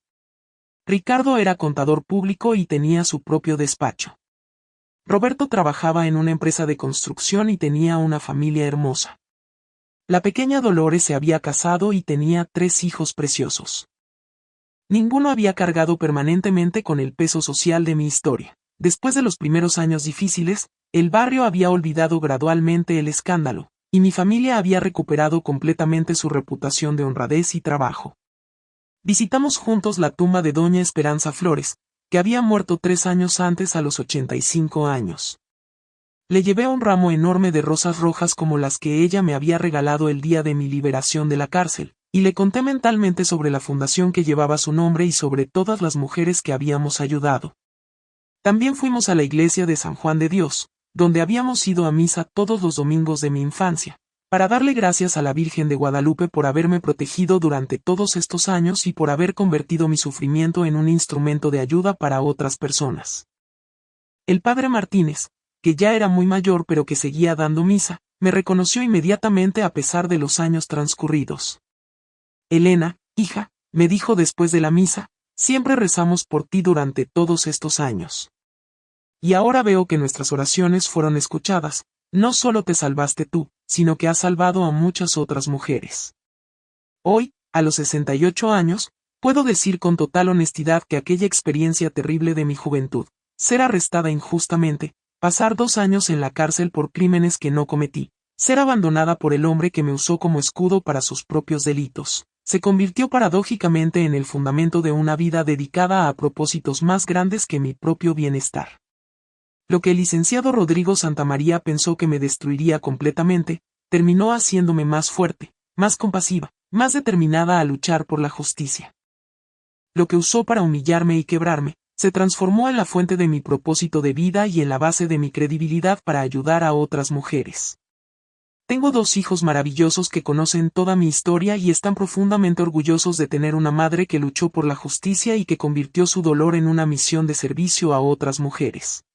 Ricardo era contador público y tenía su propio despacho. Roberto trabajaba en una empresa de construcción y tenía una familia hermosa. La pequeña Dolores se había casado y tenía 3 hijos preciosos. Ninguno había cargado permanentemente con el peso social de mi historia. Después de los primeros años difíciles, el barrio había olvidado gradualmente el escándalo, y mi familia había recuperado completamente su reputación de honradez y trabajo. Visitamos juntos la tumba de doña Esperanza Flores, que había muerto 3 años antes a los 85 años. Le llevé un ramo enorme de rosas rojas como las que ella me había regalado el día de mi liberación de la cárcel, y le conté mentalmente sobre la fundación que llevaba su nombre y sobre todas las mujeres que habíamos ayudado. También fuimos a la iglesia de San Juan de Dios, donde habíamos ido a misa todos los domingos de mi infancia, para darle gracias a la Virgen de Guadalupe por haberme protegido durante todos estos años y por haber convertido mi sufrimiento en un instrumento de ayuda para otras personas. El padre Martínez, que ya era muy mayor pero que seguía dando misa, me reconoció inmediatamente a pesar de los años transcurridos. «Elena, hija», me dijo después de la misa, «siempre rezamos por ti durante todos estos años. Y ahora veo que nuestras oraciones fueron escuchadas, no solo te salvaste tú, sino que has salvado a muchas otras mujeres». Hoy, a los 68 años, puedo decir con total honestidad que aquella experiencia terrible de mi juventud, ser arrestada injustamente, pasar 2 años en la cárcel por crímenes que no cometí, ser abandonada por el hombre que me usó como escudo para sus propios delitos, se convirtió paradójicamente en el fundamento de una vida dedicada a propósitos más grandes que mi propio bienestar. Lo que el licenciado Rodrigo Santamaría pensó que me destruiría completamente, terminó haciéndome más fuerte, más compasiva, más determinada a luchar por la justicia. Lo que usó para humillarme y quebrarme, se transformó en la fuente de mi propósito de vida y en la base de mi credibilidad para ayudar a otras mujeres. Tengo 2 hijos maravillosos que conocen toda mi historia y están profundamente orgullosos de tener una madre que luchó por la justicia y que convirtió su dolor en una misión de servicio a otras mujeres.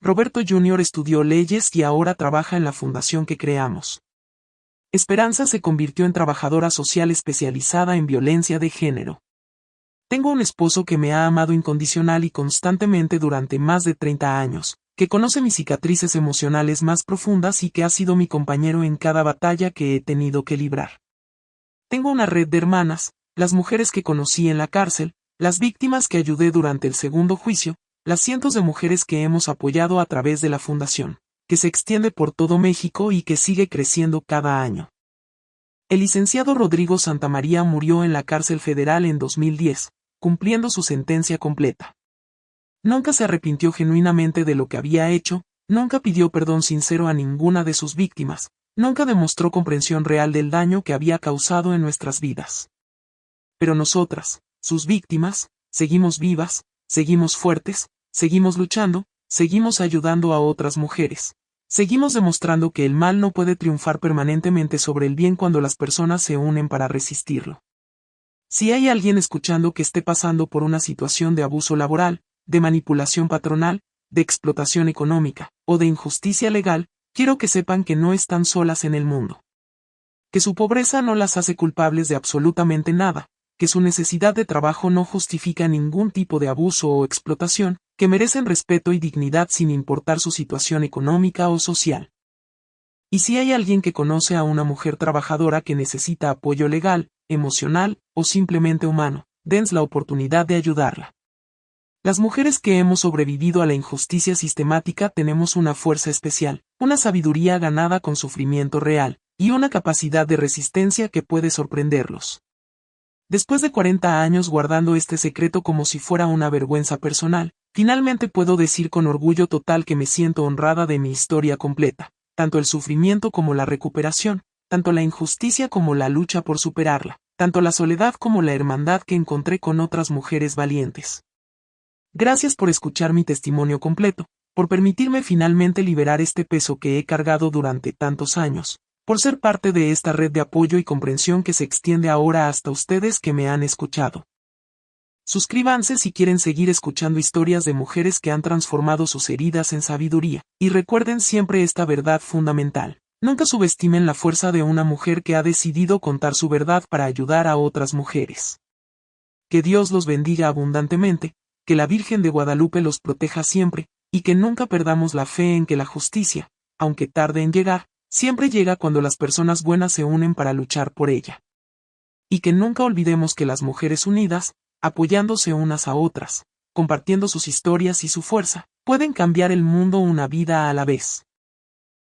Roberto Jr. estudió leyes y ahora trabaja en la fundación que creamos. Esperanza se convirtió en trabajadora social especializada en violencia de género. Tengo un esposo que me ha amado incondicional y constantemente durante más de 30 años, que conoce mis cicatrices emocionales más profundas y que ha sido mi compañero en cada batalla que he tenido que librar. Tengo una red de hermanas, las mujeres que conocí en la cárcel, las víctimas que ayudé durante el segundo juicio, las cientos de mujeres que hemos apoyado a través de la fundación, que se extiende por todo México y que sigue creciendo cada año. El licenciado Rodrigo Santamaría murió en la cárcel federal en 2010, cumpliendo su sentencia completa. Nunca se arrepintió genuinamente de lo que había hecho, nunca pidió perdón sincero a ninguna de sus víctimas, nunca demostró comprensión real del daño que había causado en nuestras vidas. Pero nosotras, sus víctimas, seguimos vivas, seguimos fuertes, seguimos luchando, seguimos ayudando a otras mujeres. Seguimos demostrando que el mal no puede triunfar permanentemente sobre el bien cuando las personas se unen para resistirlo. Si hay alguien escuchando que esté pasando por una situación de abuso laboral, de manipulación patronal, de explotación económica, o de injusticia legal, quiero que sepan que no están solas en el mundo. Que su pobreza no las hace culpables de absolutamente nada, que su necesidad de trabajo no justifica ningún tipo de abuso o explotación, que merecen respeto y dignidad sin importar su situación económica o social. Y si hay alguien que conoce a una mujer trabajadora que necesita apoyo legal, emocional, o simplemente humano, denles la oportunidad de ayudarla. Las mujeres que hemos sobrevivido a la injusticia sistemática tenemos una fuerza especial, una sabiduría ganada con sufrimiento real, y una capacidad de resistencia que puede sorprenderlos. Después de 40 años guardando este secreto como si fuera una vergüenza personal, finalmente puedo decir con orgullo total que me siento honrada de mi historia completa, tanto el sufrimiento como la recuperación, tanto la injusticia como la lucha por superarla, tanto la soledad como la hermandad que encontré con otras mujeres valientes. Gracias por escuchar mi testimonio completo, por permitirme finalmente liberar este peso que he cargado durante tantos años, por ser parte de esta red de apoyo y comprensión que se extiende ahora hasta ustedes que me han escuchado. Suscríbanse si quieren seguir escuchando historias de mujeres que han transformado sus heridas en sabiduría, y recuerden siempre esta verdad fundamental. Nunca subestimen la fuerza de una mujer que ha decidido contar su verdad para ayudar a otras mujeres. Que Dios los bendiga abundantemente, que la Virgen de Guadalupe los proteja siempre, y que nunca perdamos la fe en que la justicia, aunque tarde en llegar, siempre llega cuando las personas buenas se unen para luchar por ella. Y que nunca olvidemos que las mujeres unidas, apoyándose unas a otras, compartiendo sus historias y su fuerza, pueden cambiar el mundo una vida a la vez.